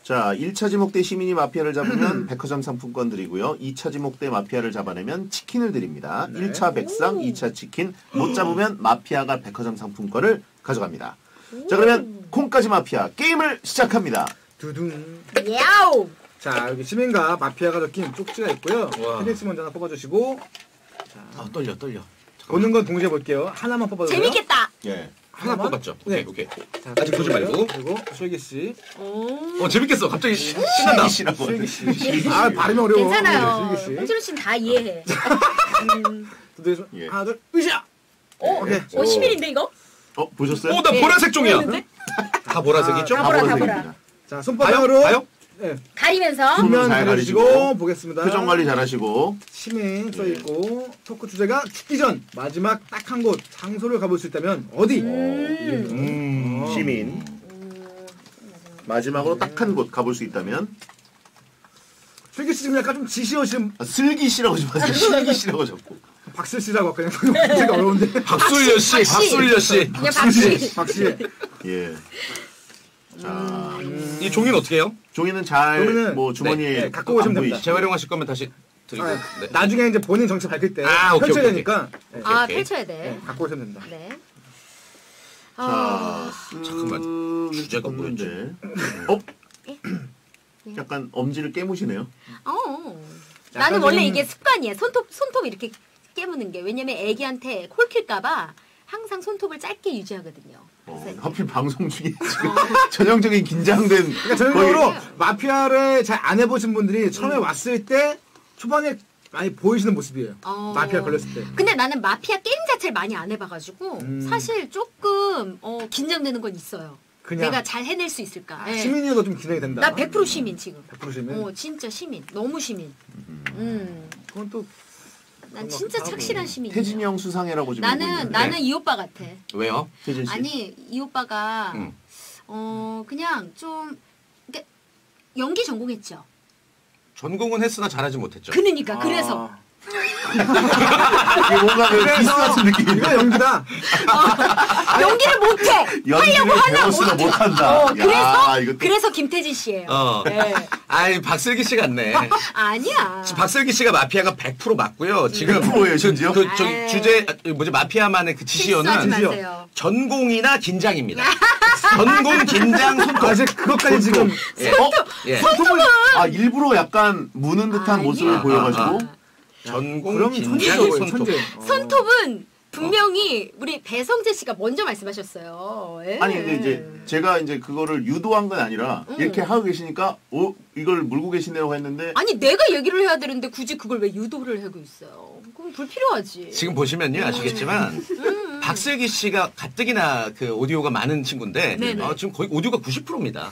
자, 1차 지목 때 시민이 마피아를 잡으면 백화점 상품권 드리고요. 2차 지목 때 마피아를 잡아내면 치킨을 드립니다. 1차 백상, 2차 치킨. 못 잡으면 마피아가 백화점 상품권을 가져갑니다. 자, 그러면 콩까지 마피아 게임을 시작합니다. 두둥. 야우! 자, 여기 시민과 마피아가 적힌 쪽지가 있고요. 테니스 먼저 하나 뽑아주시고. 떨려. 보는 건 동시에 볼게요. 하나만 뽑아주세요. 재밌겠다! 하나 뽑았죠. 네. 오케이. 자, 아직 보지 말고. 그리고 슬기 씨. 재밌겠어. 갑자기 신난다. 슬기 씨. 아 발음이 어려워. 괜찮아요. 네, 슬기 씨. 홍진호 씨는 다 이해해. 예. 하나 둘 으쌰. 오케이. 시민인데 이거? 보셨어요? 나 보라색 종이야. 보였는데? 다 보라색이죠? 다 보라. 보라색입니다. 자 손바닥으로 봐요? 네. 가리면서 뒷면 잘 가리시고 가리시고 보겠습니다. 표정 관리 잘하시고. 시민 써 있고 토크 주제가 죽기 전 마지막 딱 한 곳 장소를 가볼 수 있다면 어디? 시민. 마지막으로 딱 한 곳 가볼 수 있다면 슬기 씨 지금 약간 좀 지시어신 슬기 씨라고 좀 하세요. 슬기 씨라고 적고. 박슬 씨라고 그냥 되게 어려운데. 박솔려 씨. 박솔려 씨. 그냥 박씨. 박씨. 예. 자, 이 종이는 어떻게 해요? 종이는 잘 종이는 뭐 주머니에 네, 갖고 오시면 안 됩니다. 보이시죠? 재활용하실 거면 다시 드리고. 아, 네. 나중에 이제 본인 정체 밝힐 때 오케이, 펼쳐야 오케이, 되니까 네, 아 오케이. 펼쳐야 돼. 네, 갖고 오시면 됩니다. 네. 자, 잠깐만. 주제가 뭐였지? 약간 엄지를 깨무시네요. 나는 약간 원래 좀- 이게 습관이야. 손톱 이렇게 깨무는 게. 왜냐면 애기한테 콜킬까봐 항상 손톱을 짧게 유지하거든요. 그래서 하필 방송 중에 지금 전형적인 긴장된. 그러니까 전형적으로 마피아를 잘 안 해보신 분들이 처음에 왔을 때 초반에 많이 보이시는 모습이에요. 마피아 걸렸을 때. 근데 나는 마피아 게임 자체를 많이 안 해봐가지고 사실 조금 긴장되는 건 있어요. 그냥 내가 잘 해낼 수 있을까. 예. 시민이어도 좀 긴장이 된다. 나 100% 시민 지금. 100% 시민. 진짜 시민. 너무 시민. 그건 또 난 진짜 착실한 시민이야. 태진이 형 수상해라고 지금. 보고 있는데. 나는 이 오빠 같아. 왜요? 태진 씨. 아니 이 오빠가 그냥 좀 그러니까 연기 전공했죠. 전공은 했으나 잘하지 못했죠. 그러니까 그래서 이게 뭔가 그 비스 같은 느낌. 이거 연기다. 연기를 못해. 연기를 배웠으나 못한다. 그래서 김태진 씨예요. 네. 아니 박슬기 씨 같네. 아니야. 박슬기 씨가 마피아가 100% 맞고요. 지금 100%예요, 심지어? 저기 에이. 주제 마피아만의 그 실수하지 지시어는 마세요. 전공이나 긴장입니다. 전공, 긴장, 손톱. 아직 그것까지 지금 예. 손톱을 일부러 약간 무는 듯한 아니야. 모습을 보여가지고. 전공, 그럼 긴장, 천재죠, 손톱. 천재. 손톱은 분명히 우리 배성재 씨가 먼저 말씀하셨어요. 예. 아니 근데 이제 제가 이제 그거를 유도한 건 아니라 이렇게 하고 계시니까 이걸 물고 계시네요 했는데 아니 내가 얘기를 해야 되는데 굳이 그걸 왜 유도를 하고 있어요? 그럼 불필요하지. 지금 보시면요 아시겠지만 박슬기 씨가 가뜩이나 그 오디오가 많은 친구인데 네네. 지금 거의 오디오가 90%입니다.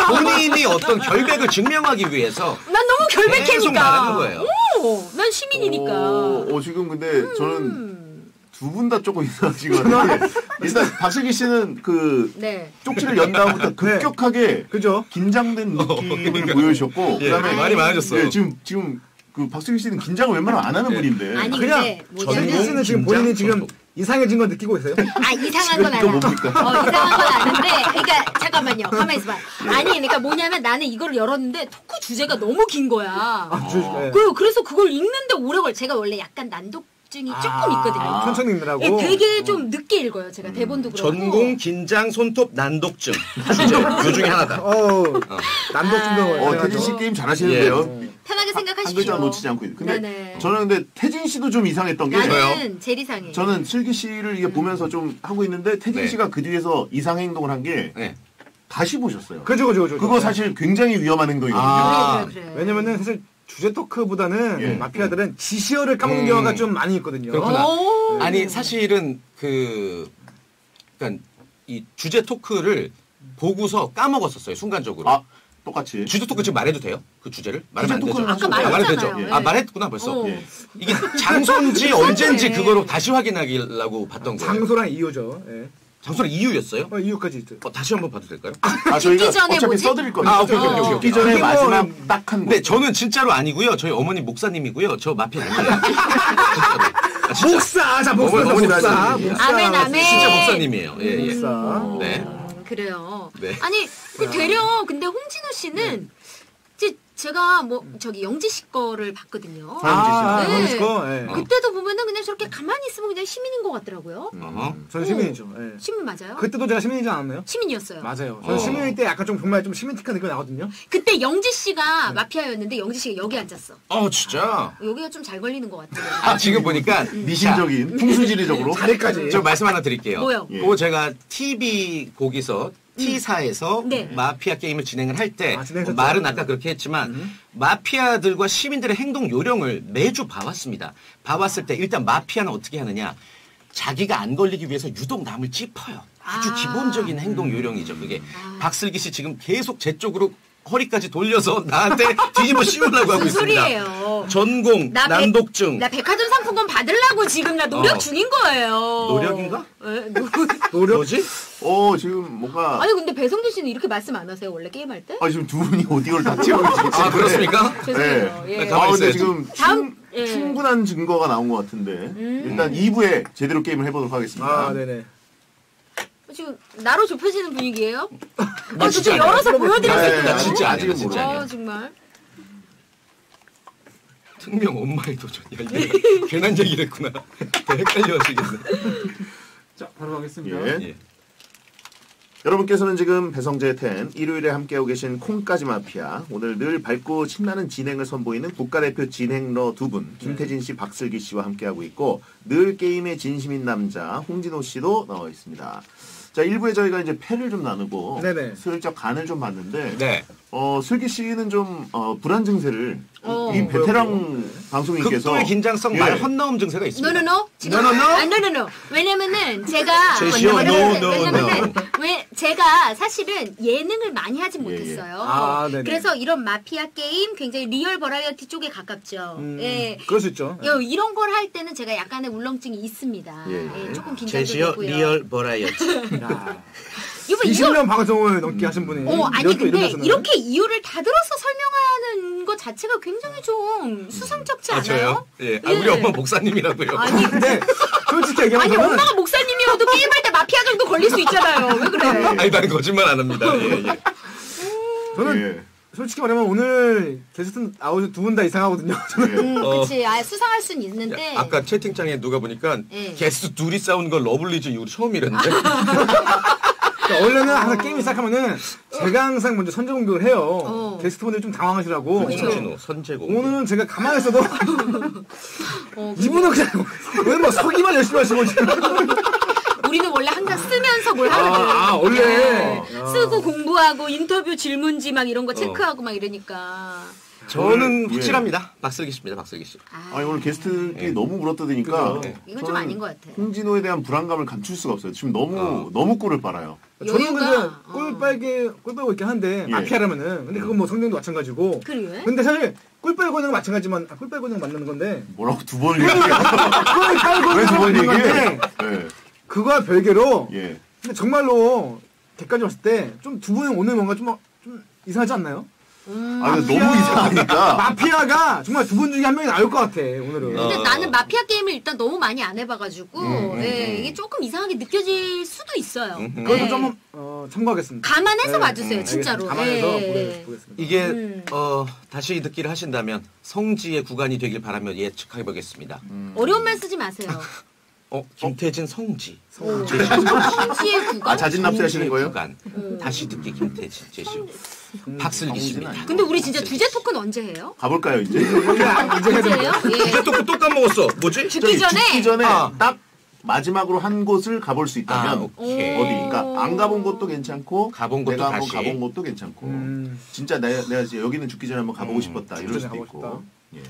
본인이 어떤 결백을 증명하기 위해서 난 너무 계속 결백해니까. 말하는 거예요. 난 시민이니까. 지금 근데 저는 두 분 다 조금 이상하신 것 같아요. 일단 박슬기 씨는 그 네. 쪽지를 연 다음부터 급격하게 그죠? 긴장된 느낌을 보여주셨고 예, 그다음에 말이 많아졌어요. 예, 지금 그 박슬기 씨는 긴장을 웬만하면 안 하는 분인데 아니 그냥 근데 슬기 뭐냐면 씨는 지금 긴장, 본인이 지금 손톱. 이상해진 거 느끼고 있어요? 이상한 건 이거 알아. 뭡니까? 이상한 건 아는데, 그러니까 잠깐만요. 가만히 있어봐. 아니, 그러니까 뭐냐면 나는 이거를 열었는데 토크 주제가 너무 긴 거야. 네. 그래서 그걸 읽는데 오래 걸. 제가 원래 약간 난독증이 조금 있거든요. 천천히 읽느라고. 예, 되게 좀 늦게 읽어요. 제가 대본도 그렇고. 전공, 긴장, 손톱, 난독증. 주제 요 중에 하나다. 난독증도 태진 씨 게임 잘하시는데요. 편하게 한 글자 생각하십시오. 놓치지 않고 있는데 근데 네네. 저는 근데 태진 씨도 좀 이상했던 게 나는 제일 이상해. 저는 슬기 씨를 이게 보면서 좀 하고 있는데 태진 네. 씨가 그 뒤에서 이상 행동을 한 게 네. 다시 보셨어요. 그죠. 그거 사실 굉장히 위험한 행동이거든요. 그래. 왜냐면은 사실 주제 토크보다는 예. 마피아들은 지시어를 까먹는 경우가 좀 많이 있거든요. 그렇구나. 오. 아니 사실은 그러니까 이 주제 토크를 보고서 까먹었었어요 순간적으로. 똑같이. 주제 토크 지금 말해도 돼요? 그 주제를? 말하면 안 주제 되죠? 토크는 아까 하셔도 말해도 말했잖아요. 되죠? 예. 말했구나 벌써. 예. 이게 장소인지 언젠지 그거로 다시 확인하기라고 봤던 거예요. 장소랑 이유죠. 예. 장소는 이유였어요? 이유까지 있죠. 다시 한번 봐도 될까요? 저희가 전에 어차피 뭐지? 써드릴 거니까. 오케이. 죽기 전에 그게 뭐- 마지막 딱 한 근데 저는 진짜로 아니고요. 저희 어머니 목사님이고요. 저 마피아 아니에요. 진짜로. 목사! 자, 목사! 어머니 목사! 말씀이에요. 목사! 아멘, 아멘. 진짜 목사님이에요. 예, 예. 목사. 네. 그래요. 네. 아니, 되려 근데 홍진호 씨는 이제 제가 뭐 저기 영지 씨 거를 봤거든요. 아, 네. 영지 씨 거. 예. 그때도 보면은 그냥 저렇게 가만히 있으면 그냥 시민인 것 같더라고요. 저는 시민이죠. 예. 시민 맞아요? 그때도 제가 시민이지 않았나요? 시민이었어요. 맞아요. 저는 시민일 때 약간 좀 정말 좀 시민틱한 느낌이 나거든요. 그때 영지 씨가 마피아였는데 영지 씨가 여기 앉았어. 진짜? 여기가 좀 잘 걸리는 것 같아요. 아, 지금 보니까 미신적인 풍수지리적으로 자리까지. 저 말씀 하나 드릴게요. 뭐요? 예. 그거 제가 TV 거기서 T사에서 네. 마피아 게임을 진행을 할 때 진행했었죠. 말은 아까 그렇게 했지만 마피아들과 시민들의 행동 요령을 매주 봐왔습니다. 봐왔을 때 일단 마피아는 어떻게 하느냐. 자기가 안 걸리기 위해서 유독 남을 찝어요. 아주 기본적인 행동 요령이죠. 그게 박슬기 씨 지금 계속 제 쪽으로 허리까지 돌려서 나한테 뒤집어 씌우려고 하고 무슨 있습니다. 소리예요? 전공, 난독증. 나 백화점 상품권 받으려고 지금 나 노력 중인 거예요. 노력인가? 네, 노력? 뭐지? 지금 뭔가 아니 근데 배성준 씨는 이렇게 말씀 안 하세요? 원래 게임할 때? 지금 두 분이 오디오를 다 채우고 계시죠. 아, 그렇습니까? 죄송해요. 네. 예. 가만히 근데 있어야지. 지금 다음, 예. 충분한 증거가 나온 것 같은데 일단 2부에 제대로 게임을 해보도록 하겠습니다. 아, 네네. 지금 나로 좁혀지는 분위기예요? 나 진짜 진짜 열어서 아니야. 보여드릴 수 네, 있거든요. 진짜 아니야, 아직은 진짜 모르겠어요. 아니야. 정말. 특명 엄마의 도전. 야, 이게 괜한 얘기를 했구나. 헷갈려 하시겠네. 자, 바로 가겠습니다. 예. 예. 여러분께서는 지금 배성재 10 일요일에 함께하고 계신 콩까지 마피아, 오늘 늘 밝고 신나는 진행을 선보이는 국가대표 진행러 두 분, 김태진 씨, 박슬기 씨와 함께하고 있고 늘 게임의 진심인 남자 홍진호 씨도 나와 있습니다. 자, 1부에 저희가 이제 패를 좀 나누고 네네. 슬쩍 간을 좀 봤는데 네. 슬기 씨는 좀 불안 증세를 어. 이 베테랑 방송인께서 극도의 긴장성 예. 말 헛나옴 증세가 있습니다. 노노노? 지금 노노노? 노노노. 왜냐면은 제가 제시어, 왜냐면은 왜 제가 사실은 예능을 많이 하진 못했어요. 아, 네네. 그래서 이런 마피아 게임 굉장히 리얼 버라이어티 쪽에 가깝죠. 예. 그럴 수 있죠. 이런 걸 할 때는 제가 약간의 울렁증이 있습니다. 예. 예, 조금 제시어 긴장되고요. 리얼 버라이어티. 야. 이거 20년 방송을 넘게 하신 분이. 아니 이렇게 근데 이러면서는. 이렇게 이유를 다 들어서 설명하는 것 자체가 굉장히 좀 수상쩍지 아, 않아요? 저요? 예. 아, 우리 예. 엄마 목사님이라고요. 아니 근데 솔직히 얘기하면 아니 저는 엄마가 목사님이어도 게임할 때 마피아 정도 걸릴 수 있잖아요. 왜 그래? 아니, 나는 거짓말 안 합니다. 예, 예. 저는 예. 솔직히 말하면 오늘 게스트 나오신 두 분 다 이상하거든요. 저는 그치. 수상할 순 있는데. 아까 채팅창에 누가 보니까 예. 게스트 둘이 싸우는 걸 러블리즈 이후로 처음이랬는데. 그러니까 원래는 항상 게임이 시작하면은 제가 항상 먼저 선제 공격을 해요. 게스트분들이 좀 당황하시라고. 진호 선제공. 오늘은 제가 가만히 있어도 이분은 그냥 왜 뭐 서기만 열심히 하시고 지금. 우리는 원래 항상 쓰면서 뭘 하거든. 원래. 네. 쓰고 공부하고 인터뷰 질문지 막 이런 거 체크하고 막 이러니까. 저는 예. 확실합니다. 박슬기 씨입니다. 박슬기 씨. 아니 오늘 게스트끼리 너무 물어뜯으니까 이건 좀 저는 아닌 것 같아. 홍진호에 대한 불안감을 감출 수가 없어요. 지금 너무 꿀을 빨아요. 저는 근데 여유가, 꿀 빨고 있긴 한데 예. 마피아라면은 근데 그건 뭐 성경도 마찬가지고. 그래? 근데 사실 꿀 빨고 있는 건 마찬가지만 꿀 빨고 있는 건 맞는 건데 뭐라고 두 번을 얘기해요? 꿀 빨고 왜 있는 두 건 번 맞는 얘기해? 건데 그거와 별개로 예. 근데 정말로 객관적으로 봤을 때 좀 두 분은 오늘 뭔가 좀 이상하지 않나요? 아, 근데 너무 이상하니까. 마피아가 정말 두 분 중에 한 명이 나올 것 같아 오늘은. 근데 나는 마피아 게임을 일단 너무 많이 안 해봐가지고 이게 조금 이상하게 느껴질 수도 있어요. 그것도 네. 좀 참고하겠습니다. 감안해서 네, 봐주세요, 진짜로. 감안해서 네. 보겠습니다. 이게 다시 듣기를 하신다면 성지의 구간이 되길 바라며 예측해 보겠습니다. 어려운 말 쓰지 마세요. 김태진 성지. 성지의 구간. 아, 자진납세 하시는 거예요? 구간. 다시 듣기 김태진 제시. 박슬기 씨입니다. 근데 우리 진짜 주제 토크는 언제 해요? 가볼까요, 이제? 언제예요? 예. 이제 또 까먹었어. 뭐지? 죽기 전에. 죽기 전에 아. 딱 마지막으로 한 곳을 가볼 수 있다면 오케이. 어디? 그러니까 안 가본 곳도 괜찮고 가본 곳도 내가 한번 다시. 가본 곳도 괜찮고 진짜 내가 이제 여기는 죽기 전에 한번 가보고 싶었다 이럴 전에 수도 가고 있고. 예.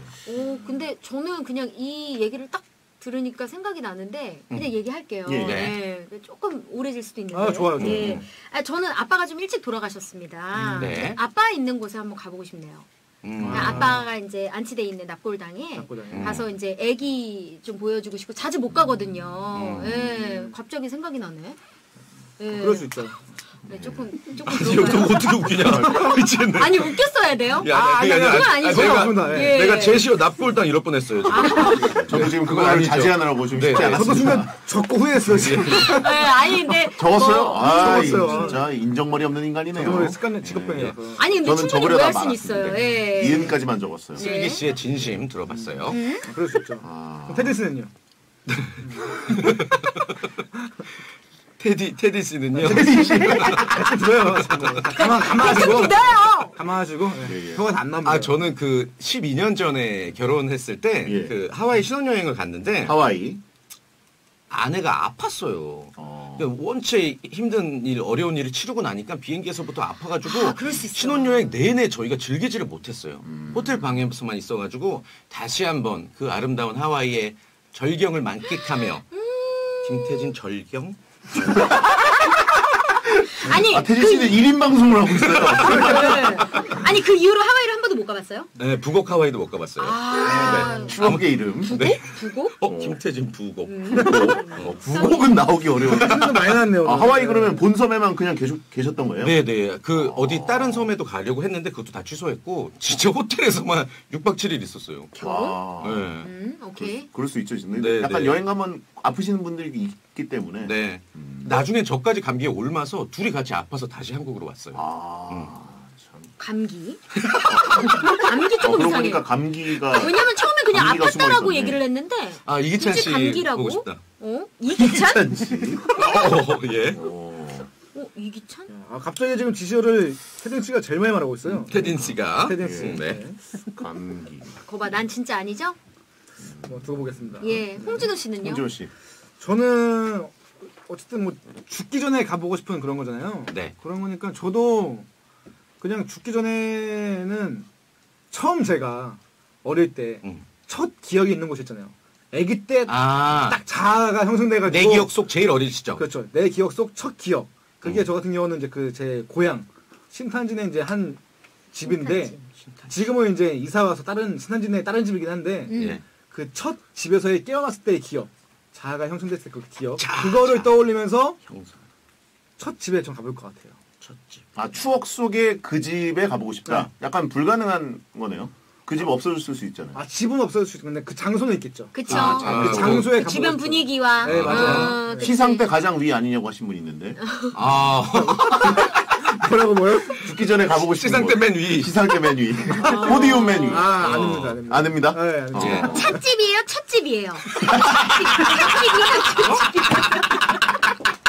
근데 저는 그냥 이 얘기를 딱 들으니까 생각이 나는데 그냥 얘기할게요. 예. 네. 조금 오래질 수도 있는데. 아, 좋아요. 예. 저는 아빠가 좀 일찍 돌아가셨습니다. 네. 아빠 있는 곳에 한번 가보고 싶네요. 아빠가 이제 안치돼 있는 납골당에 납골당에. 가서 이제 애기 좀 보여주고 싶고 자주 못 가거든요. 예. 갑자기 생각이 나네. 예. 그럴 수 있죠. 네, 조금 아니, 너 어떻게 웃기냐? 미치겠네. 아니 웃겼어야 돼요? 야, 그게 아니라 그건 아니죠. 내가 제시어 납골당 이럴 뻔했어요. 지금. 저도 지금 그건 그걸 아니죠. 자제하느라고 좀 네, 쉽지 네. 않았습니다. 저도 순간 적고 후회했어요 지금. 네, 아니 근데 적었어요? 뭐, 아, 적었어요. 진짜 인정머리 없는 인간이네요. 저도 습관 직업병이라서. 아니 근데 저는 충분히 적으려다 오해할 수 말았습니다. 있어요. 예. 이음까지만 적었어요. 슬기 씨의 진심 들어봤어요. 그럴 수 있죠. 아, 테디 씨는요? 테디 씨는요? 들어요. 가만하시고. 믿어요. 가만하시고. 예, 예. 혀가 안 나옵니다. 아 저는 그 12년 전에 결혼했을 때 예. 그 하와이 신혼여행을 갔는데 하와이. 아내가 아팠어요. 어. 그러니까 원체 힘든 일, 어려운 일을 치르고 나니까 비행기에서부터 아파가지고 아, 그럴 수 있어. 신혼여행 내내 저희가 즐기지를 못했어요. 호텔 방에서만 있어가지고 다시 한번 그 아름다운 하와이의 절경을 만끽하며 김태진 절경? 아니 태진 씨는 1인 방송을 하고 있어요. 아니 그 이후로 하와이를 한 번도 못 가봤어요? 네, 북옥 하와이도 못 가봤어요. 아, 추억의 이름. 네. 부곡? 김태진 북옥. 부곡은 나오기 어려워요. 좀 많이 나왔네요. 아, 하와이 그러면 본 섬에만 그냥 계셨던 거예요? 네네. 그 어디 다른 섬에도 가려고 했는데 그것도 다 취소했고 진짜 호텔에서만 6박 7일 있었어요. 아, 네. 오케이. 그럴 수 있죠. 근데 네, 약간 네. 여행 가면 아프시는 분들이 있기 때문에. 네. 나중에 저까지 감기에 옮아서 둘이 같이 아파서 다시 한국으로 왔어요. 아, 참. 감기? 감기 조금 그러고 이상해. 보니까 감기가 왜냐면 처음에 그냥 감기가 아팠다라고 숨어있었네. 얘기를 했는데 아 이기찬 굳이 씨 감기라고? 보고 싶다. 어? 이기찬? 괜찮지. 예. 어. 이기찬? 아, 갑자기 지금 지시어를 태진 씨가 제일 많이 말하고 있어요. 태진 씨가. 태진 씨. 네. 감기. 거봐, 난 진짜 아니죠? 뭐 두고 보겠습니다. 예. 홍진호 씨는요? 홍지호 씨. 저는 어쨌든 뭐 죽기 전에 가보고 싶은 그런 거잖아요. 네. 그런 거니까 저도 그냥 죽기 전에는 처음 제가 어릴 때 첫 기억이 있는 곳이 있잖아요. 아기 때 딱 아. 자아가 형성돼가지고 내 기억 속 제일 어릴 시절. 그렇죠. 내 기억 속 첫 기억. 그게 저 같은 경우는 이제 그 제 고향 신탄진에 이제 한 집인데 지금은 이제 이사 와서 신탄진에 다른 집이긴 한데 예. 그 첫 집에서의 깨어났을 때의 기억, 자아가 형성됐을 때 그 기억, 자, 그거를 떠올리면서 형사. 첫 집에 좀 가볼 것 같아요. 첫 집. 아, 추억 속에 그 집에 가보고 싶다. 약간 불가능한 거네요. 그 집 없어졌을 수 있잖아요. 아 집은 없어질 수 있는데 그 장소는 있겠죠. 그쵸. 아, 그 장소에 그 주변 가보고 분위기와. 네, 맞아요. 어, 네. 그치. 시상 때 가장 위 아니냐고 하신 분 있는데. 아. 뭐라고? 죽기 전에 가보고 싶은 시상 곳. 때 맨 위. 시상 때 메뉴. 포디움 메뉴. 아 아닙니다, 아닙니다. 아닙니다? 네, 아닙니다. 예. 찻집이에요? 첫집이에요?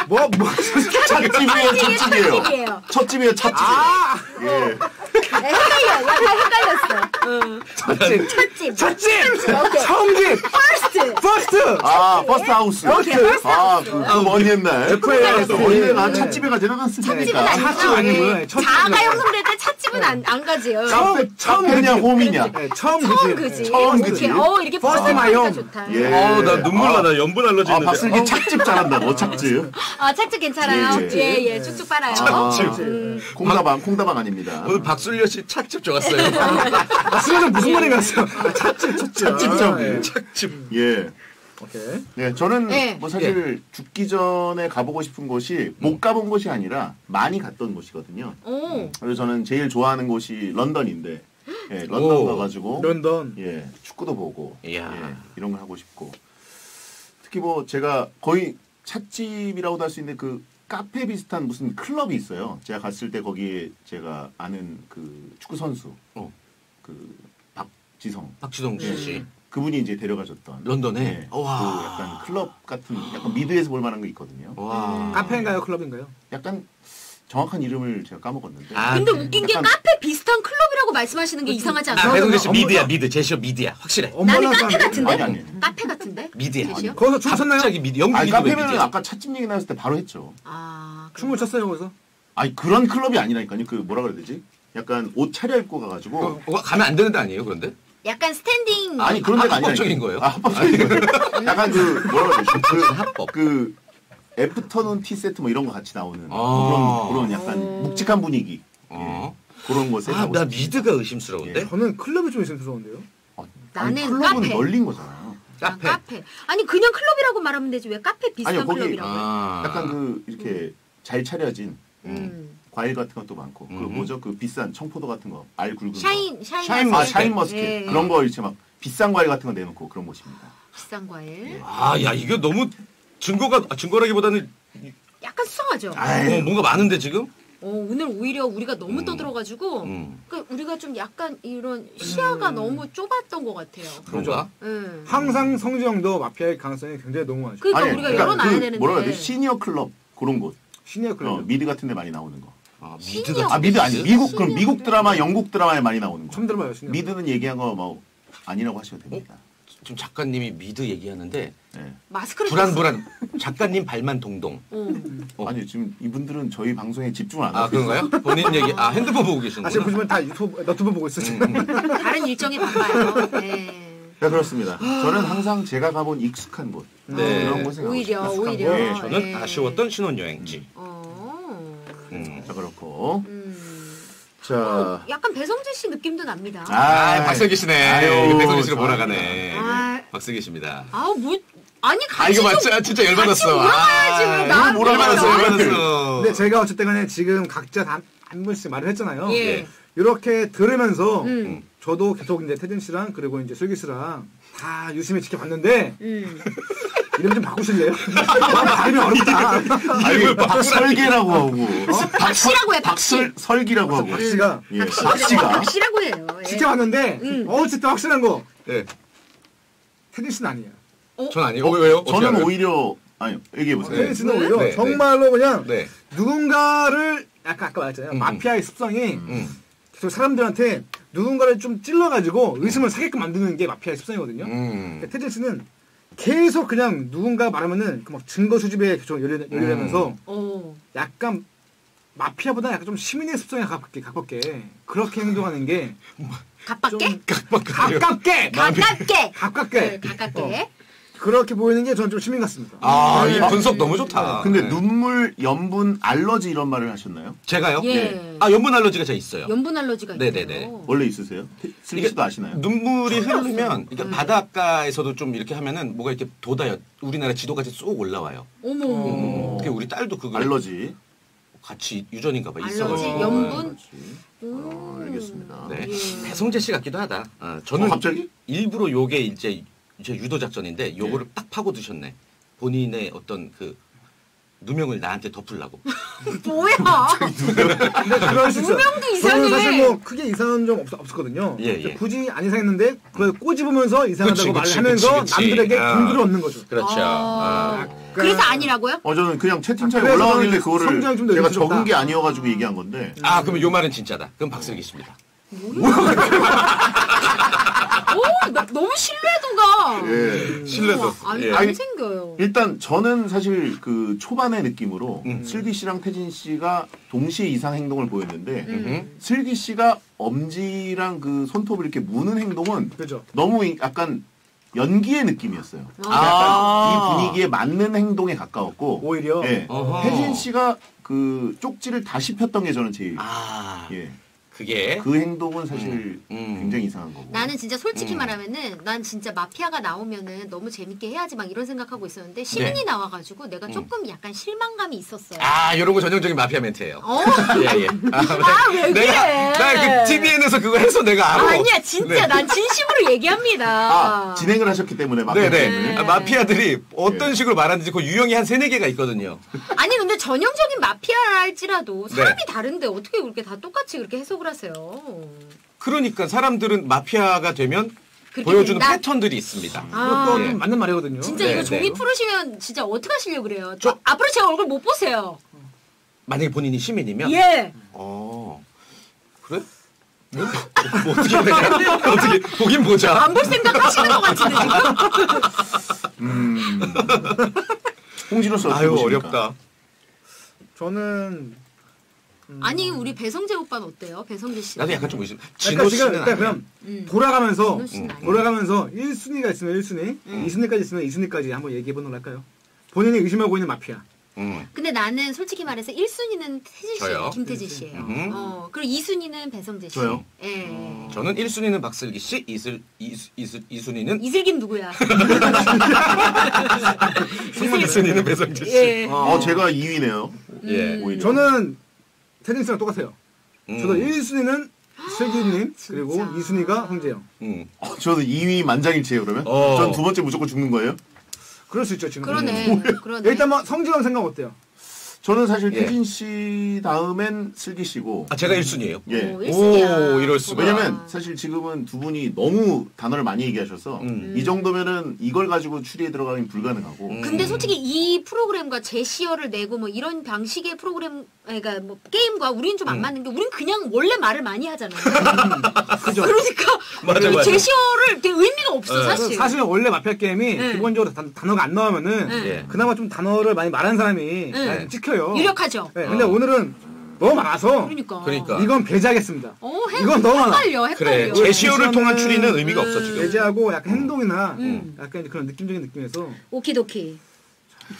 뭐 찻집이에요, 찻집이에요. 첫집이에요. 찻집이에요, 찻집. 아! 예. 헷갈려. 약간 헷갈렸어. 찻집. 첫집. 찻집. 오케이. 처음집. 퍼스트. 퍼스트. 아, 퍼스트 하우스. 아, 그먼 옛날. FAS. 언제나 찻집에 가지는 찻집은 않습니까? 아니죠. 찻집 아니고요. 예. 찻집은 자아가 아니고. 형성될 때 찻집은 안 가지요. 카페냐, 홈이냐. 네, 처음 처음 그지. 그지. 처음 오케이. 그지. 이렇게 First 퍼스트 my 하니까 home. 좋다. 예. 나 눈물 나. 나 염분 알러지 아, 있는데. 박슬기 찻집 잘한다고, 찻집. 아, 찻집 괜찮아요. 예, 예, 예. 예. 쭉쭉 빨아요. 아, 찻집. 콩다방 아닙니다. 오늘 박술려 씨 찻집 좋았어요. 아, 수련은 무슨 말인가 했어. 찻집. 찻집점. 예. 찻집. 예. 오케이. 네, 저는 네. 뭐 사실 죽기 전에 가보고 싶은 곳이 못 가본 곳이 아니라 많이 갔던 곳이거든요. 오. 그래서 저는 제일 좋아하는 곳이 런던인데, 예, 런던 오. 가가지고, 런던. 예, 축구도 보고, 이야. 예, 이런 걸 하고 싶고, 특히 뭐 제가 거의 찻집이라고도 할 수 있는 그 카페 비슷한 무슨 클럽이 있어요. 제가 갔을 때 거기에 제가 아는 그 축구 선수, 그 박지성, 박지성 씨. 그분이 이제 데려가셨던 런던에? 네, 우와. 그 약간 클럽 같은 약간 미드에서 볼 만한 거 있거든요. 와. 카페인가요? 클럽인가요? 약간 정확한 이름을 제가 까먹었는데. 아, 근데 웃긴 게 약간- 카페 비슷한 클럽이라고 말씀하시는 게 이상하지 않아요? 배동재 씨 미드야, 미드. 제시어 미드야. 확실해. 나는 카페 같은데? 아니. 카페 같은데? 미드야. 제시요? 거기서 춤 췄나요? 갑자기 미드. 영국 아니 미드 왜 카페면은 미드야? 아까 찻집 얘기 나왔을 때 바로 했죠. 아, 춤을 췄어요 거기서? 아니 그런 클럽이 아니라니까요. 그 뭐라 그래야 되지? 약간 옷 차려입고 가가지고. 가면 안 되는 데 아니에요, 그런데? 약간 스탠딩. 아니 그런 데가 아니라. 합법적인 거예요? 아, 합법적인 거예요. 약간 그 뭐라 그래야 되지? 그 합법. 그 애프터눈 티 세트 뭐 이런 거 같이 나오는 아. 그런 약간 묵직한 분위기. 어. 그런 곳에 아, 가고 나 싶습니다. 미드가 의심스러운데? 저는 클럽이 좀 의심스러운데요. 나는 아니, 클럽은 카페. 널린 거잖아요. 난 카페. 아니 그냥 클럽이라고 말하면 되지 왜 카페 비슷한 아니요, 거기- 클럽이라고 해? 아. 약간 그 이렇게 잘 차려진 과일 같은 것도 많고 그 뭐죠? 그 비싼 청포도 같은 거, 알 굵은 거. 샤인 머스켓 예. 그런 거 이렇게 막 비싼 과일 같은 거 내놓고 그런 곳입니다. 비싼 과일. 아, 야, 이거 너무 증거라기보다는 약간 수상하죠. 뭔가 많은데 지금? 오늘 오히려 우리가 너무 떠들어가지고 그러니까 우리가 좀 약간 이런 시야가 너무 좁았던 것 같아요. 그런가? 항상 성지형도 마피아의 가능성이 굉장히 너무 많죠. 그러니까 우리가 열어놔야 되는데. 뭐라 해야 돼? 시니어 클럽 그런 곳. 시니어 클럽. 미드 같은 데 많이 나오는 거. 미드 아니 미국 그럼 미국 드라마, 영국 드라마에 많이 나오는 거. 처음 들어봐요. 시니어 미드는 얘기한 거 뭐 아니라고 하셔도 됩니다. 지금 작가님이 미드 얘기하는데 네. 마스크를 불안불안 작가님 발만 동동. 아니 지금 이분들은 저희 방송에 집중을 안 하고 아, 그런가요? 본인 얘기 핸드폰 보고 계시는구나. 지금 보시면 다 너튜브 보고 있어 지금. 다른 일정이 바빠요. 네. 네, 그렇습니다. 저는 항상 제가 가본 익숙한 곳 네. 그런 곳에 가고 오히려 싶어요. 오히려. 네, 저는 아쉬웠던 신혼여행지. 자 그렇고 자 약간 배성재 씨 느낌도 납니다. 박슬기 씨네. 아유, 이거 배성재 씨로 몰아가네. 아. 박슬기 씨입니다. 아니 같이 이거 좀 맞죠? 진짜 열받았어. 몰아가야지 왜 나. 열받았어. 근데 제가 어쨌든 간에 지금 각자 한 분씩 말을 했잖아요. 예. 이렇게 들으면서 저도 계속 이제 태진 씨랑 그리고 이제 슬기 씨랑 다 유심히 지켜봤는데 이름 좀 바꾸실래요? 발음이 어렵다. 아니 박설기라고 하고 박씨라고 해, 박씨. 설기라고 하고 박씨가 예, 박씨가 박씨라고 해요. 예. 지켜봤는데 어쨌든 확실한 거 네. 태진 씨는 아니에요. 전 아니에요. 왜요? 저는 오히려 아니 얘기해 보세요. 태진 씨는 오히려 네, 정말로 그냥 네. 누군가를 아까 말했잖아요. 마피아의 습성이 계속 사람들한테 누군가를 좀 찔러가지고 의심을 사게끔 만드는 게 마피아의 습성이거든요. 그러니까 태진 씨는 계속 그냥 누군가 말하면은 그 막 증거 수집에 계속 열려면서 약간 마피아보다 약간 좀 시민의 습성에 가깝게 그렇게 행동하는 게 가깝게? 가깝게 가깝게. 가깝게. 그렇게 보이는 게 저는 좀 시민 같습니다. 이 분석 너무 좋다. 근데 네. 눈물, 염분, 알러지 이런 말을 하셨나요? 제가요? 예. 염분 알러지가 제가 있어요. 염분 알러지가 있어요. 네네네. 원래 있으세요? 슬기 씨도 아시나요? 눈물이 흐르면 그러니까 바닷가에서도 좀 이렇게 하면은 뭐가 이렇게 돋아요. 우리나라 지도같이 쏙 올라와요. 어머. 그게 우리 딸도 그거 알러지. 같이 유전인가 봐. 알러지, 있어가지고. 염분. 알겠습니다. 네. 예. 배성재 씨 같기도 하다. 저는 갑자기? 일부러 요게 이제 유도 작전인데 요거를 딱 파고 드셨네. 본인의 어떤 그 누명을 나한테 덮으려고. 뭐야? 근데 그럴 수 있어요. 누명도 이상해. 저는 사실 뭐 크게 이상한 점 없었거든요. 예. 굳이 안 이상했는데 그걸 꼬집으면서 이상하다고 그치, 말하면서 그치. 남들에게 공들을 얻는 거죠. 그렇죠. 그래서 아니라고요? 저는 그냥 채팅창에 그래서 올라가길래 저는 그거를 성장이 좀더 제가 의심스럽다. 적은 게 아니어가지고 얘기한 건데. 그럼 요 말은 진짜다. 그럼 박슬기 씨입니다. 너무 신뢰도가. 예. 신뢰도. 안 생겨요. 일단 저는 사실 그 초반의 느낌으로 슬기 씨랑 태진 씨가 동시에 이상 행동을 보였는데 슬기 씨가 엄지랑 그 손톱을 이렇게 무는 행동은 그죠. 너무 약간 연기의 느낌이었어요. 아. 이 분위기에 맞는 행동에 가까웠고 오히려 예. 어허. 태진 씨가 그 쪽지를 다시 폈던 게 저는 제일 예. 그게 그 행동은 사실 굉장히 이상한 거고. 나는 진짜 솔직히 말하면은 난 진짜 마피아가 나오면은 너무 재밌게 해야지 막 이런 생각하고 있었는데 시민이 네. 나와가지고 내가 조금 약간 실망감이 있었어요. 이런 거 전형적인 마피아 멘트예요. 예. 왜 그래? 내가 그 TVN에서 그거 해서 내가 알아. 아니야 진짜 난 진심으로 얘기합니다. 진행을 하셨기 때문에 마피아 네네. 때문에. 마피아들이 어떤 식으로 말하는지 그 유형이 한 3-4개가 있거든요. 아니 근데 전형적인 마피아라 할지라도 사람이 네. 다른데 어떻게 그렇게 다 똑같이 그렇게 해석을 하세요? 그러니까 사람들은 마피아가 되면 그렇게 보여주는 된다? 패턴들이 있습니다. 그것도 예. 맞는 말이거든요. 진짜 네, 이거 종이 네. 풀으시면 진짜 어떻게 하시려고 그래요? 앞으로 제 얼굴 못 보세요. 만약에 본인이 시민이면 예. 그래? 뭐 어떻게 내가 어떻게 보긴 보자. 안 볼 생각 하시는 것 같은데 지금? 홍진호 씨 아유 어떻게 보십니까? 어렵다. 저는 아니 우리 배성재 오빠는 어때요? 배성재 씨. 나도 약간 좀 의심. 그러니까 진호 지금 씨는 일단 아니야. 그럼 돌아가면서 진호 씨는 아니야. 돌아가면서 1순위가 있으면 1순위, 2순위까지 있으면 2순위까지 한번 얘기해 보는 걸 할까요? 본인이 의심하고 있는 마피아. 근데 나는 솔직히 말해서 1순위는 태진 씨예요. 저요? 김태진 씨예요. 그리고 2순위는 배성재 씨. 저요? 예. 저는 1순위는 박슬기 씨, 2순위는 이슬긴 누구야? 2순위는 배성재 씨. 예. 제가 2위네요. 예. 오히려. 저는 태진 씨랑 똑같아요. 저도 1순위는 슬기님 그리고 진짜. 2순위가 홍재영. 저도 2위 만장일치예요 그러면? 전 두 번째 무조건 죽는 거예요? 그럴 수 있죠 지금. 그러네. 그러네. 일단 뭐 성지영 생각 어때요? 저는 사실 예. 태진 씨 다음엔 슬기 씨고. 아 제가 1순위예요. 예. 오, 1순위야. 오, 이럴 수가. 왜냐면 사실 지금은 두 분이 너무 단어를 많이 얘기하셔서 이 정도면은 이걸 가지고 추리에 들어가긴 불가능하고. 근데 솔직히 이 프로그램과 제시어를 내고 뭐 이런 방식의 프로그램, 그러니까 뭐 게임과 우리는 좀 안 맞는 게 우린 그냥 원래 말을 많이 하잖아요. 그죠. 그러니까 맞아, 이 맞아. 제시어를 되게 의미가 없어 사실. 사실 원래 마피아 게임이 네. 기본적으로 단어가 안 나오면은 예. 그나마 좀 단어를 많이 말하는 사람이 잘 찍혀요. 유력하죠. 네, 근데 오늘은 너무 많아서 그러니까. 이건 배제하겠습니다. 어, 이건 너무 많아. 헷갈려. 그래. 제시어는- 제시어를 통한 추리는 의미가 없어 지금. 배제하고 약간 행동이나 약간 이제 그런 느낌적인 느낌에서 오키도키.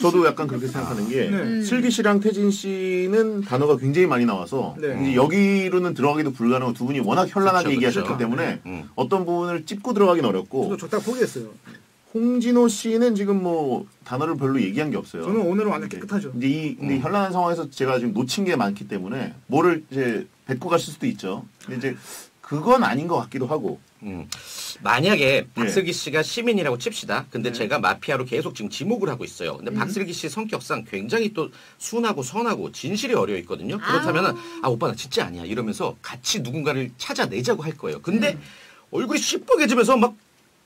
저도 약간 그렇게 생각하는 게 네. 슬기 씨랑 태진 씨는 단어가 굉장히 많이 나와서 네. 이제 여기로는 들어가기도 불가능하고 두 분이 워낙 현란하게 그쵸, 얘기하셨기 그쵸. 때문에 음. 어떤 부분을 찝고 들어가긴 어렵고 저도 적다가 포기했어요. 홍진호 씨는 지금 뭐 단어를 별로 얘기한 게 없어요. 저는 오늘은 완전 깨끗하죠. 이제 근데 현란한 상황에서 제가 지금 놓친 게 많기 때문에 뭐를 이제 뱉고 갔을 수도 있죠. 근데 이제 그건 아닌 것 같기도 하고. 만약에 박슬기 씨가 시민이라고 칩시다. 근데 제가 마피아로 계속 지금 지목을 하고 있어요. 근데 박슬기 씨 성격상 굉장히 또 순하고 선하고 진실이 어려 있거든요. 그렇다면은 아 오빠 나 진짜 아니야 이러면서 같이 누군가를 찾아내자고 할 거예요. 근데 얼굴이 시뻘개지면서 막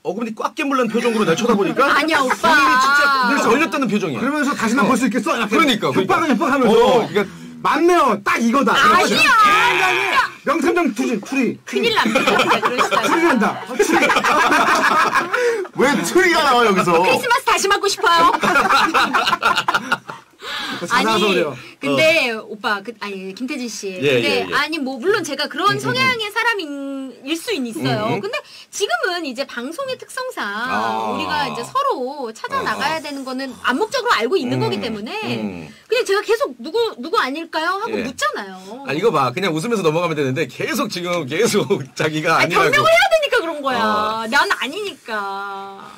어금니 꽉 깨물는 표정으로 날 쳐다보니까 아니야 오빠. 본인이 진짜 그래서 걸렸다는 표정이야. 그러면서 다시 나 볼 수 있겠어? 약간 그러니까. 협박은 협박하면서 그러니까 맞네요. 딱 이거다. 아니야. 명탐정 추리. 큰일 납니다. 그러시다가. 추리한다. 왜 트리가 나와 여기서? 크리스마스 다시 맞고 싶어요. 자상해서 아니 그래요. 근데 오빠 아니 김태진 씨 예, 근데 예, 예. 아니 뭐 물론 제가 그런 성향의 사람일 수 있어요. 근데 지금은 이제 방송의 특성상 우리가 이제 서로 찾아 나가야 되는 거는 암묵적으로 알고 있는 거기 때문에 그냥 제가 계속 누구 아닐까요 하고 예. 묻잖아요. 아 이거 봐 그냥 웃으면서 넘어가면 되는데 계속 자기가 아니, 아니라고. 변명을 해야 되니까 그런 거야. 난 아니니까.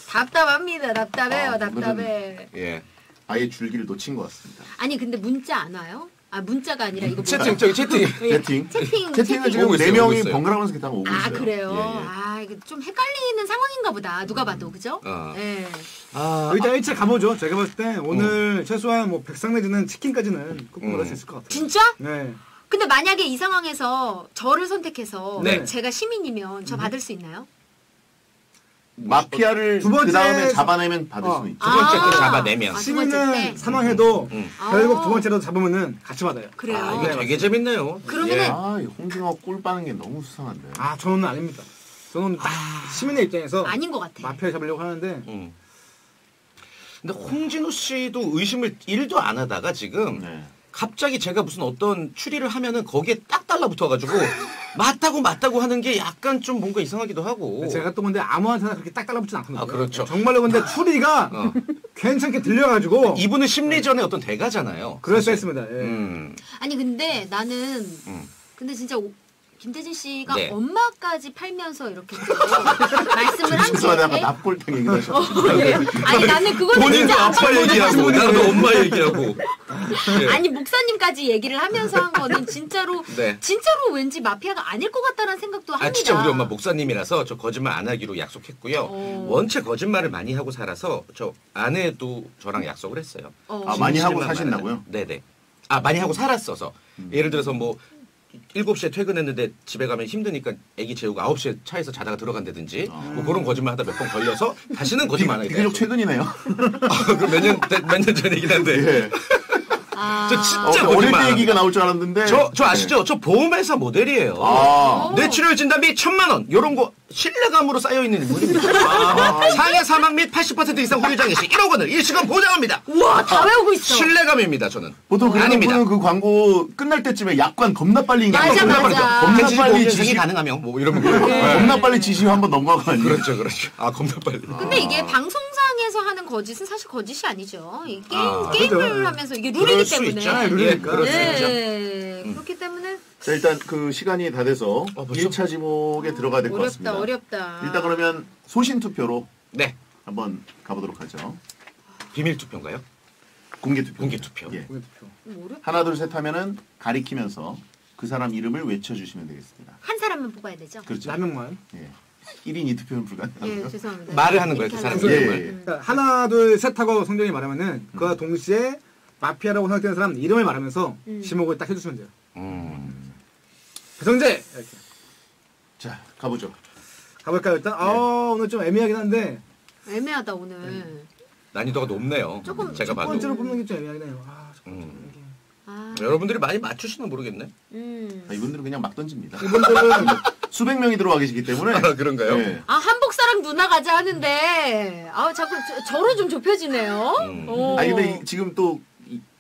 답답합니다. 답답해요. 답답해. 예. 아예 줄기를 놓친 것 같습니다. 아니 근데 문자 안 와요? 아 문자가 아니라 이거 채팅 저기 채팅. 채팅. 채팅. 채팅은 지금 오고 있어요, 네 명이 오고 있어요. 번갈아 가면서 그냥 오고 있어요. 아 그래요? 예, 예. 아 이거 좀 헷갈리는 상황인가 보다. 누가 봐도 그죠? 예. 일단 일찍 가보죠. 제가 봤을 때 오늘 최소한 뭐 백상 내지는 치킨까지는 꼭 받을 수 있을 것 같아요. 진짜? 네. 근데 만약에 이 상황에서 저를 선택해서 네. 제가 시민이면 저 받을 수 있나요? 마피아를 두 번째 그 다음에 잡아내면 받을 어. 수는 있죠. 두 번째 거 잡아내면. 두 번째 때? 시민은 사망해도 결국 아. 두 번째로 잡으면은 같이 받아요. 그래요. 아 이거 되게 재밌네요. 그러면은 아, 이 홍진호 꿀 빠는 게 너무 수상한데. 아 저는 아닙니다. 저는 딱 시민의 입장에서 아닌 것 같아. 마피아 잡으려고 하는데 근데 홍진호 씨도 의심을 1도 안 하다가 지금 네. 갑자기 제가 무슨 어떤 추리를 하면은 거기에 딱 달라붙어가지고 맞다고 하는 게 약간 좀 뭔가 이상하기도 하고. 제가 또 근데 아무한테나 그렇게 딱 달라붙진 않거든요. 아, 그렇죠. 정말로 근데 추리가 괜찮게 들려가지고 이분은 심리전의 어떤 대가잖아요. 그럴싸했습니다. 예. 아니 근데 나는 근데 진짜 김태진 씨가 네. 엄마까지 팔면서 이렇게 또 말씀을 한 죄송한데 아까 게 납골탕 얘기도 하셨어. 아니 나는 그거는 본인도 진짜 아빠 얘기하고 나도 엄마 얘기하고. 예. 아니 목사님까지 얘기를 하면서 한 거는 진짜로 네. 진짜로 왠지 마피아가 아닐 것 같다는 생각도 합니다. 아 진짜 우리 엄마 목사님이라서 저 거짓말 안 하기로 약속했고요. 어. 원체 거짓말을 많이 하고 살아서 저 아내도 저랑 약속을 했어요. 아, 많이 하고 진실만 사신다고요? 말하자. 네네. 아 많이 하고 살았어서 예를 들어서 뭐 7시에 퇴근했는데 집에 가면 힘드니까 애기 재우고 9시에 차에서 자다가 들어간다든지 뭐 그런 거짓말 하다 몇 번 걸려서 다시는 거짓말 안 하겠다. 비교적 최근이네요. 몇년 전 얘기긴 한데. 예. 저 진짜 어릴 거짓말. 때 얘기가 나올 줄 알았는데. 저 아시죠? 저 보험회사 모델이에요. 아. 뇌출혈 진단비 1,000만 원. 요런 거 신뢰감으로 쌓여있는 인물입니다. 상해 사망 및 80% 이상 후유 장애 시 1억 원을 일시간 보장합니다. 우와 다 외우고 있어. 신뢰감입니다, 저는. 보통 그런 아닙니다. 분은 그 광고 끝날 때쯤에 약관 겁나 빨리 맞아, 겁나 맞아. 빨리 겁나 빨리 85년생이 지시 가능하면 뭐 이러면 겁나 빨리 지시 한번 넘어가고 아니에요. 그렇죠, 그렇죠. 아 겁나 빨리. 근데 이게 방송상에서 하는 거짓은 사실 거짓이 아니죠. 이 아, 게임을 그죠. 하면서 이게 그럴 룰이기 수 때문에. 있죠. 룰이니까. 예, 그럴 수 있죠. 네. 그렇기 때문에 자, 일단 그 시간이 다 돼서 벌써? 1차 지목에 들어가야 될 것 같습니다. 어렵다. 일단 그러면 소신 투표로 네. 한번 가보도록 하죠. 비밀 투표인가요? 공개 투표. 공개 투표. 예. 공개 투표. 뭐를? 하나 둘 셋 하면은 가리키면서 그 사람 이름을 외쳐주시면 되겠습니다. 한 사람만 뽑아야 되죠? 그렇죠. 한 명만. 예. 1인 2투표는 불가능하고요. 예, 죄송합니다. 말을 하는 거예요, 그 이렇게 사람이. 하려고. 예, 예. 그러니까 하나 둘 셋 하고 성정이 말하면은 그와 동시에 마피아라고 생각되는 사람 이름을 말하면서 지목을 딱 해주시면 돼요. 배성재 이렇게 자, 가보죠. 가볼까요 일단? 오늘 좀 애매하긴 한데 애매하다 오늘. 난이도가 높네요. 조금 제가 첫 봐도. 번째로 뽑는 게 좀 애매하긴 해요. 잠깐만. 아, 여러분들이 많이 맞추시나 모르겠네. 이분들은 그냥 막 던집니다. 이분들은 수백 명이 들어와 계시기 때문에. 아, 그런가요? 예. 아 한복사랑 누나 가자 하는데 아 자꾸 저로 좀 좁혀지네요. 아니 근데 지금 또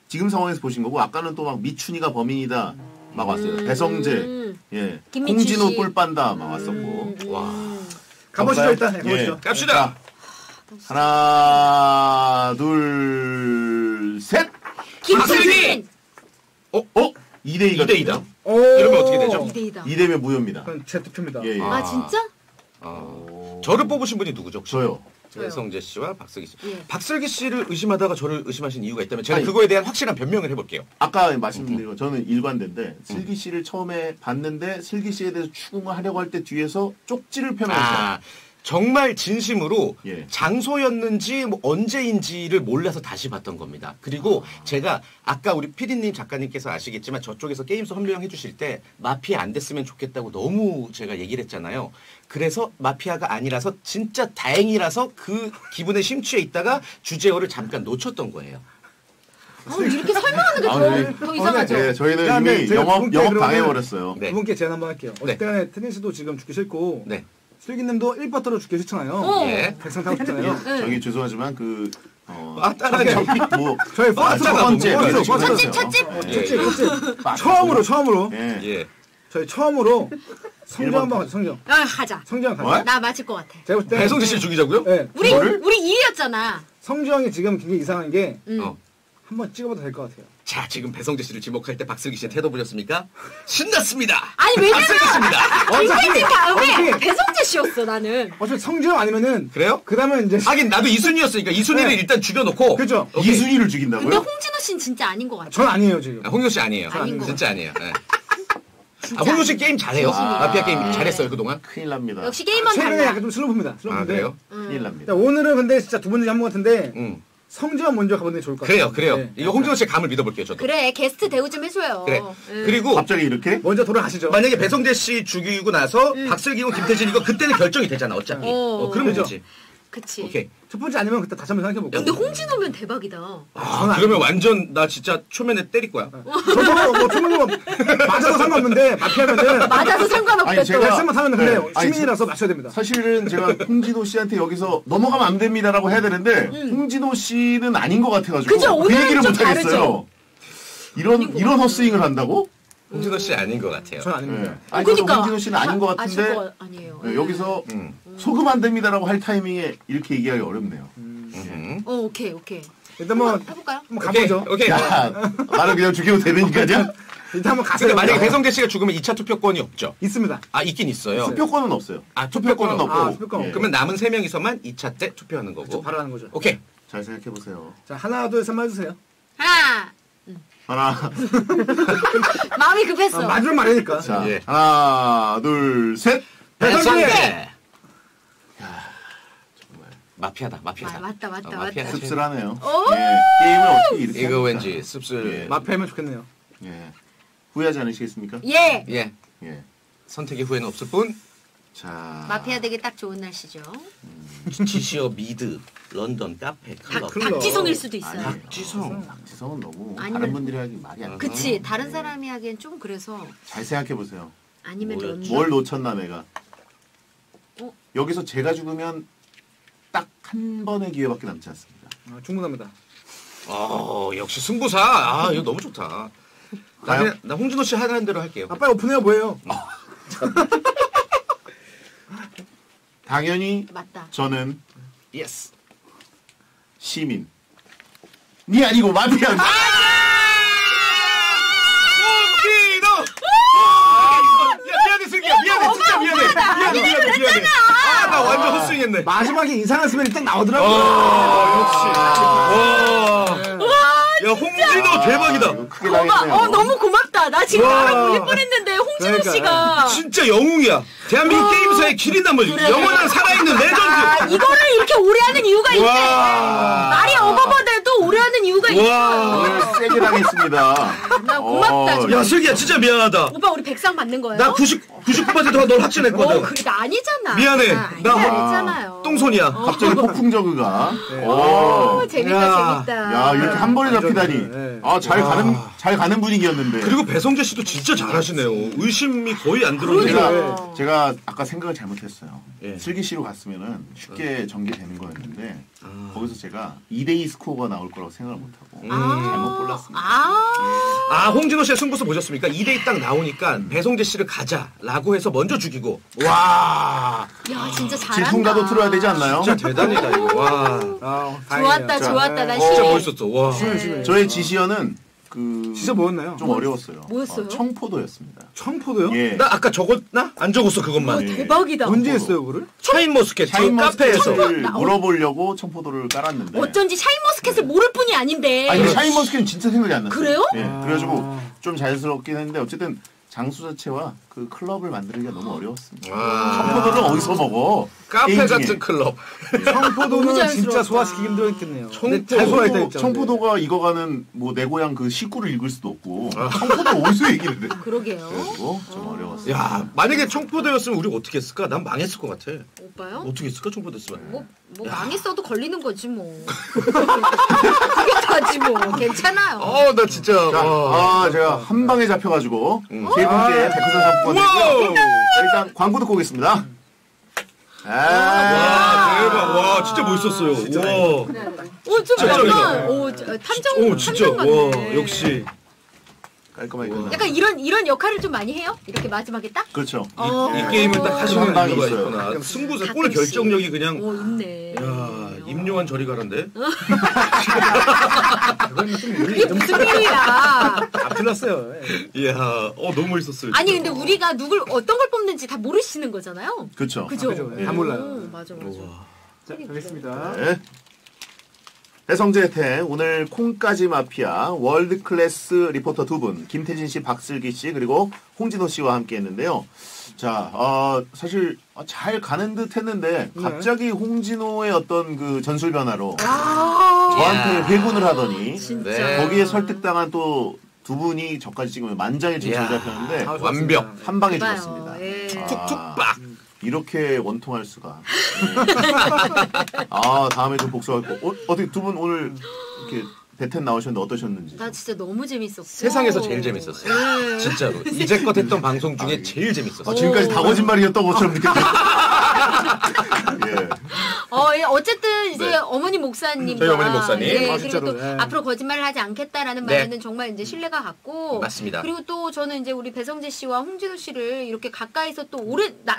지금 상황에서 보신 거고 아까는 또 막 미춘이가 범인이다 막 왔어요. 배성재, 예, 김미춘 홍진호 씨. 뿔빤다 막 왔었고. 와. 가보시죠 일단. 예. 가보시죠. 갑시다. 하나, 둘, 셋. 김철민 어? 2대2가 2대2다. 오. 이러면 어떻게 되죠? 2대2다. 2대면 무효입니다. 그건 제 투표입니다. 예, 예. 아 진짜? 저를 뽑으신 분이 누구죠? 혹시? 저요. 배성재 씨와 박슬기 씨. 예. 박슬기 씨를 의심하다가 저를 의심하신 이유가 있다면 제가 아니. 그거에 대한 확실한 변명을 해볼게요. 아까 말씀드린 거 저는 일관된데 슬기 씨를 처음에 봤는데 슬기 씨에 대해서 추궁을 하려고 할 때 뒤에서 쪽지를 펴면서 아, 정말 진심으로 예. 장소였는지 뭐 언제인지를 몰라서 다시 봤던 겁니다. 그리고 제가 아까 우리 피디님 작가님께서 아시겠지만 저쪽에서 게임소 합류해 주실 때 마피아 안 됐으면 좋겠다고 너무 제가 얘기를 했잖아요. 그래서 마피아가 아니라서 진짜 다행이라서 그 기분에 심취해 있다가 주제어를 잠깐 놓쳤던 거예요. 이렇게 설명하는 게 더 이상하죠. 네, 저희는 야, 근데 이미 제가 영업 그러면 당해버렸어요. 네. 두 분께 제안 한번 할게요. 네. 어쨌든 테니스도 지금 죽기 싫고 네. 슬기님도 1버터로 죽기 싫잖아요. 어. 예. 백상 타고 싶잖아요. 네. 저기 죄송하지만 따라하죠. 뭐 저희 퍼스트 첫 번째 뭔가요, 지금 지금? 했어요. 첫집. 처음으로 예. 예. 저희 처음으로 성정 한번 하죠. 성정. 아 하자. 성정 뭐? 가자. 나 맞을 것 같아. 제가 볼 때 배성재 씨를 죽이자고요? 네. 우리 저를? 우리 2위였잖아. 성정이 지금 굉장히 이상한 게 어. 한번 찍어봐도 될 것 같아요. 자, 지금 배성재 씨를 지목할 때 박슬기 씨의 태도 보셨습니까? 신났습니다. 아니 왜냐면 박슬기입니다. 김태진 다음에 어차피- 배성재 씨였어 나는. 어차피 성정 아니면은 그래요? 그다음에 이제 하긴 나도 이순위였으니까 이순위를 네. 일단 죽여놓고. 그죠? 오케이. 이순위를 근데 죽인다고요? 홍진호 씨는 진짜 아닌 것 같아. 전 아니에요 지금. 아, 홍효 씨 아니에요. 아닌 거 진짜 아니에요. 네. 진짜 홍효 씨 아니에요. 게임 잘해요. 마피아 게임 잘했어요 그동안. 큰일 납니다. 역시 게임은 최근에 달라. 약간 좀 슬로프입니다. 아 슬로프인데. 그래요? 큰일 납니다. 오늘은 근데 진짜 두 분이 한것 같은데 성지원 먼저 가보는 게 좋을 것 같아요. 그래요. 네. 이거 홍진호 씨의 감을 믿어볼게요 저도. 그래 게스트 대우 좀 해줘요. 그래. 응. 그리고 갑자기 이렇게? 먼저 돌아가시죠. 만약에 배성재 씨 죽이고 나서 박슬기고 김태진이고 그때는 결정이 되잖아 어차피. 어. 그러면 그죠? 되지. 그치. 오케이. 첫 번째 아니면 그때 다시 한번 생각해볼게요. 근데 홍진호면 대박이다. 아, 그러면 완전 나 진짜 초면에 때릴 거야. 저도 뭐 초면으로 맞아도 상관없는데 마피아면은 맞아도 상관없다 아니, 또. 제가- 말씀만 하면 근데 네. 아니, 시민이라서 맞춰야 됩니다. 사실은 제가 홍진호 씨한테 여기서 넘어가면 안 됩니다라고 해야 되는데 홍진호 씨는 아닌 것 같아가지고 그죠? 그 오늘은 얘기를 좀 못 하겠어요. 다르죠? 이런 헛스윙을 한다고? 홍진호 씨 아닌 것 같아요. 전 아닙니다. 아니 저도 그러니까. 홍진호 씨는 아닌 것 아, 같은데 저거 아니에요. 네, 여기서 소금 안 됩니다라고 할 타이밍에 이렇게 얘기하기 어렵네요. 오케이. 일단 뭐 해볼까요? 한번 가보죠. 오케이. 야, 나를 그냥 죽여도 되니까요? 일단 한번 가세요. 근데 만약에 배성재 씨가 죽으면 2차 투표권이 없죠. 있습니다. 아 있긴 있어요. 투표권은 없어요. 아 투표권은 없고. 아, 투표권. 예. 그러면 남은 3명이서만 2차 때 투표하는 거고. 바로 하는 거죠. 오케이. 잘 생각해 보세요. 자 하나 둘 셋 해주세요. 하나, 마음이 급했어. 마지막 말이니까. 자, 예. 하나, 둘, 셋. 배성재. 마피아다. 맞다. 마피아. 씁쓸하네요. 오! 예, 게임을 어떻게 이렇게 이거 합니까? 왠지 씁쓸. 예. 마피아면 좋겠네요. 예. 후회하지 않으시겠습니까? 예. 예. 예. 선택의 후회는 없을 뿐. 자, 마피아 되기 딱 좋은 날씨죠. 지시어 미드, 런던 카페, 클럽. 클럽. 박지성일 수도 있어요. 박지성. 박지성은 너무 아니면- 다른 분들이 하기 말이 안 돼. 그치. 다른 사람이 하기엔 좀 그래서 잘 생각해 보세요. 아니면 런던. 뭘 놓쳤나 내가. 어? 여기서 제가 죽으면 딱 한 번의 기회밖에 남지 않습니다. 충분합니다. 역시 승부사. 아, 이거 너무 좋다. 가요? 나 홍진호 씨 하라는 대로 할게요. 아 빨리 오픈해요 뭐예요? 당연히 맞다. 저는 예스. 시민. 니 아니고 마피아. 홍진호! 미안해, 슬기야. 미안해. 진짜 미안해. 미안해. 아, 나 완전 헛스윙했네. 마지막에 이상한 스멜이 딱 나오더라고요. 역시. 와. 야, 홍진호 대박이다. 이거 크게 당했네요. 너무 고맙다. 나 지금 와. 나랑 울릴 뻔했는데 홍진호 그러니까. 씨가 진짜 영웅이야. 대한민국 게임사의 길이 남은 그래. 영원한 살아있는 레전드. 이거를 이렇게 오래 하는 이유가 있네. 와. 말이 어거버돼도 오래 하는 이유가 있어. 와. 오늘 세게 당했습니다. 나 고맙다. 정말. 야, 슬기야, 진짜 미안하다. 오빠 우리 백상 받는 거예요? 나 99%널 확신했거든. 그래 나 아니잖아. 미안해. 나 나 아니잖아요. 똥손이야. 갑자기 폭풍 저그가. 재밌다 야. 재밌다. 야, 이렇게 한 번에 잡히다니. 네. 아, 잘 가는 분위기였는데. 그리고 배성재 씨도 진짜 잘하시네요. 의심이 거의 안 들어오네요. 제가 아까 생각을 잘못했어요. 예. 슬기 씨로 갔으면은 쉽게 전개되는 거였는데 거기서 제가 2대2 스코어가 나올 거라고 생각을 못하고 잘못 골랐습니다. 아, 홍진호 씨의 승부수 보셨습니까? 2대2 딱 나오니까 배성재 씨를 가자라고 해서 먼저 죽이고. 와. 야 진짜 잘한다. 질풍가도 틀어야 되지 않나요? 진짜 대단이다, 이거. 와. 좋았다 자, 좋았다. 난 진짜 시계. 멋있었어. 와. 저의 지시어는 진짜 뭐였나요? 좀 어려웠어요. 뭐였어요? 청포도였습니다. 청포도요? 예. 나 아까 적었나? 안 적었어, 그것만. 대박이다. 언제 했어요, 그거를? 샤인머스켓 그 카페에서. 샤인머스켓을 물어보려고 청포도를 깔았는데. 어쩐지 샤인머스켓을 모를 뿐이 아닌데. 아니 샤인머스켓은 진짜 생각이 안 났어요. 그래요? 예. 그래가지고 좀 자연스럽긴 했는데 어쨌든 장수 자체와 그 클럽을 만들기가 너무 어려웠습니다. 청포도를 어디서 먹어? 카페 게임 중에. 같은 클럽. 너무 청포도는 자연스럽다. 진짜 소화시키기 힘들었겠네요. 근데 잘 소화했다 했죠. 청포도가 익어가는 뭐 내 고향 그 식구를 읽을 수도 없고 청포도 어디서 얘기를 해? 그러게요. 그래가지고 좀 어려웠어요. 야, 만약에 청포도였으면 우리 어떻게 했을까? 난 망했을 것 같아. 오빠요? 어떻게 했을까? 청포도였으면. 뭐 망했어도 걸리는 거지 뭐. 그게 다지 뭐. 괜찮아요. 나 진짜. 자, 제가 한 방에 잡혀가지고 세 분께 백화점 상품권 와우! 드리고요. 자, 일단 광고 듣고 오겠습니다. 와, 대박. 와, 진짜 멋있었어요. 와. 좀 진짜 약간 짱이다. 탐정 진짜. 탐정 같네. 와, 역시. 깔끔하게 끝나. 약간 이런 역할을 좀 많이 해요? 이렇게 마지막에 딱? 그렇죠. 이 게임을 딱 하시는 한 방이 이유가 있어요. 있구나. 승부사 골 가끔씩. 결정력이 그냥. 있네. 야, 임요한 저리 가란데. 그게 무슨 일이야? 틀렸어요. 이야, 너무 멋있었어요. 아니 진짜. 근데 우리가 어떤 걸 뽑는지 다 모르시는 거잖아요. 그렇죠. 그죠? 그죠. 다 몰라요. 맞아. 자, 가겠습니다. 네. 배성재 태 오늘 콩까지 마피아 월드 클래스 리포터 두 분 김태진 씨, 박슬기 씨 그리고 홍진호 씨와 함께했는데요. 자, 사실 잘 가는 듯 했는데 갑자기 홍진호의 어떤 그 전술 변화로 저한테 회군을 하더니 진짜. 거기에 설득당한 또 두 분이 저까지 찍으면 만장일치 잘 잡혔는데 완벽. 한 방에 봐요. 죽었습니다. 예. 툭툭 빡. 이렇게 원통할 수가. 다음에 좀 복수할 거. 어떻게 두 분 오늘 이렇게 배텐 나오셨는데 어떠셨는지. 나 진짜 너무 재밌었어. 세상에서 제일 재밌었어요. 진짜로. 이제껏 했던 방송 중에 제일 재밌었어요. 지금까지 다 거짓말이었던 것처럼 느껴져요. 예. 어쨌든 이제 어머니 목사님, 저희 어머니 목사님. 그리고 진짜로, 또 예. 앞으로 거짓말을 하지 않겠다라는 네. 말에는 정말 이제 신뢰가 갔고, 맞습니다. 그리고 또 저는 이제 우리 배성재 씨와 홍진호 씨를 이렇게 가까이서 또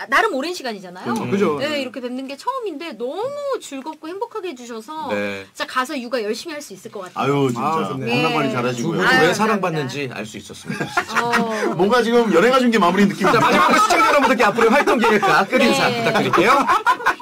나름 오랜 시간이잖아요. 그죠. 네, 이렇게 뵙는 게 처음인데 너무 즐겁고 행복하게 해주셔서 네. 진짜 가서 육아 열심히 할 수 있을 것 같아요. 아유 진짜 좋네요. 건강관리 두 잘하시고요. 분이 아유, 왜 감사합니다. 사랑받는지 알 수 있었습니다. 진짜. 뭔가 지금 연애가 중계 마무리 느낌이. 자, 마지막으로 시청자 여러분들께 앞으로 활동 계획과 끝 인사 네. 부탁드릴게요.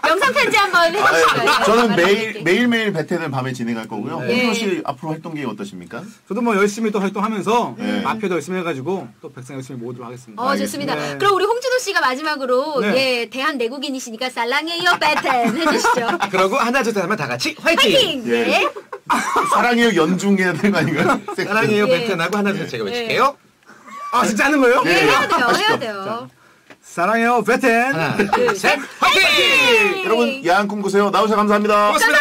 영상 편지 한번 해주실까요? 저는 매일매일 배텐을 밤에 진행할 거고요. 네. 홍진호 씨 앞으로 활동 계획 어떠십니까? 저도 뭐 열심히 또 활동하면서 네. 마피아도 열심히 해가지고 또 백상 열심히 모으도록 하겠습니다. 좋습니다. 네. 그럼 우리 홍진호 씨가 마지막으로 네. 예 대한 내국인이시니까 살랑해요 배텐 해주시죠. 그러고 하나 둘 셋 하면 다 같이 화이팅! 파이팅! 예. 예. 사랑해요 연중해야 되는 거 아닌가요? 사랑해요 예. 베텐하고 하나 둘 셋 제가 외칠게요. 진짜 하는 거예요? 네. 해야 돼요. 해야 돼요. 사랑해요, 베텐. 하나 둘 셋 화이팅! 여러분 야한 꿈 꾸세요. 나오셔서 감사합니다. 고맙습니다.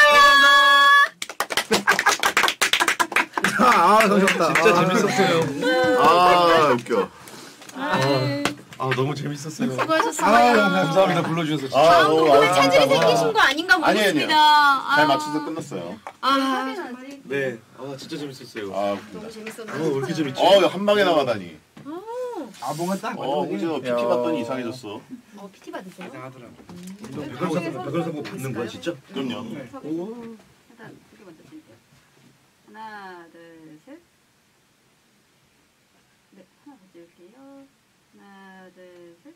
감사합니다. 진짜 재밌었어요. 웃겨. 너무 재밌었어요. 수고하셨어요. 감사합니다. 불러주셔서. 다음 녹음에 차질이 생기신 거 아닌가 아니에요. 모르겠습니다. 잘 맞춰서 끝났어요. 네. 진짜 재밌었어요. 너무 재밌었나요? 왜 이렇게 재밌지? 한 방에 나가다니. 뭔가 딱 홍진호 PT 봤더니 이상해졌어. PT 받으세요? 백월사고 받는 거야 진짜? 그럼요. 일단 이렇게 먼저 드릴게요. 하나, 둘, 셋. 네, 하나 더 찍을게요. 하나, 둘, 셋.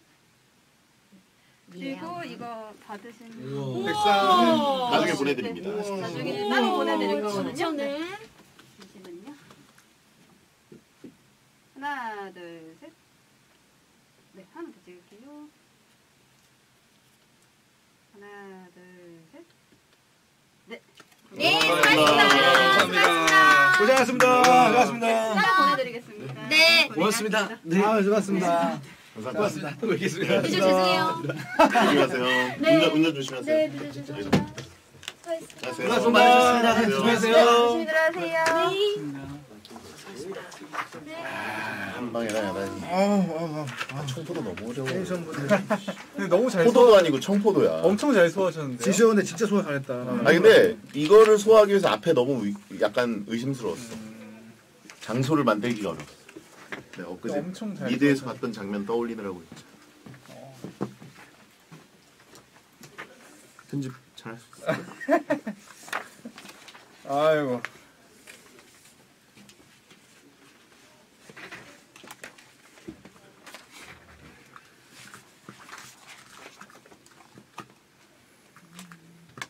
그리고 이거 받으신 나중에 보내드립니다. 나중에 따로 보내드릴 거거든요. 진짜네. 잠시만요. 하나, 둘, 셋. 네, 하나 더 찍을게요. 하나, 둘, 셋. 네. 네, 감사합니다. 고생하셨습니다. 고생하셨습니다. 쌀 보내드리겠습니다. 네. 고맙습니다. 네. 수고하셨습니다. 감사합니다. 또 뵙겠습니다. 해주세요. 조심히 가세요. 네. 운전 조심하세요. 네, 죄송합니다. 안녕하세요. 고맙습니다. 조심하세요. 조심히 들어가세요. 한 방에 나야지. 청포도 너무 어려워. 텐션분들 근데 너무 잘 포도도 아니고 청포도야. 엄청 잘 소화하셨는데요. 지시원데 진짜 소화 잘했다. 아니 근데 이거를 소화하기 위해서 앞에 너무 약간 의심스러웠어. 장소를 만들기가 어려웠어. 내가 엊그제 엄청 잘 미드에서 소화하셨어요. 봤던 장면 떠올리느라고 진짜. 편집 잘할 수 있어. 아이고.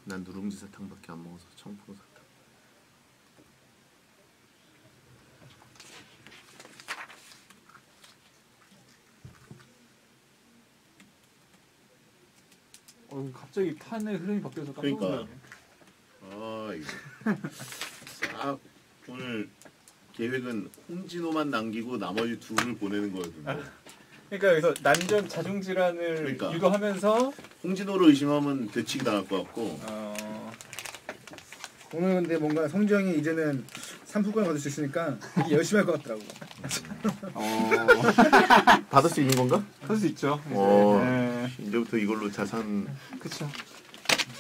난 누룽지 사탕밖에 안 먹어서 청포도 사탕. 갑자기 판의 흐름이 바뀌어서 깜짝 그러니까. 놀랐네. 아 이거. 아 오늘 계획은 홍진호만 남기고 나머지 둘을 보내는 거였는데. 그러니까 여기서 난전 자중 질환을 그러니까. 유도하면서 홍진호를 의심하면 되치기 당할 것 같고. 오늘 근데 뭔가 성정이 이제는 3부권 받을 수 있으니까 되게 열심히 할 것 같더라고. 받을 수 있는 건가? 할 수 있죠. 이제. 어. 네. 이제부터 이걸로 자산. 그쵸.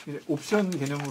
이제 옵션 개념으로.